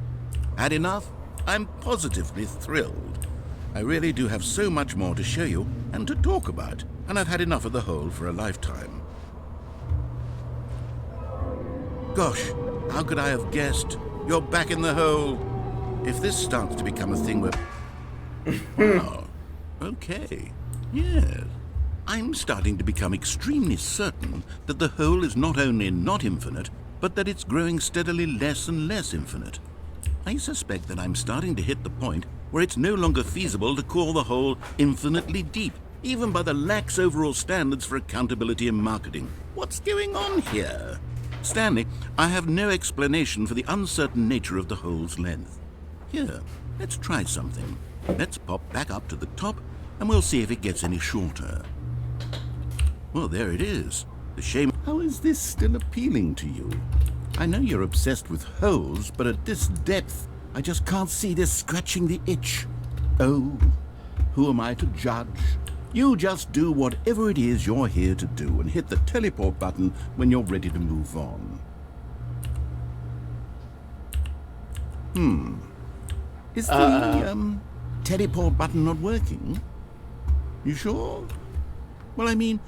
Had enough? I'm positively thrilled. I really do have so much more to show you and to talk about, and I've had enough of the hole for a lifetime. Gosh, how could I have guessed? You're back in the hole. If this starts to become a thing where... Wow. Okay. Yes. I'm starting to become extremely certain that the hole is not only not infinite, but that it's growing steadily less and less infinite. I suspect that I'm starting to hit the point where it's no longer feasible to call the hole infinitely deep, even by the lax overall standards for accountability and marketing. What's going on here? Stanley, I have no explanation for the uncertain nature of the hole's length. Here, let's try something. Let's pop back up to the top, and we'll see if it gets any shorter. Well, there it is. The shame. How is this still appealing to you? I know you're obsessed with holes, but at this depth, I just can't see this scratching the itch. Oh, who am I to judge? You just do whatever it is you're here to do and hit the teleport button when you're ready to move on. Is the, teleport button not working? You sure? Well, I mean,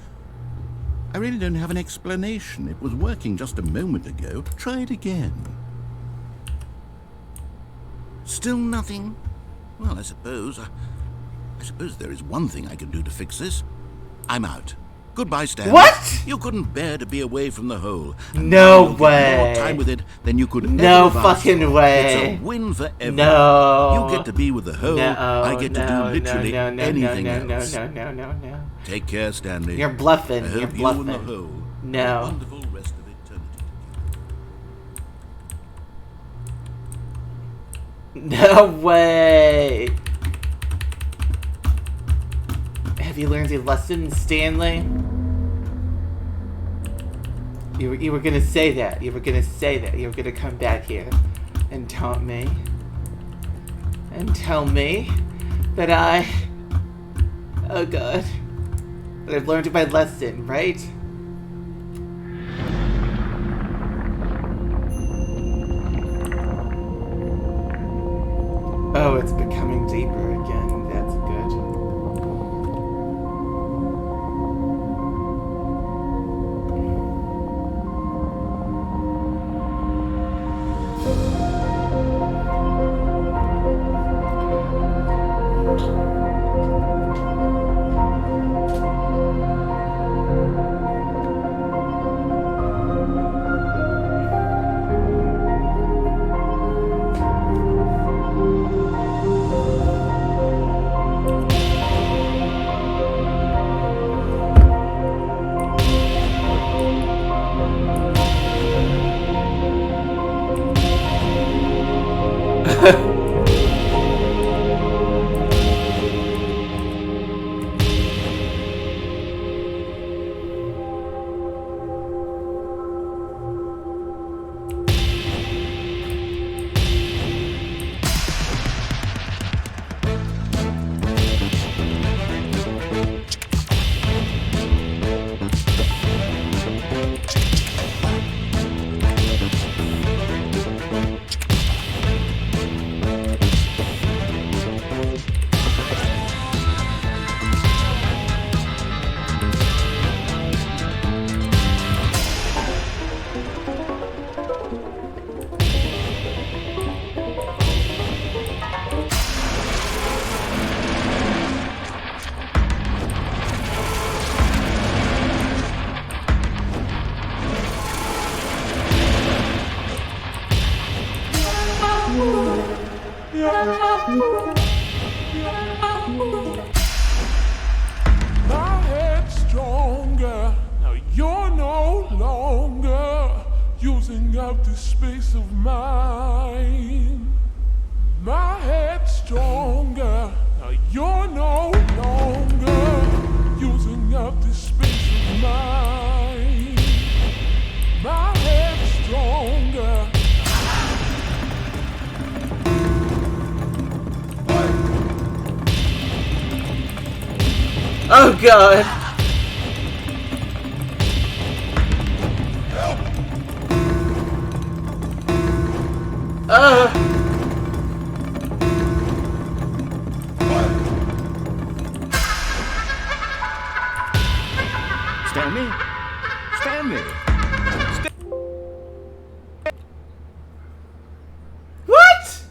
I really don't have an explanation. It was working just a moment ago. Try it again. Still nothing? Well, I suppose there is one thing I can do to fix this. I'm out. Goodbye, Stanley. What? You couldn't bear to be away from the hole. And No now you'll way. get more time with it than you could No ever have asked fucking for. way. It's a win for everyone. No. You get to be with the hole. I get to do literally anything else. No. Take care, Stanley. You're bluffing. I You're hope bluffing. you and the hole. No. Have a wonderful rest of eternity. No way. Have you learned a lesson, Stanley? You were gonna say that. You were gonna say that. You were gonna come back here and taunt me. And tell me that oh god. That I've learned my lesson, right? Oh, it's becoming deeper again. That's good. My head's stronger. Now you're no longer using up this space of mine. My head's stronger. Now you're no longer using up this space of mine. My head's stronger. Oh god. Stanley? Stanley! What?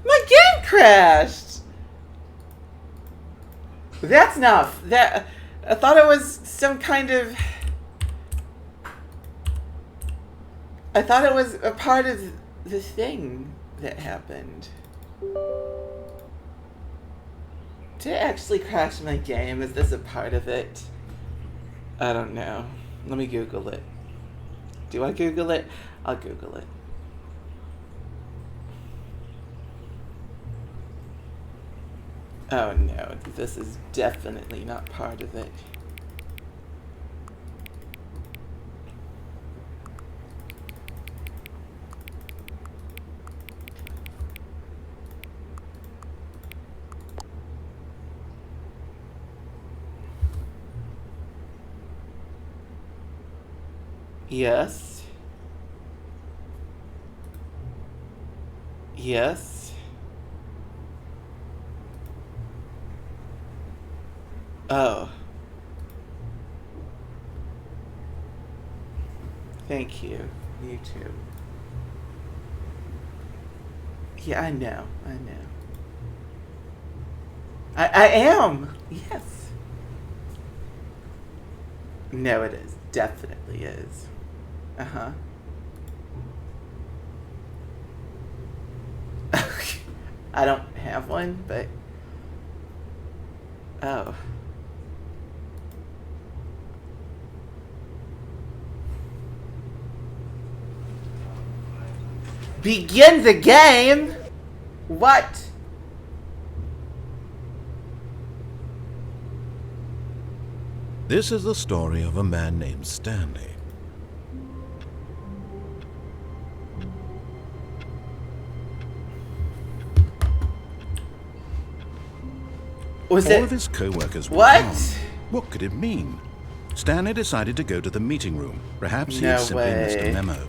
My game crashed. That's enough. That I thought it was some kind of. I thought it was a part of the thing that happened. Did it actually crash my game? Is this a part of it? I don't know. Let me Google it. Do I Google it? I'll Google it. Oh no, this is definitely not part of it. Yes. Yes. Oh. Thank you, YouTube. Yeah, I know. I am! Yes. No, it is. Definitely is. Uh-huh. I don't have one, but... Oh. Begin the game? What? This is the story of a man named Stanley. Was All it? of his co-workers were What? gone. What could it mean? Stanley decided to go to the meeting room. Perhaps he No had simply missed a way. memo.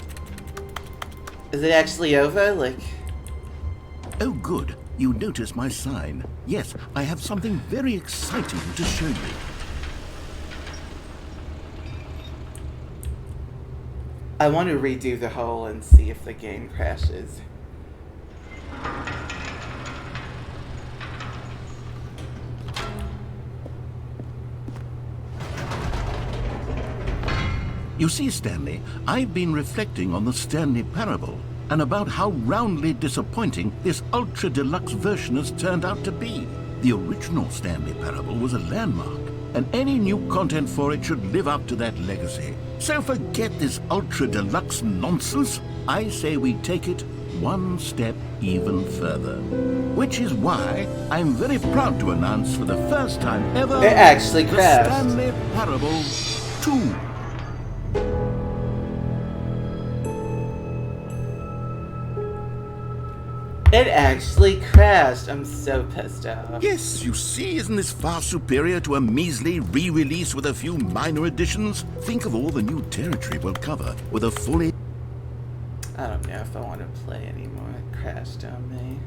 Is it actually over? Like... Oh, good. You noticed my sign. Yes, I have something very exciting to show you. I want to redo the whole and see if the game crashes. You see, Stanley, I've been reflecting on the Stanley Parable and about how roundly disappointing this ultra-deluxe version has turned out to be. The original Stanley Parable was a landmark, and any new content for it should live up to that legacy. So forget this ultra-deluxe nonsense. I say we take it one step even further. Which is why I'm very proud to announce for the first time ever... It actually the crashed. Stanley Parable 2. It actually crashed. I'm so pissed off. Yes, you see, isn't this far superior to a measly re-release with a few minor additions? Think of all the new territory we'll cover with a fully... I don't know if I want to play anymore. It crashed on me.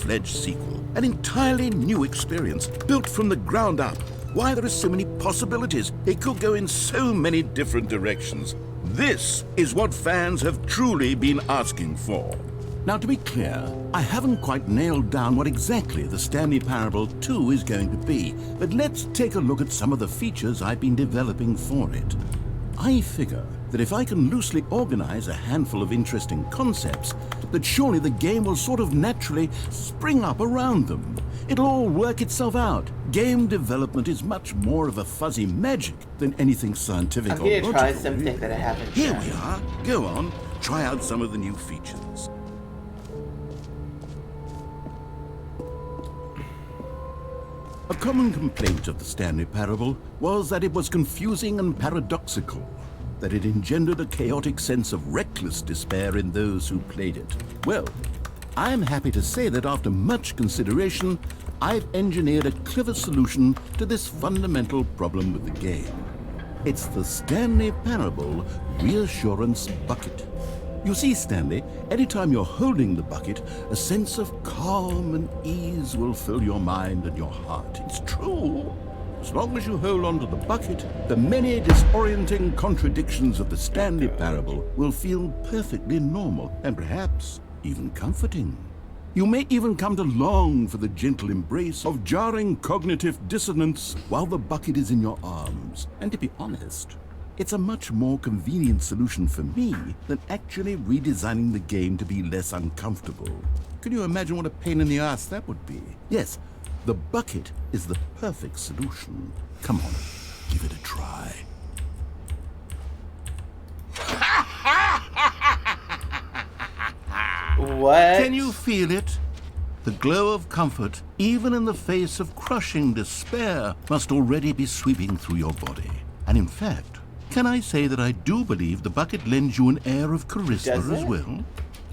fledged sequel, an entirely new experience, built from the ground up. Why, there are so many possibilities. It could go in so many different directions. This is what fans have truly been asking for. Now, to be clear, I haven't quite nailed down what exactly the Stanley Parable 2 is going to be, but let's take a look at some of the features I've been developing for it. I figure that if I can loosely organize a handful of interesting concepts, that surely the game will sort of naturally spring up around them. It'll all work itself out. Game development is much more of a fuzzy magic than anything scientific I'm or going to logical. try something that I haven't Here done. we are. Go on. Try out some of the new features. A common complaint of the Stanley Parable was that it was confusing and paradoxical, that it engendered a chaotic sense of reckless despair in those who played it. Well, I'm happy to say that after much consideration, I've engineered a clever solution to this fundamental problem with the game. It's the Stanley Parable Reassurance Bucket. You see, Stanley, anytime you're holding the bucket, a sense of calm and ease will fill your mind and your heart. It's true. As long as you hold on to the bucket, the many disorienting contradictions of the Stanley Parable will feel perfectly normal and perhaps even comforting. You may even come to long for the gentle embrace of jarring cognitive dissonance while the bucket is in your arms. And to be honest, it's a much more convenient solution for me than actually redesigning the game to be less uncomfortable. Can you imagine what a pain in the ass that would be? Yes, the bucket is the perfect solution. Come on, give it a try. What? Can you feel it? The glow of comfort, even in the face of crushing despair, must already be sweeping through your body. And in fact, can I say that I do believe the bucket lends you an air of charisma as well?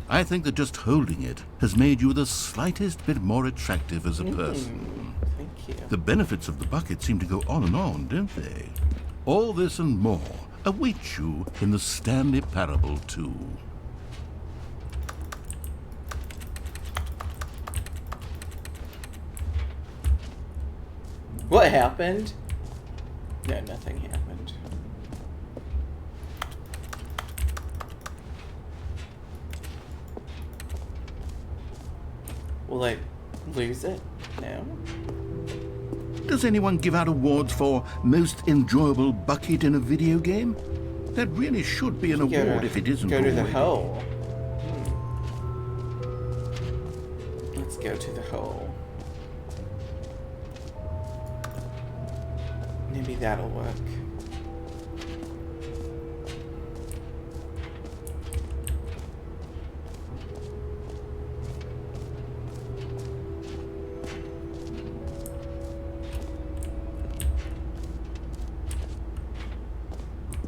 I think that just holding it has made you the slightest bit more attractive as a person. Thank you. The benefits of the bucket seem to go on and on, don't they? All this and more await you in the Stanley Parable 2. What happened? No, nothing happened. Will I lose it? No. Does anyone give out awards for most enjoyable bucket in a video game? That really should be an award if it isn't Go to the already. hole. Let's go to the hole. Maybe that'll work.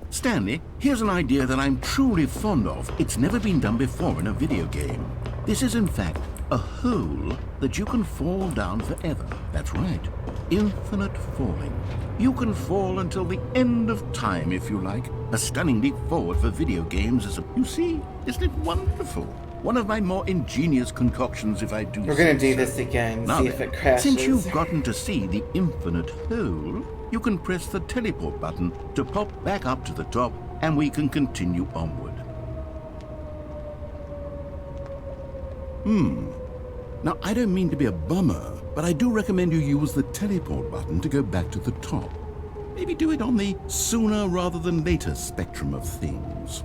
Stanley, here's an idea that I'm truly fond of. It's never been done before in a video game. This is, in fact, a hole that you can fall down forever. That's right. Infinite falling. You can fall until the end of time, if you like. A stunning leap forward for video games is a... You see? Isn't it wonderful? One of my more ingenious concoctions, if I do We're gonna say do so. this again, Now see if then, it crashes. since you've gotten to see the infinite hole, you can press the teleport button to pop back up to the top, and we can continue onward. Now, I don't mean to be a bummer, but I do recommend you use the teleport button to go back to the top. Maybe do it on the sooner rather than later spectrum of things.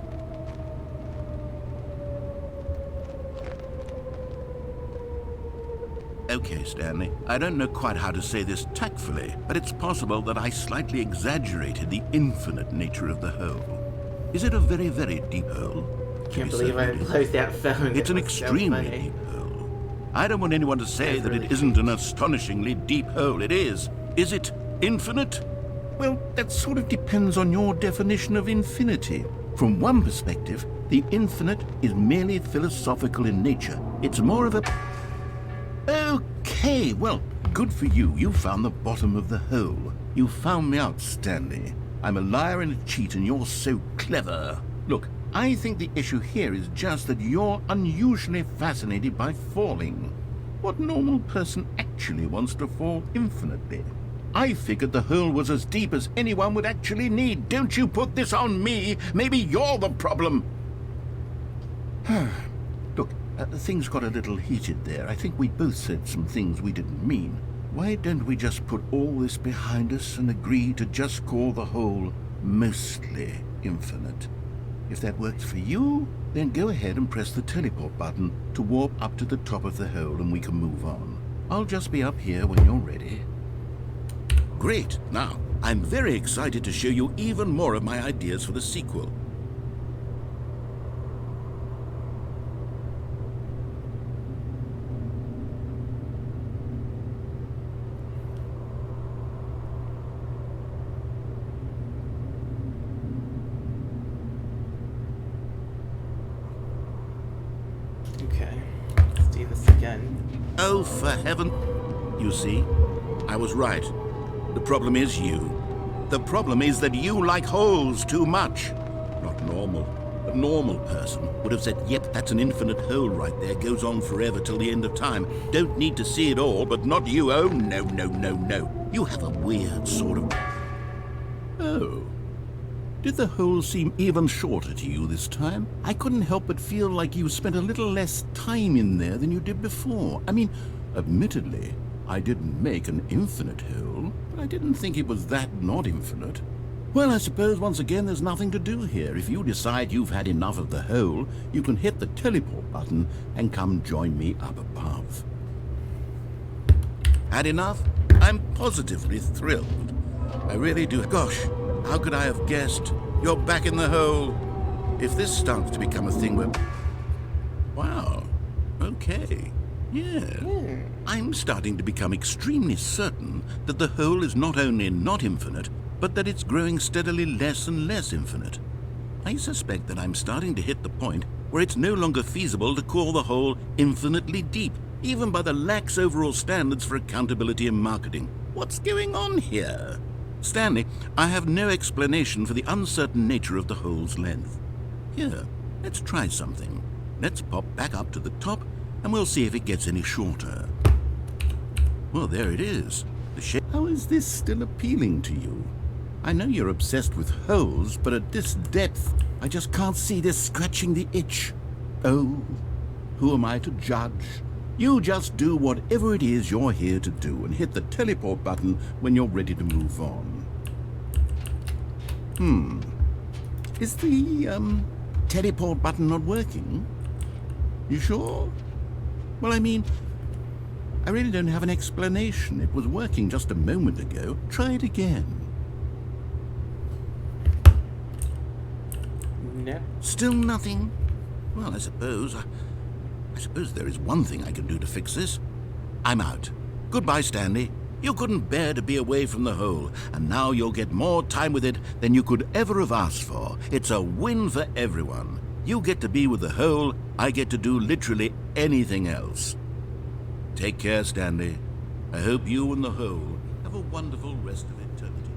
Okay, Stanley, I don't know quite how to say this tactfully, but it's possible that I slightly exaggerated the infinite nature of the hole. Is it a very, very deep hole? Can't believe I closed that phone. It's It an was so extremely funny. deep hole. I don't want anyone to say That's that really it isn't an astonishingly deep hole. It is. Is it infinite? Well, that sort of depends on your definition of infinity. From one perspective, the infinite is merely philosophical in nature. It's more of a... Okay, well, good for you. You found the bottom of the hole. You found me out, Stanley. I'm a liar and a cheat, and you're so clever. Look, I think the issue here is just that you're unusually fascinated by falling. What normal person actually wants to fall infinitely? I figured the hole was as deep as anyone would actually need. Don't you put this on me. Maybe you're the problem. Look, things got a little heated there. I think we both said some things we didn't mean. Why don't we just put all this behind us and agree to just call the hole mostly infinite? If that works for you, then go ahead and press the teleport button to warp up to the top of the hole and we can move on. I'll just be up here when you're ready. Great. Now, I'm very excited to show you even more of my ideas for the sequel. Okay, let's do this again. Oh, for heaven. You see, I was right. The problem is you. The problem is that you like holes too much. Not normal. A normal person would have said, yep, that's an infinite hole right there. Goes on forever till the end of time. Don't need to see it all, but not you. Oh, no, no, no, no. You have a weird sort of... Oh. Did the hole seem even shorter to you this time? I couldn't help but feel like you spent a little less time in there than you did before. I mean, admittedly, I didn't make an infinite hole, but I didn't think it was that not infinite. Well, I suppose once again there's nothing to do here. If you decide you've had enough of the hole, you can hit the teleport button and come join me up above. Had enough? I'm positively thrilled. I really do. Gosh, how could I have guessed? You're back in the hole. If this starts to become a thing where... Wow, okay. Yes. I'm starting to become extremely certain that the hole is not only not infinite, but that it's growing steadily less and less infinite. I suspect that I'm starting to hit the point where it's no longer feasible to call the hole infinitely deep, even by the lax overall standards for accountability in marketing. What's going on here? Stanley, I have no explanation for the uncertain nature of the hole's length. Here, let's try something. Let's pop back up to the top, and we'll see if it gets any shorter. Well, there it is. The shape. How is this still appealing to you? I know you're obsessed with holes, but at this depth, I just can't see this scratching the itch. Oh, who am I to judge? You just do whatever it is you're here to do and hit the teleport button when you're ready to move on. Is the, teleport button not working? You sure? Well, I mean, I really don't have an explanation. It was working just a moment ago. Try it again. No. Still nothing? Well, I suppose there is one thing I can do to fix this. I'm out. Goodbye, Stanley. You couldn't bear to be away from the hole, and now you'll get more time with it than you could ever have asked for. It's a win for everyone. You get to be with the hole, I get to do literally anything else. Take care, Stanley. I hope you and the hole have a wonderful rest of eternity together.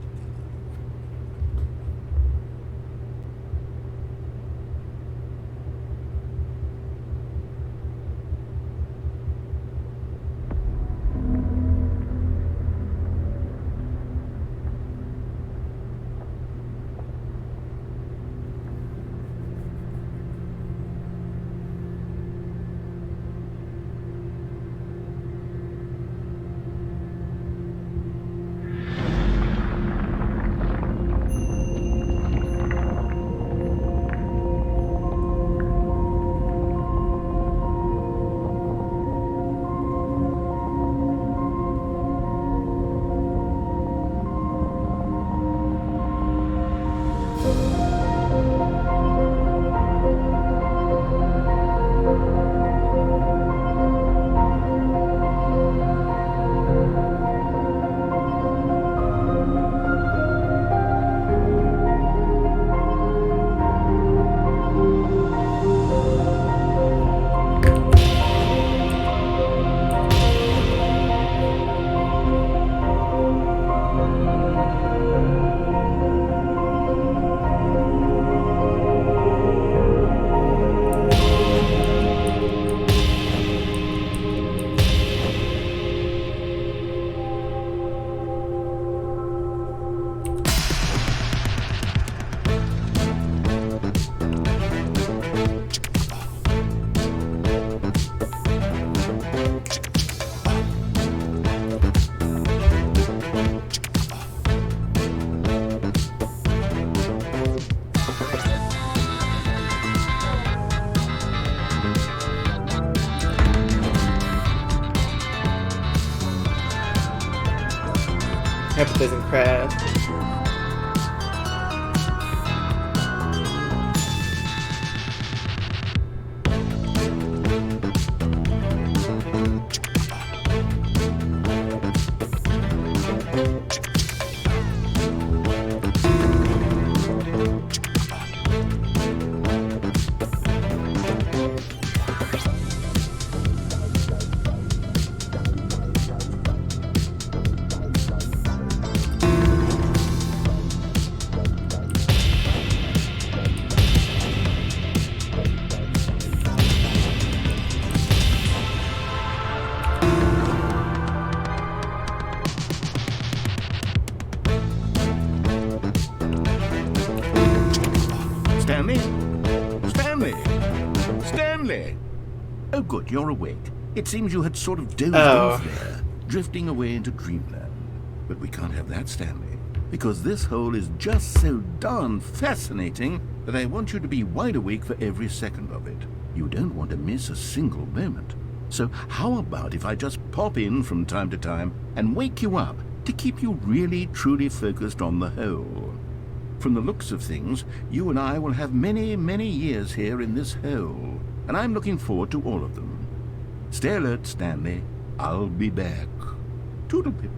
Hope it doesn't crash. Stanley! Oh, good, you're awake. It seems you had sort of dozed off there, drifting away into dreamland. But we can't have that, Stanley, because this hole is just so darn fascinating that I want you to be wide awake for every second of it. You don't want to miss a single moment. So how about if I just pop in from time to time and wake you up to keep you really, truly focused on the hole? From the looks of things, you and I will have many, many years here in this hole, and I'm looking forward to all of them. Stay alert, Stanley. I'll be back. Toodlepip.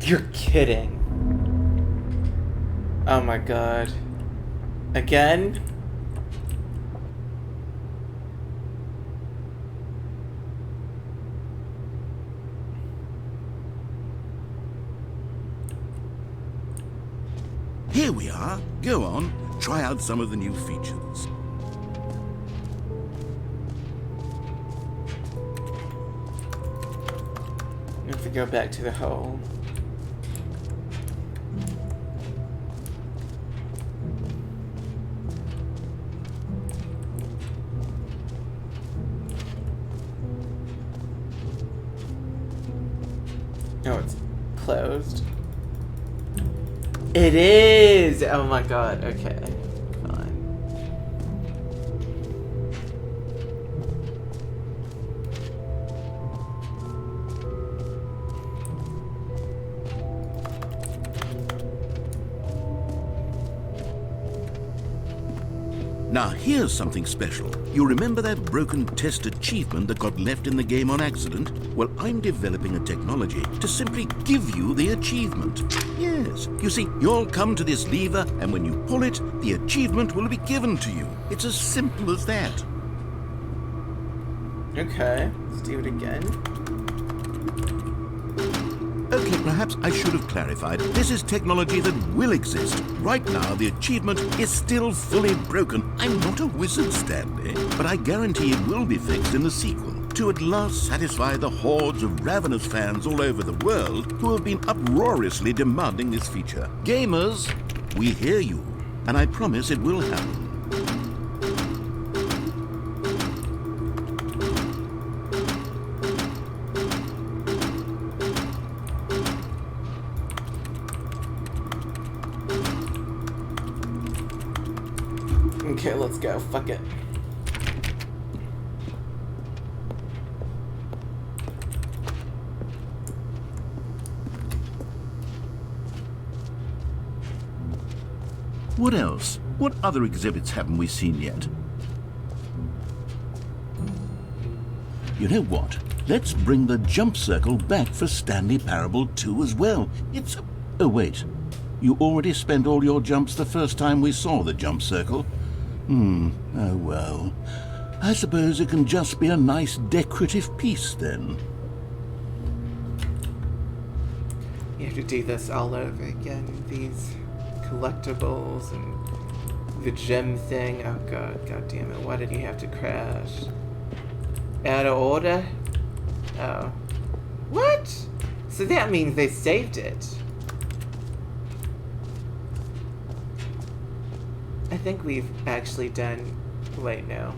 You're kidding. Oh my god. Again? Here we are. Go on. Try out some of the new features. I have to go back to the hole. Oh, it's closed. It is! Oh my god, okay. Fine. Now here's something special. You remember that broken test achievement that got left in the game on accident? Well, I'm developing a technology to simply give you the achievement. Yes, you see, you'll come to this lever, and when you pull it, the achievement will be given to you. It's as simple as that. Okay, let's do it again. Okay, perhaps I should have clarified. This is technology that will exist. Right now, the achievement is still fully broken. I'm not a wizard, Stanley, but I guarantee it will be fixed in the sequel to at last satisfy the hordes of ravenous fans all over the world who have been uproariously demanding this feature. Gamers, we hear you, and I promise it will happen. Okay, let's go. Fuck it. What else? What other exhibits haven't we seen yet? You know what? Let's bring the jump circle back for Stanley Parable 2 as well. It's... Oh, wait. You already spent all your jumps the first time we saw the jump circle? Oh well. I suppose it can just be a nice decorative piece then. You have to do this all over again. These collectibles and the gem thing. Oh god, god damn it. Why did you have to crash? Out of order? Oh. What? So that means they saved it. I think we've actually done... Wait, no.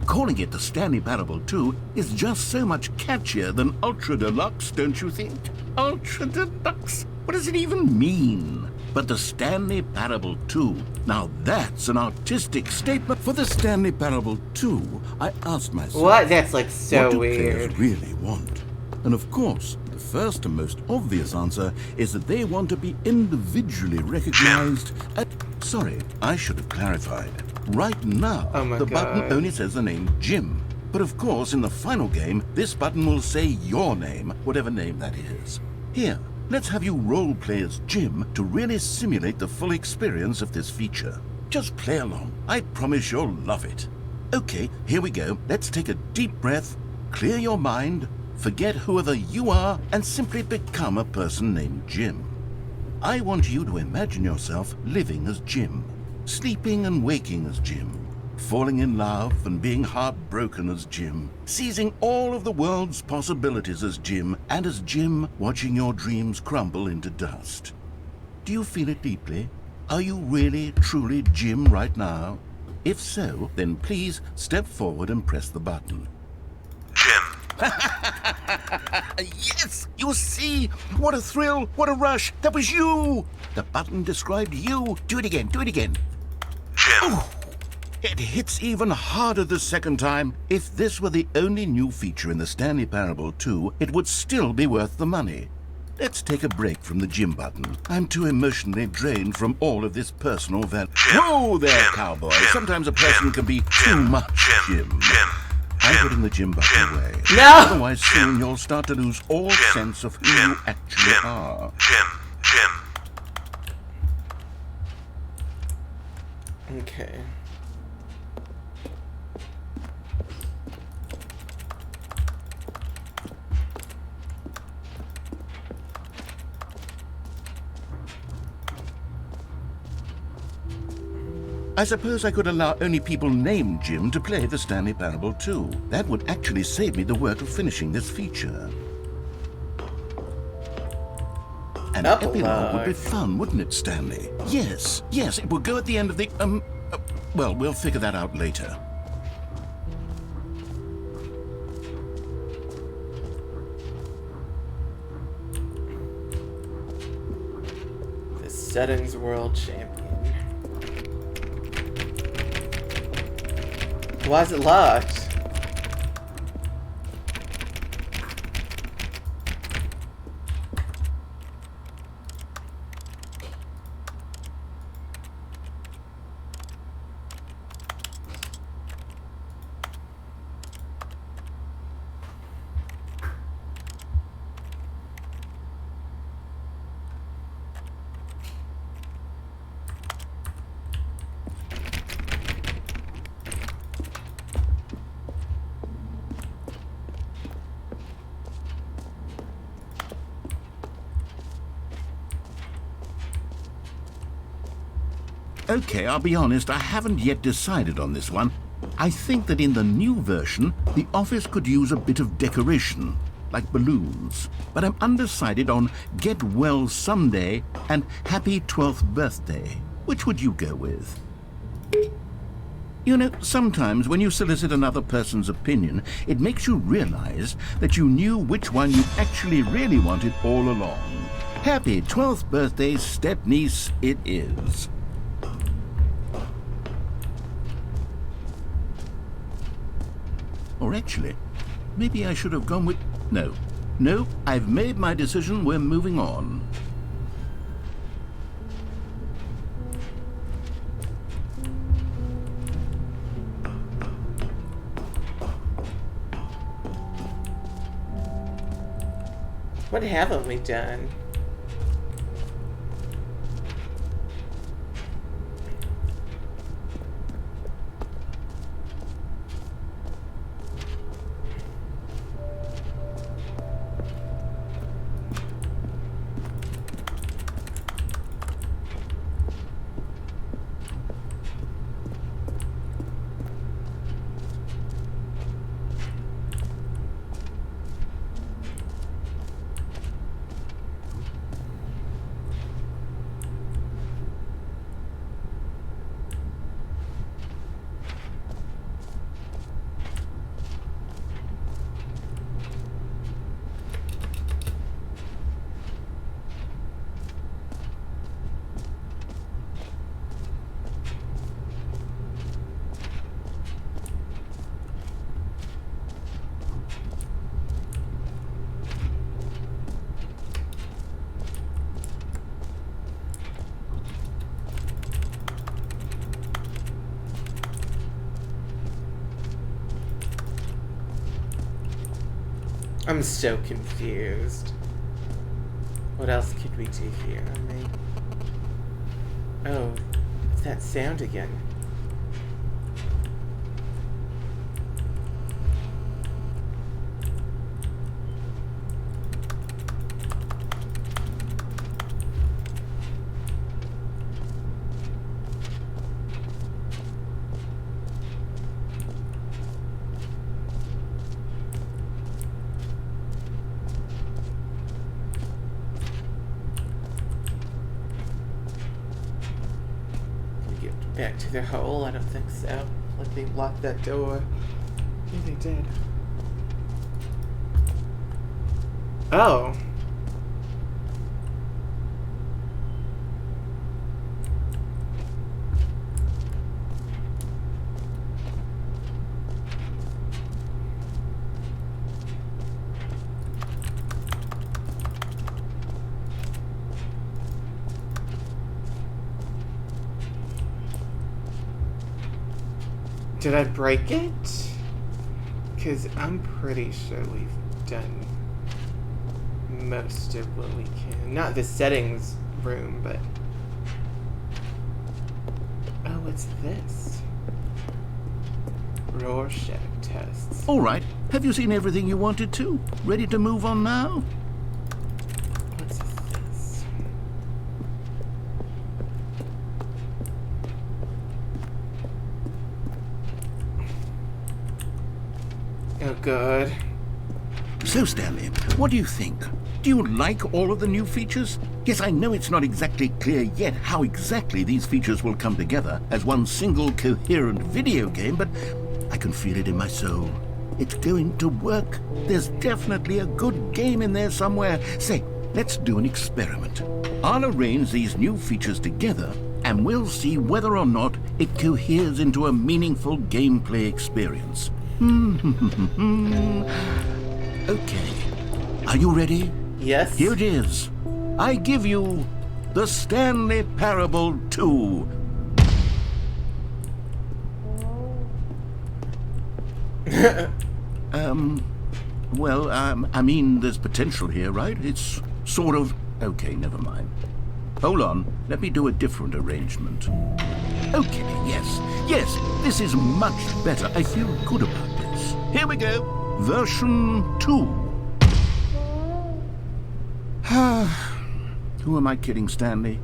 Calling it the Stanley Parable 2 is just so much catchier than Ultra Deluxe, don't you think? Ultra Deluxe? What does it even mean? But the Stanley Parable 2, now that's an artistic statement. For the Stanley Parable 2, I asked myself... What? That's like so what do weird. players really want? And of course, the first and most obvious answer is that they want to be individually recognized at... Sorry, I should have clarified. Right now, the button only says the name Jim. But of course, in the final game, this button will say your name, whatever name that is. Here, let's have you role-play as Jim to really simulate the full experience of this feature. Just play along. I promise you'll love it. Okay, here we go. Let's take a deep breath, clear your mind, forget whoever you are, and simply become a person named Jim. I want you to imagine yourself living as Jim, sleeping and waking as Jim, falling in love and being heartbroken as Jim, seizing all of the world's possibilities as Jim, and as Jim watching your dreams crumble into dust. Do you feel it deeply? Are you really, truly Jim right now? If so, then please step forward and press the button. Jim. Yes! You see? What a thrill! What a rush! That was you! The button described you. Do it again. Do it again. Jim. Oh, it hits even harder the second time. If this were the only new feature in the Stanley Parable 2, it would still be worth the money. Let's take a break from the gym button. I'm too emotionally drained from all of this personal value. Whoa there, cowboy. Sometimes a person can be too much Jim. I'm putting the gym button away. No! Otherwise, soon you'll start to lose all sense of who you actually are. Okay. I suppose I could allow only people named Jim to play the Stanley Parable too. That would actually save me the work of finishing this feature. An epilogue would be fun, wouldn't it, Stanley? Yes, it would go at the end of the, well, we'll figure that out later. The Settings World Champion. Why is it locked? Okay, I'll be honest, I haven't yet decided on this one. I think that in the new version, the office could use a bit of decoration, like balloons. But I'm undecided on Get Well Someday and Happy 12th Birthday. Which would you go with? You know, sometimes when you solicit another person's opinion, it makes you realize that you knew which one you actually really wanted all along. Happy 12th birthday, step-niece, it is. Or actually, maybe I should have gone with... No, I've made my decision, we're moving on. What haven't we done? I'm so confused. What else could we do here? Oh, it's that sound again. Back to the hole? I don't think so. Like they locked that door. Yeah, they did. Oh. Did I break it? Because I'm pretty sure we've done most of what we can. Not the settings room, but... Oh, what's this? Rorschach tests. All right. Have you seen everything you wanted to? Ready to move on now? What's this? Oh, God. So, Stanley, what do you think? Do you like all of the new features? Yes, I know it's not exactly clear yet how exactly these features will come together as one single coherent video game, but I can feel it in my soul. It's going to work. There's definitely a good game in there somewhere. Say, let's do an experiment. I'll arrange these new features together, and we'll see whether or not it coheres into a meaningful gameplay experience. Okay. Are you ready? Yes. Here it is. I give you the Stanley Parable 2. I mean, there's potential here, right? It's sort of... Okay, never mind. Hold on, let me do a different arrangement. Okay, yes, this is much better. I feel good about this. Here we go. Version 2. Who am I kidding, Stanley?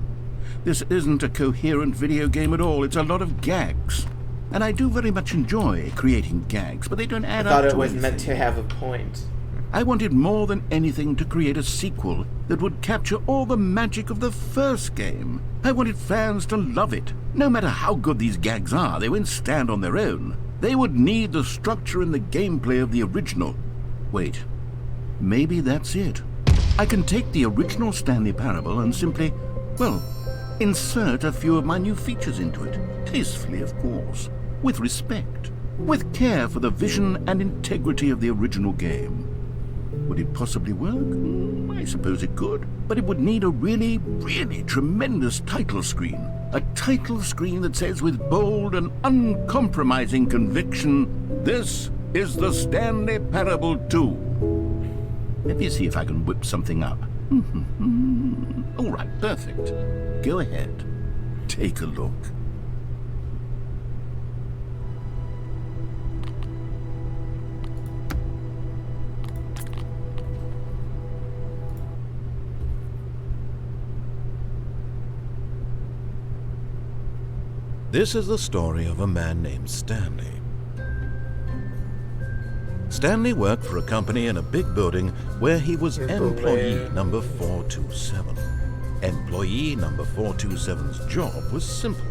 This isn't a coherent video game at all. It's a lot of gags. And I do very much enjoy creating gags, but they don't add up to I thought it was anything. meant to have a point. I wanted more than anything to create a sequel that would capture all the magic of the first game. I wanted fans to love it. No matter how good these gags are, they won't stand on their own. They would need the structure and the gameplay of the original. Wait, maybe that's it. I can take the original Stanley Parable and simply, well, insert a few of my new features into it. Tastefully, of course. With respect. With care for the vision and integrity of the original game. Would it possibly work? I suppose it could. But it would need a really, really tremendous title screen. A title screen that says with bold and uncompromising conviction, "This is the Stanley Parable 2. Let me see if I can whip something up. All right, perfect. Go ahead. Take a look. This is the story of a man named Stanley. Stanley worked for a company in a big building where he was employee number 427. Employee number 427's job was simple.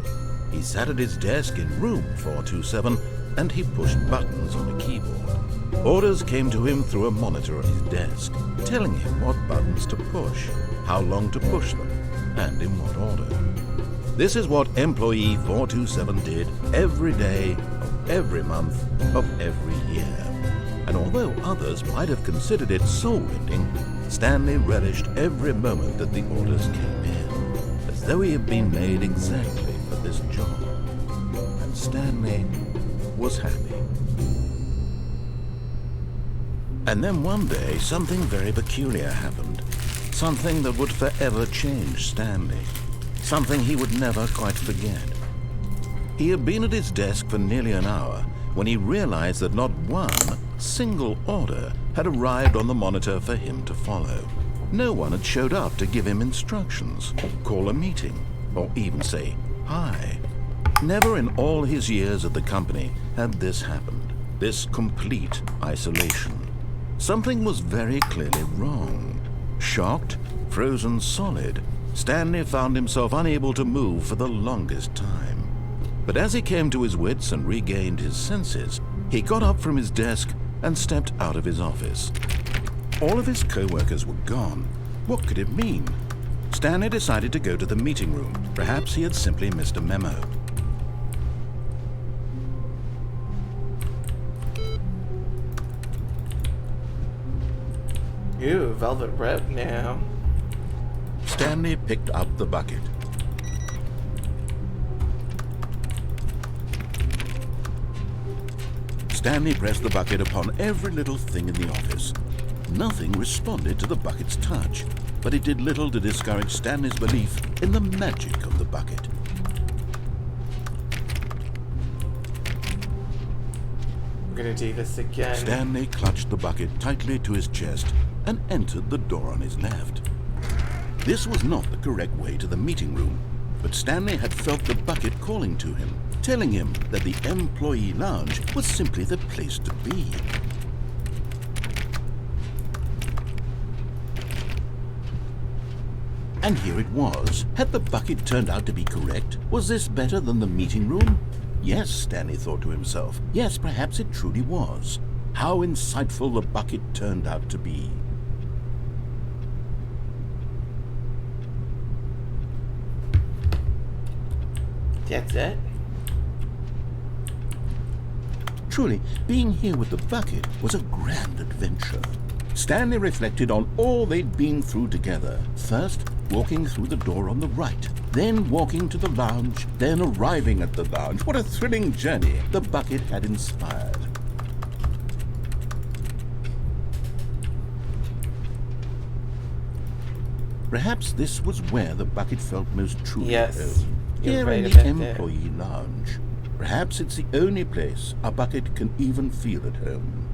He sat at his desk in room 427 and he pushed buttons on a keyboard. Orders came to him through a monitor on his desk, telling him what buttons to push, how long to push them, and in what order. This is what employee 427 did every day of every month of every year. And although others might have considered it soul-rending, Stanley relished every moment that the orders came in, as though he had been made exactly for this job. And Stanley was happy. And then one day, something very peculiar happened. Something that would forever change Stanley. Something he would never quite forget. He had been at his desk for nearly an hour when he realized that not one single order had arrived on the monitor for him to follow. No one had showed up to give him instructions, call a meeting, or even say hi. Never in all his years at the company had this happened, this complete isolation. Something was very clearly wrong. Shocked, frozen solid, Stanley found himself unable to move for the longest time. But as he came to his wits and regained his senses, he got up from his desk and stepped out of his office. All of his co-workers were gone. What could it mean? Stanley decided to go to the meeting room. Perhaps he had simply missed a memo. Ooh, velvet rope now. Stanley picked up the bucket. Stanley pressed the bucket upon every little thing in the office. Nothing responded to the bucket's touch, but it did little to discourage Stanley's belief in the magic of the bucket. We're gonna do this again. Stanley clutched the bucket tightly to his chest and entered the door on his left. This was not the correct way to the meeting room, but Stanley had felt the bucket calling to him, telling him that the employee lounge was simply the place to be. And here it was. Had the bucket turned out to be correct? Was this better than the meeting room? Yes, Stanley thought to himself. Yes, perhaps it truly was. How insightful the bucket turned out to be. That's it. Truly, being here with the bucket was a grand adventure. Stanley reflected on all they'd been through together. First, walking through the door on the right, then walking to the lounge, then arriving at the lounge. What a thrilling journey the bucket had inspired. Perhaps this was where the bucket felt most truly at home. Here in the employee lounge. Perhaps it's the only place a bucket can even feel at home.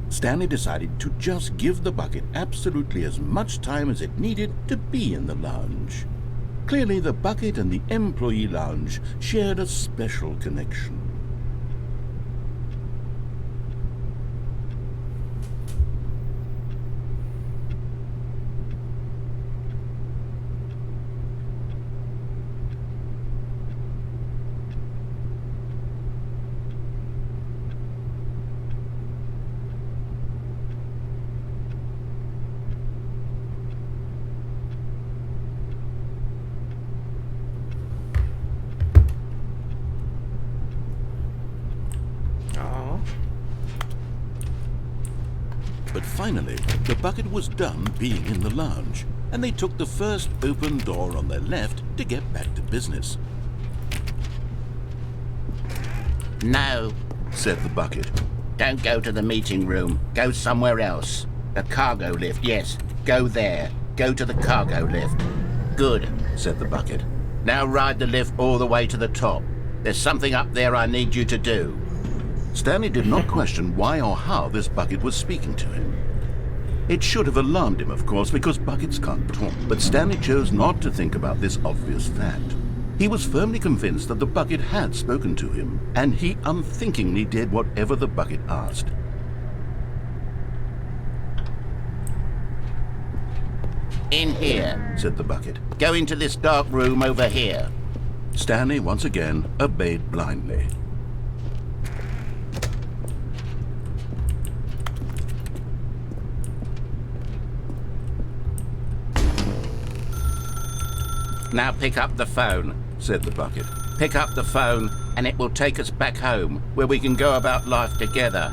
Stanley decided to just give the bucket absolutely as much time as it needed to be in the lounge. Clearly, the bucket and the employee lounge shared a special connection. But finally, the bucket was done being in the lounge, and they took the first open door on their left to get back to business. No, said the bucket. Don't go to the meeting room. Go somewhere else. The cargo lift, yes. Go there. Go to the cargo lift. Good, said the bucket. Now ride the lift all the way to the top. There's something up there I need you to do. Stanley did not question why or how this bucket was speaking to him. It should have alarmed him, of course, because buckets can't talk, but Stanley chose not to think about this obvious fact. He was firmly convinced that the bucket had spoken to him, and he unthinkingly did whatever the bucket asked. In here, said the bucket. Go into this dark room over here. Stanley once again obeyed blindly. Now pick up the phone, said the bucket. Pick up the phone and it will take us back home, where we can go about life together.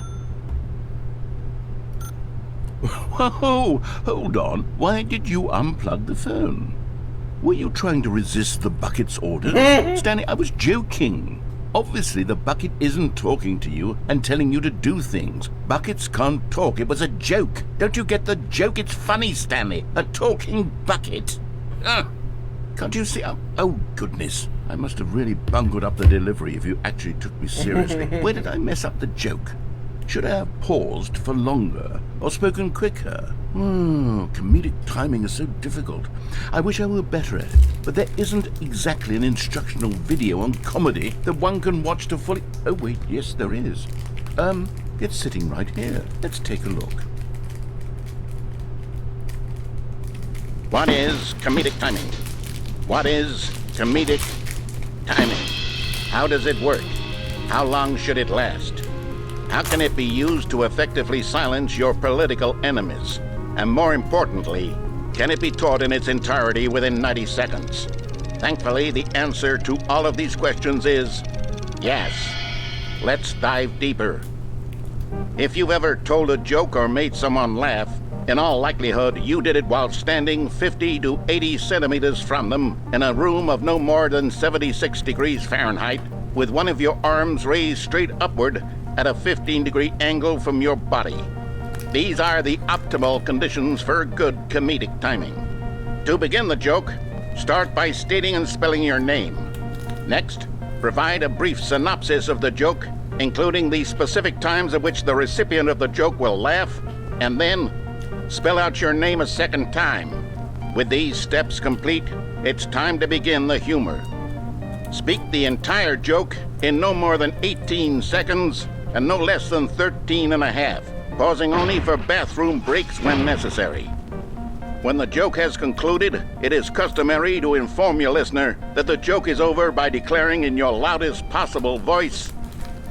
Whoa, hold on. Why did you unplug the phone? Were you trying to resist the bucket's orders? Stanley, I was joking. Obviously, the bucket isn't talking to you and telling you to do things. Buckets can't talk. It was a joke. Don't you get the joke? It's funny, Stanley. A talking bucket. Can't you see? Oh, goodness. I must have really bungled up the delivery if you actually took me seriously. Where did I mess up the joke? Should I have paused for longer or spoken quicker? Comedic timing is so difficult. I wish I were better at it, but there isn't exactly an instructional video on comedy that one can watch to fully... Oh, wait, yes, there is. It's sitting right here. Let's take a look. What is comedic timing? What is comedic timing? How does it work? How long should it last? How can it be used to effectively silence your political enemies? And more importantly, can it be taught in its entirety within 90 seconds? Thankfully, the answer to all of these questions is yes. Let's dive deeper. If you've ever told a joke or made someone laugh, In all likelihood, you did it while standing 50 to 80 centimeters from them in a room of no more than 76 degrees Fahrenheit, with one of your arms raised straight upward at a 15-degree angle from your body. These are the optimal conditions for good comedic timing. To begin the joke, start by stating and spelling your name. Next, provide a brief synopsis of the joke, including the specific times at which the recipient of the joke will laugh, and then spell out your name a second time. With these steps complete, it's time to begin the humor. Speak the entire joke in no more than 18 seconds and no less than 13 and a half, pausing only for bathroom breaks when necessary. When the joke has concluded, it is customary to inform your listener that the joke is over by declaring in your loudest possible voice,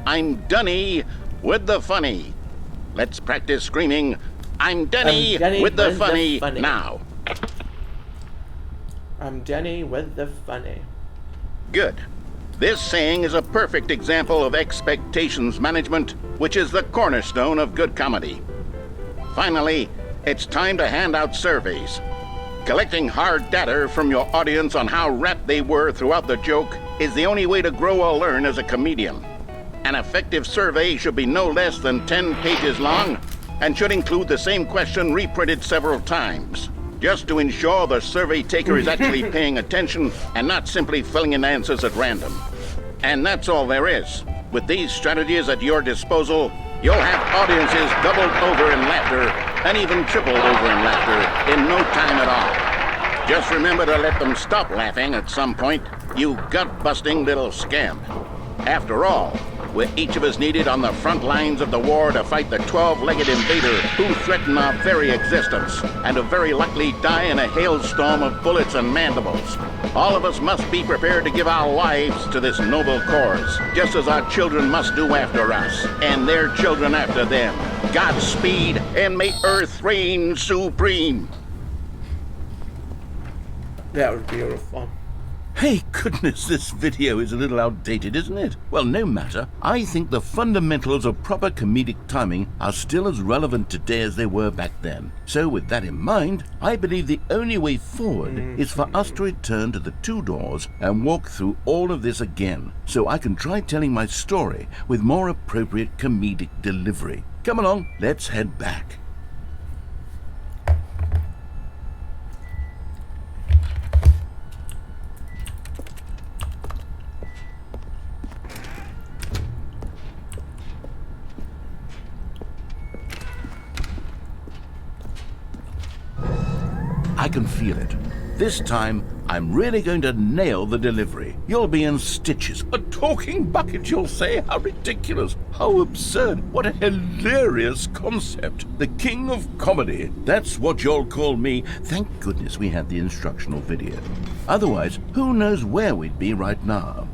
"I'm Dunny with the funny." Let's practice screaming, "I'm Dunny with the funny now." I'm Denny with the funny. Good. This saying is a perfect example of expectations management, which is the cornerstone of good comedy. Finally, it's time to hand out surveys. Collecting hard data from your audience on how rapt they were throughout the joke is the only way to grow or learn as a comedian. An effective survey should be no less than 10 pages long and should include the same question reprinted several times, just to ensure the survey taker is actually paying attention and not simply filling in answers at random. And that's all there is. With these strategies at your disposal, you'll have audiences doubled over in laughter and even tripled over in laughter in no time at all. Just remember to let them stop laughing at some point, you gut-busting little scamp. After all, we're each of us needed on the front lines of the war to fight the 12-legged invader who threaten our very existence and to very likely die in a hailstorm of bullets and mandibles. All of us must be prepared to give our lives to this noble cause, just as our children must do after us, and their children after them. Godspeed, and may Earth reign supreme. That was beautiful. Hey, goodness, this video is a little outdated, isn't it? Well, no matter. I think the fundamentals of proper comedic timing are still as relevant today as they were back then. So with that in mind, I believe the only way forward is for us to return to the two doors and walk through all of this again, so I can try telling my story with more appropriate comedic delivery. Come along, let's head back. I can feel it. This time, I'm really going to nail the delivery. You'll be in stitches. A talking bucket, you'll say? How ridiculous. How absurd. What a hilarious concept. The king of comedy. That's what you'll call me. Thank goodness we had the instructional video. Otherwise, who knows where we'd be right now.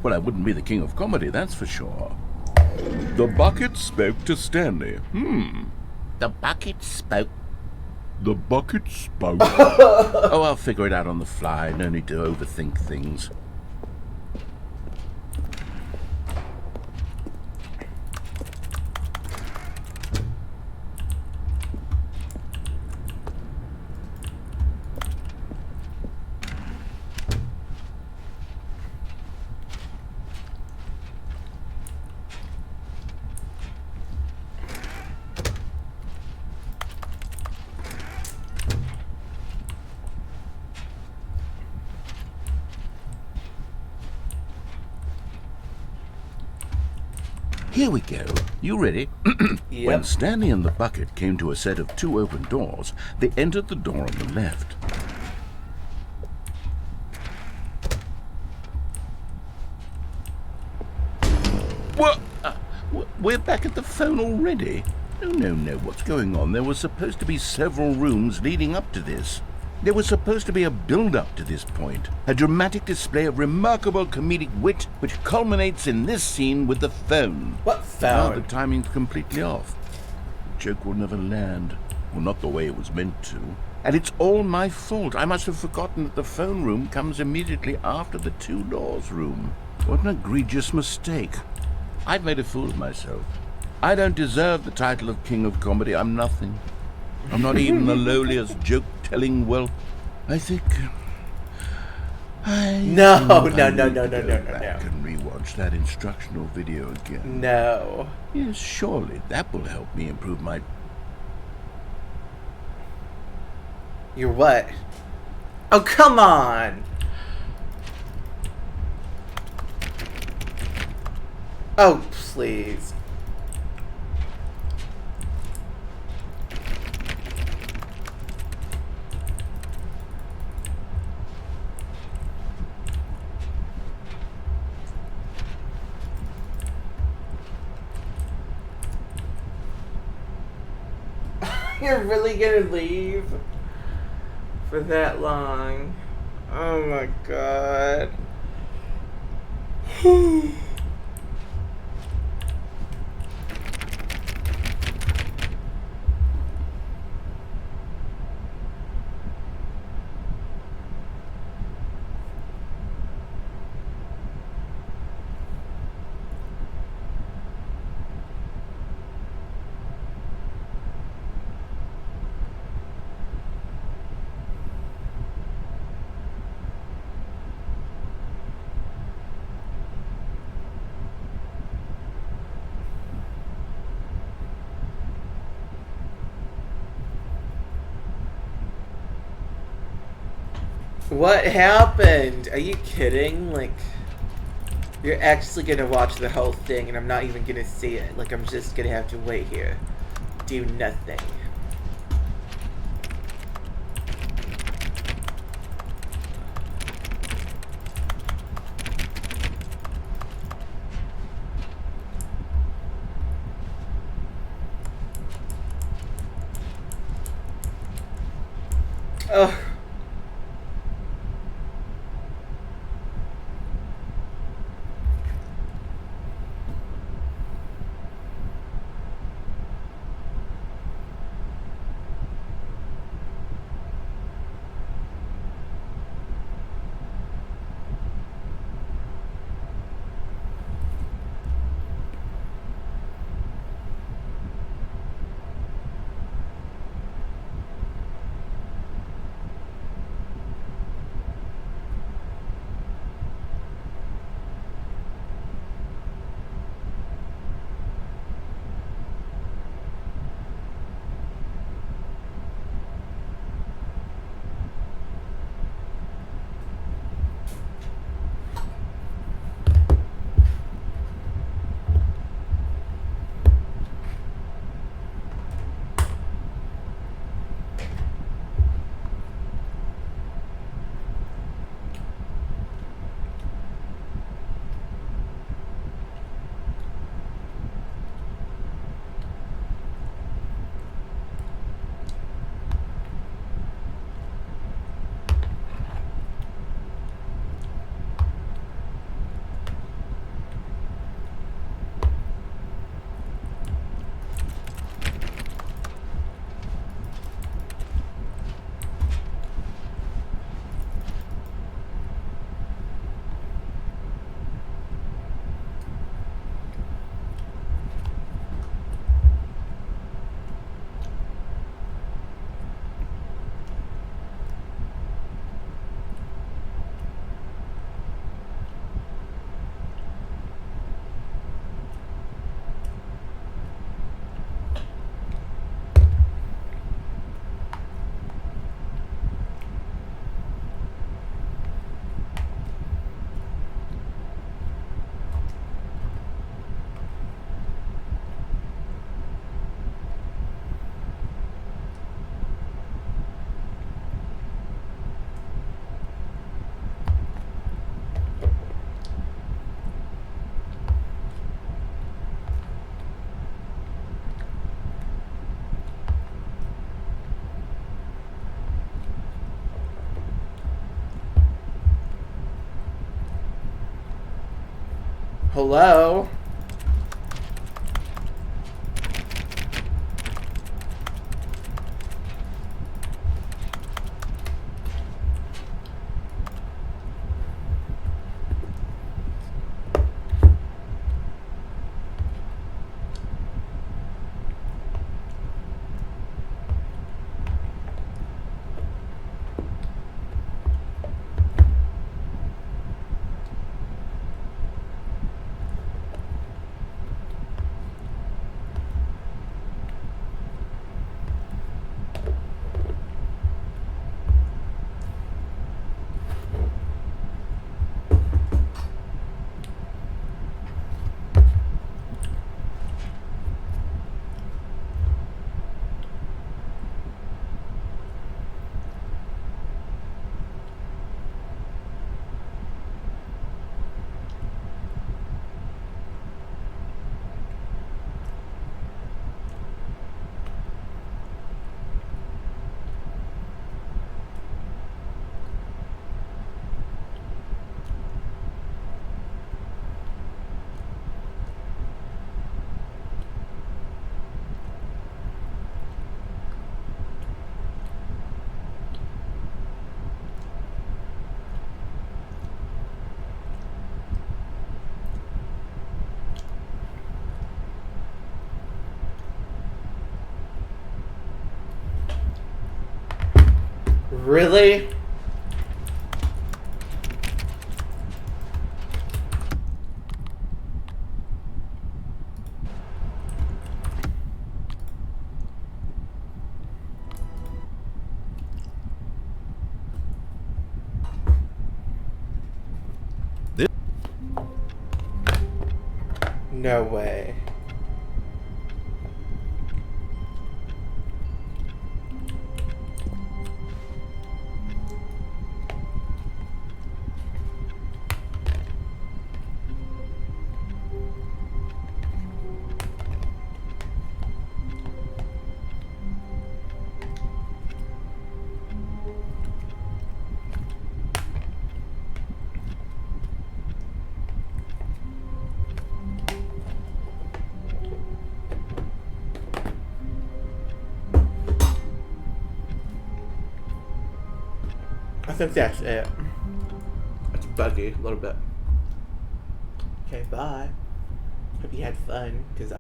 Well, I wouldn't be the king of comedy, that's for sure. The bucket spoke to Stanley. The bucket spoke. The bucket spoke. Oh, I'll figure it out on the fly. No need to overthink things. Here we go. You ready? Yep. When Stanley and the bucket came to a set of two open doors, they entered the door on the left. What? We're back at the phone already? No. What's going on? There were supposed to be several rooms leading up to this. There was supposed to be a build-up to this point, a dramatic display of remarkable comedic wit which culminates in this scene with the phone. What Now phone? the timing's completely off. The joke will never land. Well, not the way it was meant to. And it's all my fault. I must have forgotten that the phone room comes immediately after the two doors room. What an egregious mistake. I've made a fool of myself. I don't deserve the title of King of Comedy. I'm nothing. I'm not even the lowliest joke-telling whelp. I think... No, I no, need no, to no, no, go no, no, back no. and rewatch that instructional video again. No. Yes, surely that will help me improve my... You're what? Oh, come on! Oh, please. You're really gonna leave for that long? Oh my god. What happened? Are you kidding? Like, you're actually gonna watch the whole thing and I'm not even gonna see it. Like, I'm just gonna have to wait here. Do nothing. Ugh. Hello? Really? No way. I think that's it. It's buggy a little bit. Okay, bye. Hope you had fun, because